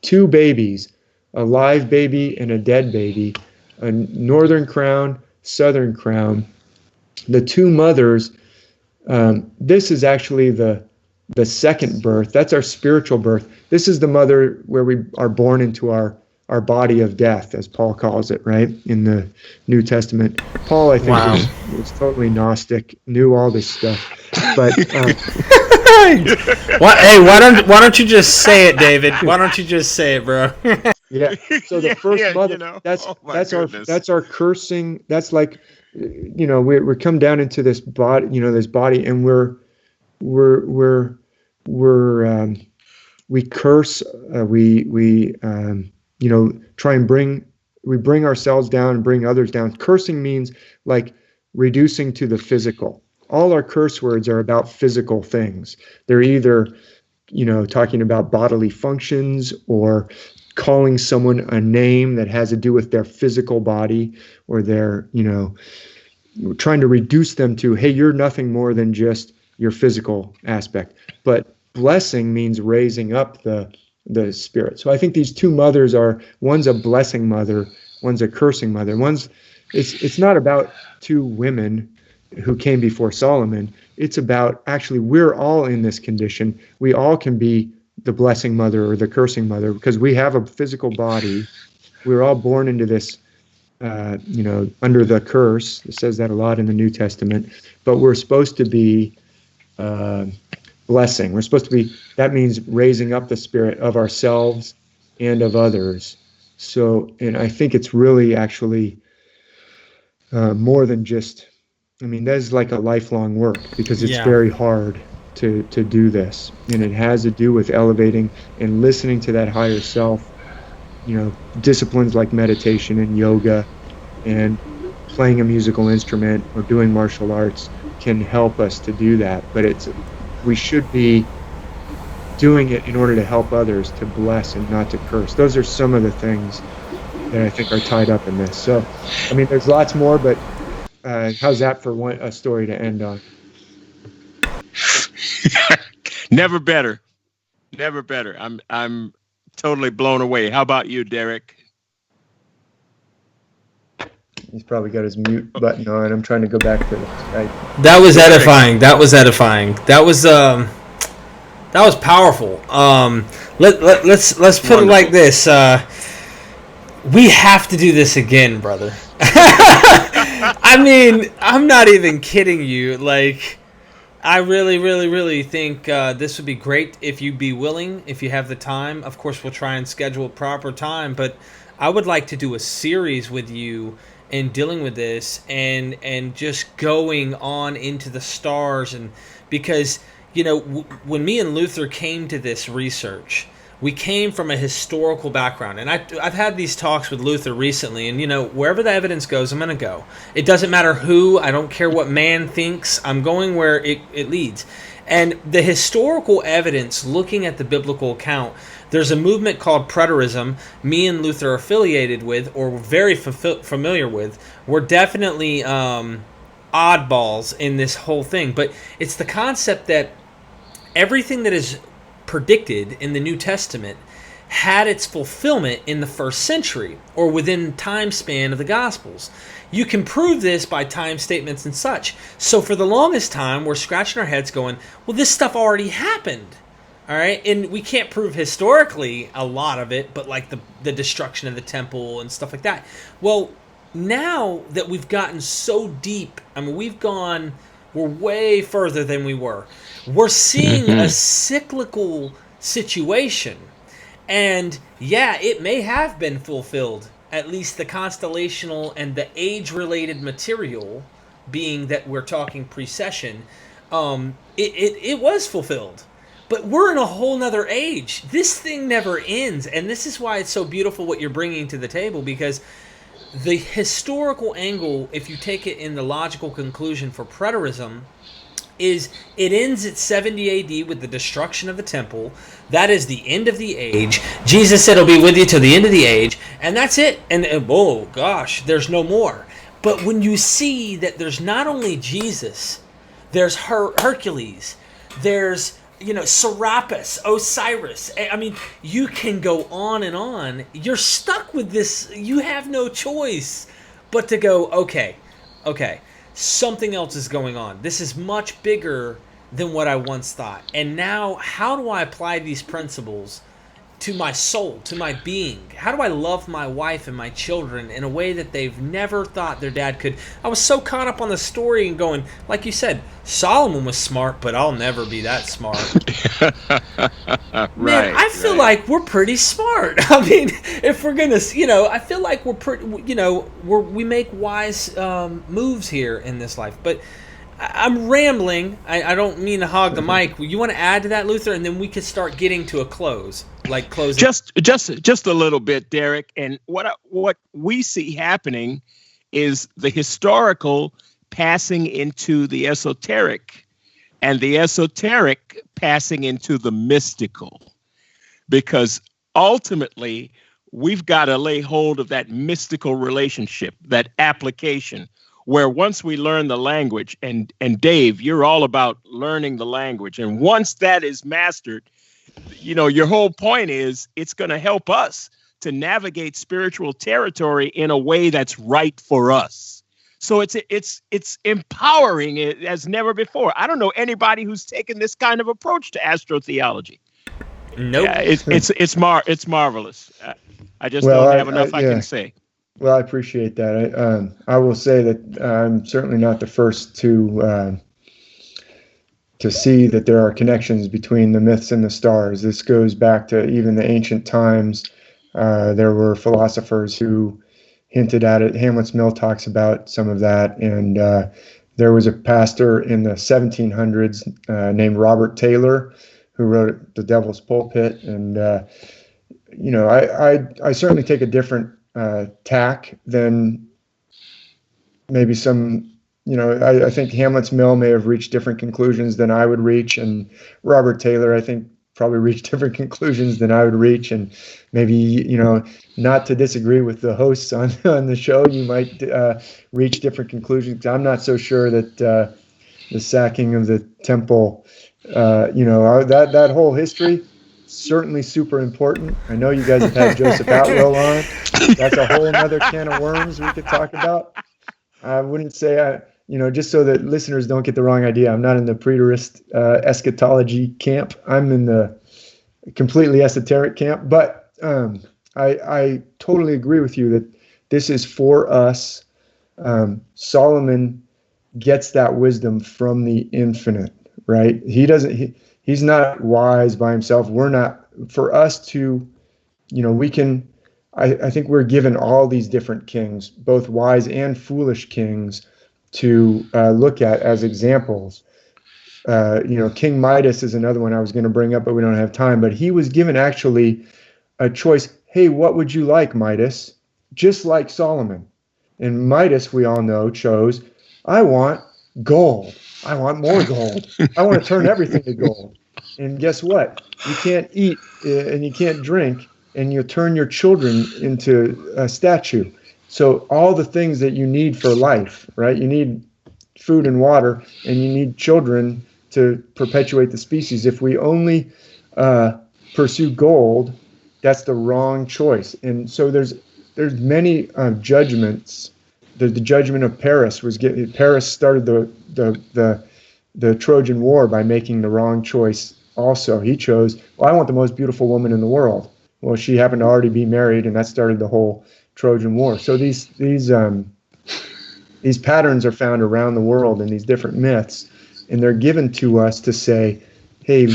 Speaker 4: two babies, a live baby and a dead baby, a northern crown, southern crown. The two mothers, this is actually the second birth. That's our spiritual birth. This is the mother where we are born into our body of death, as Paul calls it, right, in the New Testament. Paul, I think, was totally Gnostic, knew all this stuff. But
Speaker 2: why don't you just say it, David? Why don't you just say it, bro?
Speaker 4: Yeah. So the first mother, that's our cursing. That's like, we come down into this body, this body, and we curse. We try and bring ourselves down and bring others down. Cursing means like reducing to the physical. All our curse words are about physical things. They're either, talking about bodily functions or calling someone a name that has to do with their physical body, or they're, trying to reduce them to, hey, you're nothing more than just your physical aspect. But blessing means raising up the spirit. So I think these two mothers one's a blessing mother, one's a cursing mother. It's not about two women who came before Solomon. It's about, actually, we're all in this condition. We all can be the blessing mother or the cursing mother, because we have a physical body. We're all born into this, under the curse. It says that a lot in the New Testament. But we're supposed to be blessing. We're supposed to be, that means raising up the spirit of ourselves and of others. So, and I think it's really actually more than just, that is like a lifelong work, because it's very hard to do this. And it has to do with elevating and listening to that higher self. Disciplines like meditation and yoga and playing a musical instrument or doing martial arts can help us to do that. But we should be doing it in order to help others, to bless and not to curse. Those are some of the things that I think are tied up in this. So, there's lots more, but how's that for a story to end on?
Speaker 3: Never better. Never better. I'm totally blown away. How about you, Derek?
Speaker 4: He's probably got his mute button on. I'm trying to go back to the Skype.
Speaker 2: That was edifying. That was edifying. That was powerful. Let's put it like this. We have to do this again, brother. I'm not even kidding you. Like, I really, really, really think this would be great if you'd be willing, if you have the time. Of course, we'll try and schedule a proper time, but I would like to do a series with you in dealing with this and just going on into the stars. And because, when me and Luther came to this research, we came from a historical background. And I've had these talks with Luther recently, and, wherever the evidence goes, I'm going to go. It doesn't matter who. I don't care what man thinks. I'm going where it leads. And the historical evidence, looking at the biblical account, there's a movement called preterism, me and Luther are affiliated with, or very familiar with. We're definitely oddballs in this whole thing. But it's the concept that everything that is predicted in the New Testament had its fulfillment in the first century, or within time span of the Gospels. You can prove this by time statements and such. So for the longest time, we're scratching our heads going, well, this stuff already happened. All right, and we can't prove historically a lot of it, but like the destruction of the temple and stuff like that. Well, now that we've gotten so deep, we're way further than we were. We're seeing a cyclical situation. And yeah, it may have been fulfilled, at least the constellational and the age-related material, being that we're talking precession, it was fulfilled. But we're in a whole nother age. This thing never ends. And this is why it's so beautiful what you're bringing to the table, because the historical angle, if you take it in the logical conclusion for preterism, is it ends at 70 AD with the destruction of the temple. That is the end of the age. Jesus said, I'll be with you till the end of the age. And that's it. And oh, gosh, there's no more. But when you see that there's not only Jesus, there's Hercules, there's Serapis, Osiris. You can go on and on. You're stuck with this. You have no choice but to go, okay, something else is going on. This is much bigger than what I once thought. And now, how do I apply these principles to my soul, to my being? How do I love my wife and my children in a way that they've never thought their dad could? I was so caught up on the story and going, like you said, Solomon was smart, but I'll never be that smart. Man, I feel like we're pretty smart. If we're gonna, I feel like we're pretty, we make wise moves here in this life. But I'm rambling. I don't mean to hog the mic. You want to add to that, Luther, and then we could start getting to a close, like closing.
Speaker 3: Just a little bit, Derek. And what we see happening is the historical passing into the esoteric, and the esoteric passing into the mystical, because ultimately we've got to lay hold of that mystical relationship, that application, where once we learn the language, and Dave, you're all about learning the language, and once that is mastered, your whole point is it's going to help us to navigate spiritual territory in a way that's right for us. So it's empowering it as never before. I don't know anybody who's taken this kind of approach to astrotheology.
Speaker 2: Nope.
Speaker 3: Yeah, it's marvelous. I just don't have enough I can say.
Speaker 4: Well, I appreciate that. I will say that I'm certainly not the first to see that there are connections between the myths and the stars. This goes back to even the ancient times. There were philosophers who hinted at it. Hamlet's Mill talks about some of that, and there was a pastor in the 1700s named Robert Taylor who wrote The Devil's Pulpit, and I certainly take a different tack than maybe some. I think Hamlet's Mill may have reached different conclusions than I would reach, and Robert Taylor, I think, probably reached different conclusions than I would reach, and maybe, not to disagree with the hosts on the show, you might reach different conclusions. I'm not so sure that the sacking of the temple, that whole history, certainly super important. I know you guys have had Joseph Atwell on. That's a whole other can of worms we could talk about. I wouldn't say just so that listeners don't get the wrong idea, I'm not in the preterist eschatology camp. I'm in the completely esoteric camp. But I totally agree with you that this is for us. Solomon gets that wisdom from the infinite, right? He's not wise by himself. We're not. For us to, we can. I think we're given all these different kings, both wise and foolish kings, to look at as examples. King Midas is another one I was going to bring up, but we don't have time. But he was given actually a choice. Hey, what would you like, Midas? Just like Solomon. And Midas, we all know, chose, I want gold. I want more gold. I want to turn everything to gold. And guess what? You can't eat and you can't drink, and you turn your children into a statue. So all the things that you need for life, right? You need food and water, and you need children to perpetuate the species. If we only pursue gold, that's the wrong choice. And so there's many judgments. The judgment of Paris Paris started the Trojan War by making the wrong choice. Also, he chose, I want the most beautiful woman in the world. Well, she happened to already be married, and that started the whole Trojan War. So these patterns are found around the world in these different myths, and they're given to us to say, hey,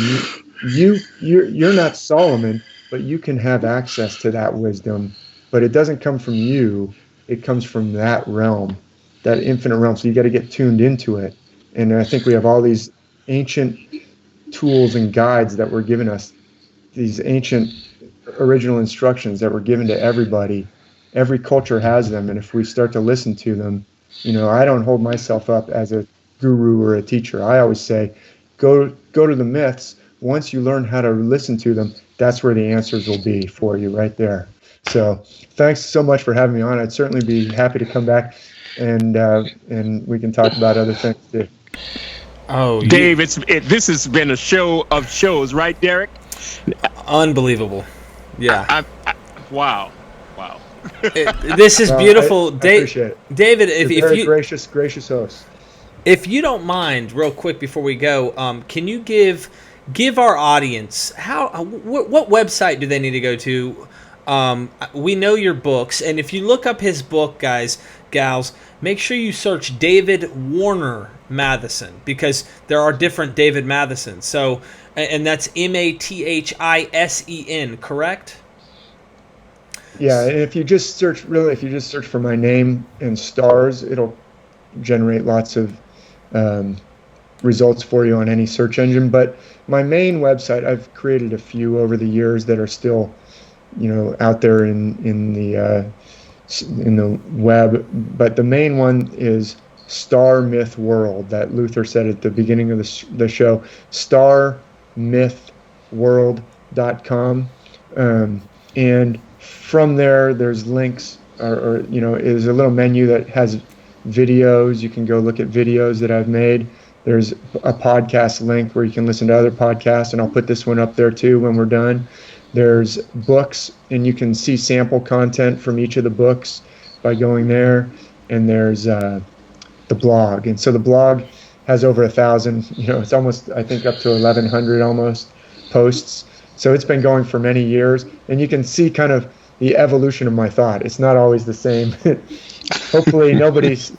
Speaker 4: you're not Solomon, but you can have access to that wisdom, but it doesn't come from you. It comes from that realm, that infinite realm. So you got to get tuned into it. And I think we have all these ancient tools and guides that were given us, these ancient original instructions that were given to everybody. Every culture has them, and if we start to listen to them, I don't hold myself up as a guru or a teacher. I always say, go to the myths. Once you learn how to listen to them, that's where the answers will be for you right there. So thanks so much for having me on. I'd certainly be happy to come back and we can talk about other things too.
Speaker 3: Oh, Dave, this has been a show of shows, right, Derek?
Speaker 2: Unbelievable. Yeah.
Speaker 3: Wow.
Speaker 2: This is beautiful.
Speaker 4: I appreciate it.
Speaker 2: David, if you
Speaker 4: gracious host.
Speaker 2: If you don't mind, real quick before we go, can you give our audience what website do they need to go to? We know your books, and if you look up his book, gals, make sure you search David Warner Mathisen, because there are different David Mathesons. So, and that's Mathisen, correct?
Speaker 4: Yeah, and if you just search for my name and stars, it'll generate lots of results for you on any search engine. But my main website, I've created a few over the years that are still, out there in the web. But the main one is Star Myth World, that Luther said at the beginning of the show, starmythworld.com. And from there's links, or is a little menu that has videos. You can go look at videos that I've made. There's a podcast link where you can listen to other podcasts, and I'll put this one up there too when we're done. There's books, and you can see sample content from each of the books by going there. And there's the blog. And so the blog has over 1,000, it's almost, I think, up to 1,100 almost posts. So it's been going for many years, and you can see kind of the evolution of my thought. It's not always the same. Hopefully nobody's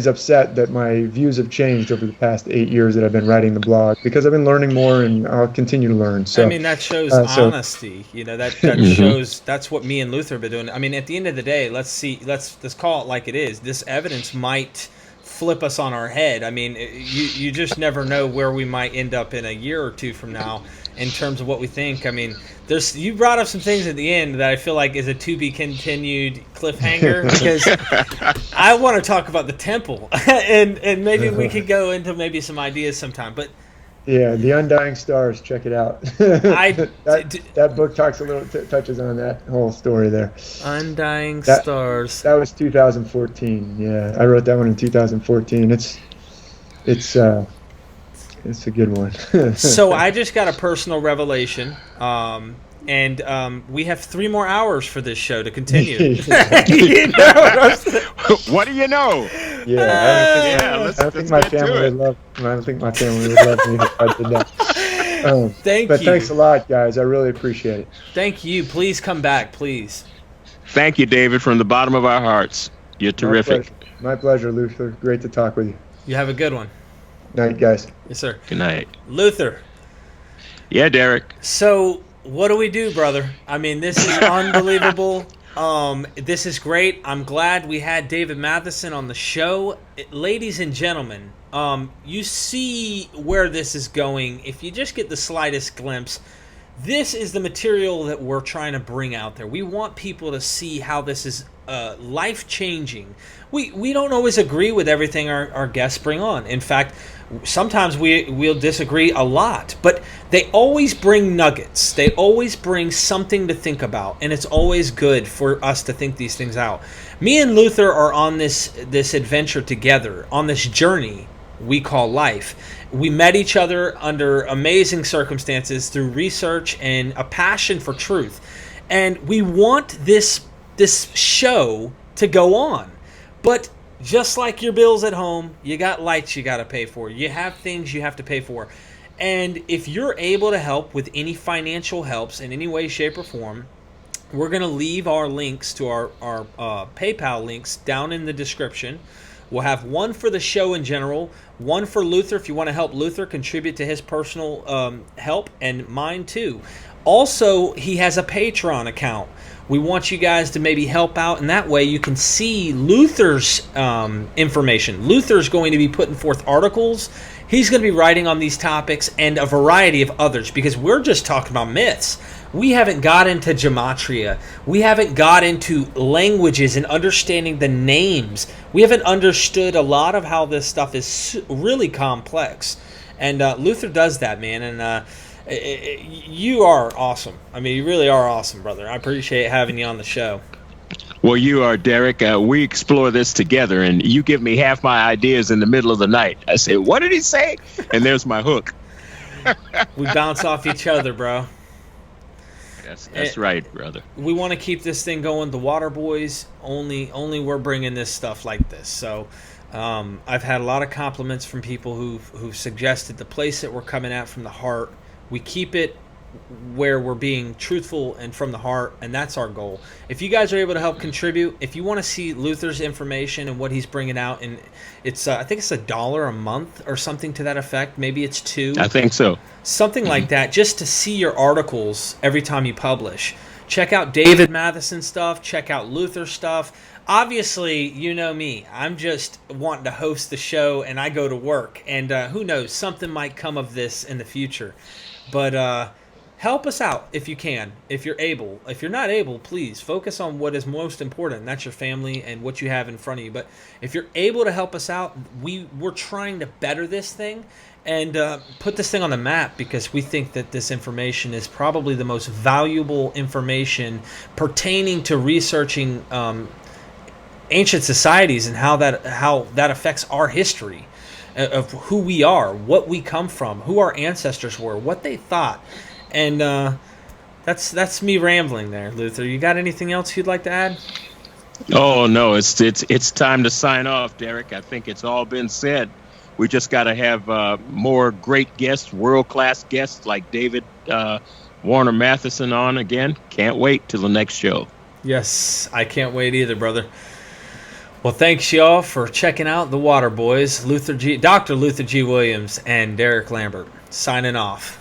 Speaker 4: upset that my views have changed over the past 8 years that I've been writing the blog, because I've been learning more, and I'll continue to learn. So
Speaker 2: I mean, that shows honesty. That shows, that's what me and Luther have been doing. I mean, at the end of the day, let's call it like it is. This evidence might flip us on our head. I mean, you just never know where we might end up in a year or two from now in terms of what we think. I mean, you brought up some things at the end that I feel like is a to be continued cliffhanger, because I want to talk about the temple, and maybe we could go into maybe some ideas sometime. But
Speaker 4: yeah, The Undying Stars, check it out. That book touches on that whole story there.
Speaker 2: Undying Stars.
Speaker 4: That was 2014. Yeah, I wrote that one in 2014. It's a good one.
Speaker 2: So I just got a personal revelation, and we have 3 more hours for this show to continue.
Speaker 3: What do you know?
Speaker 4: I don't think my family would love me if I did that.
Speaker 2: Thank you.
Speaker 4: But thanks a lot, guys. I really appreciate it.
Speaker 2: Thank you. Please come back, please.
Speaker 3: Thank you, David, from the bottom of our hearts. You're terrific.
Speaker 4: My pleasure, Luther. Great to talk with you.
Speaker 2: You have a good one.
Speaker 4: Night, guys.
Speaker 2: Yes, sir.
Speaker 3: Good night.
Speaker 2: Luther.
Speaker 3: Yeah, Derek.
Speaker 2: So what do we do, brother? I mean, this is unbelievable. This is great. I'm glad we had David Matheson on the show. Ladies and gentlemen, you see where this is going. If you just get the slightest glimpse, this is the material that we're trying to bring out there. We want people to see how this is life-changing. We don't always agree with everything our guests bring on. In fact, sometimes we'll disagree a lot, but they always bring nuggets. They always bring something to think about, and it's always good for us to think these things out. Me and Luther are on this adventure together, on this journey we call life. We met each other under amazing circumstances through research and a passion for truth, and we want this show to go on. But just like your bills at home, you got lights you got to pay for. You have things you have to pay for. And if you're able to help with any financial helps in any way, shape, or form, we're going to leave our links to our PayPal links down in the description. We'll have one for the show in general, one for Luther if you want to help Luther contribute to his personal help, and mine too. Also, he has a Patreon account. We want you guys to maybe help out, and that way you can see Luther's information. Luther's going to be putting forth articles. He's going to be writing on these topics and a variety of others, because we're just talking about myths. We haven't got into gematria. We haven't got into languages and understanding the names. We haven't understood a lot of how this stuff is really complex. And Luther does that, man, and you are awesome. I mean, you really are awesome, brother. I appreciate having you on the show.
Speaker 3: Well, you are, Derek. We explore this together, and you give me half my ideas in the middle of the night. I say, what did he say? And there's my hook.
Speaker 2: We bounce off each other, bro.
Speaker 3: That's right, brother.
Speaker 2: We want to keep this thing going. The WaterBoyZ, only we're bringing this stuff like this. So I've had a lot of compliments from people who've suggested the place that we're coming at from the heart. We keep it where we're being truthful and from the heart, and that's our goal. If you guys are able to help contribute, if you want to see Luther's information and what he's bringing out, and it's I think it's $1 a month or something to that effect. Maybe it's $2.
Speaker 3: I think so.
Speaker 2: Something like that, just to see your articles every time you publish. Check out David Matheson stuff. Check out Luther stuff. Obviously, you know me. I'm just wanting to host the show, and I go to work. And who knows, something might come of this in the future. But help us out if you can, if you're able. If you're not able, please focus on what is most important, and that's your family and what you have in front of you. But if you're able to help us out, we're trying to better this thing and put this thing on the map, because we think that this information is probably the most valuable information pertaining to researching ancient societies and how that affects our history of who we are, what we come from, who our ancestors were, what they thought. And that's me rambling there, Luther. You got anything else you'd like to add?
Speaker 3: Oh no, it's time to sign off, Derek. I think it's all been said. We just got to have more great guests, world-class guests like David Warner Mathisen on again. Can't wait till the next show.
Speaker 2: Yes, I can't wait either, brother. Well, thanks, y'all, for checking out The Water Boys. Dr. Luther G. Williams and Derek Lambert signing off.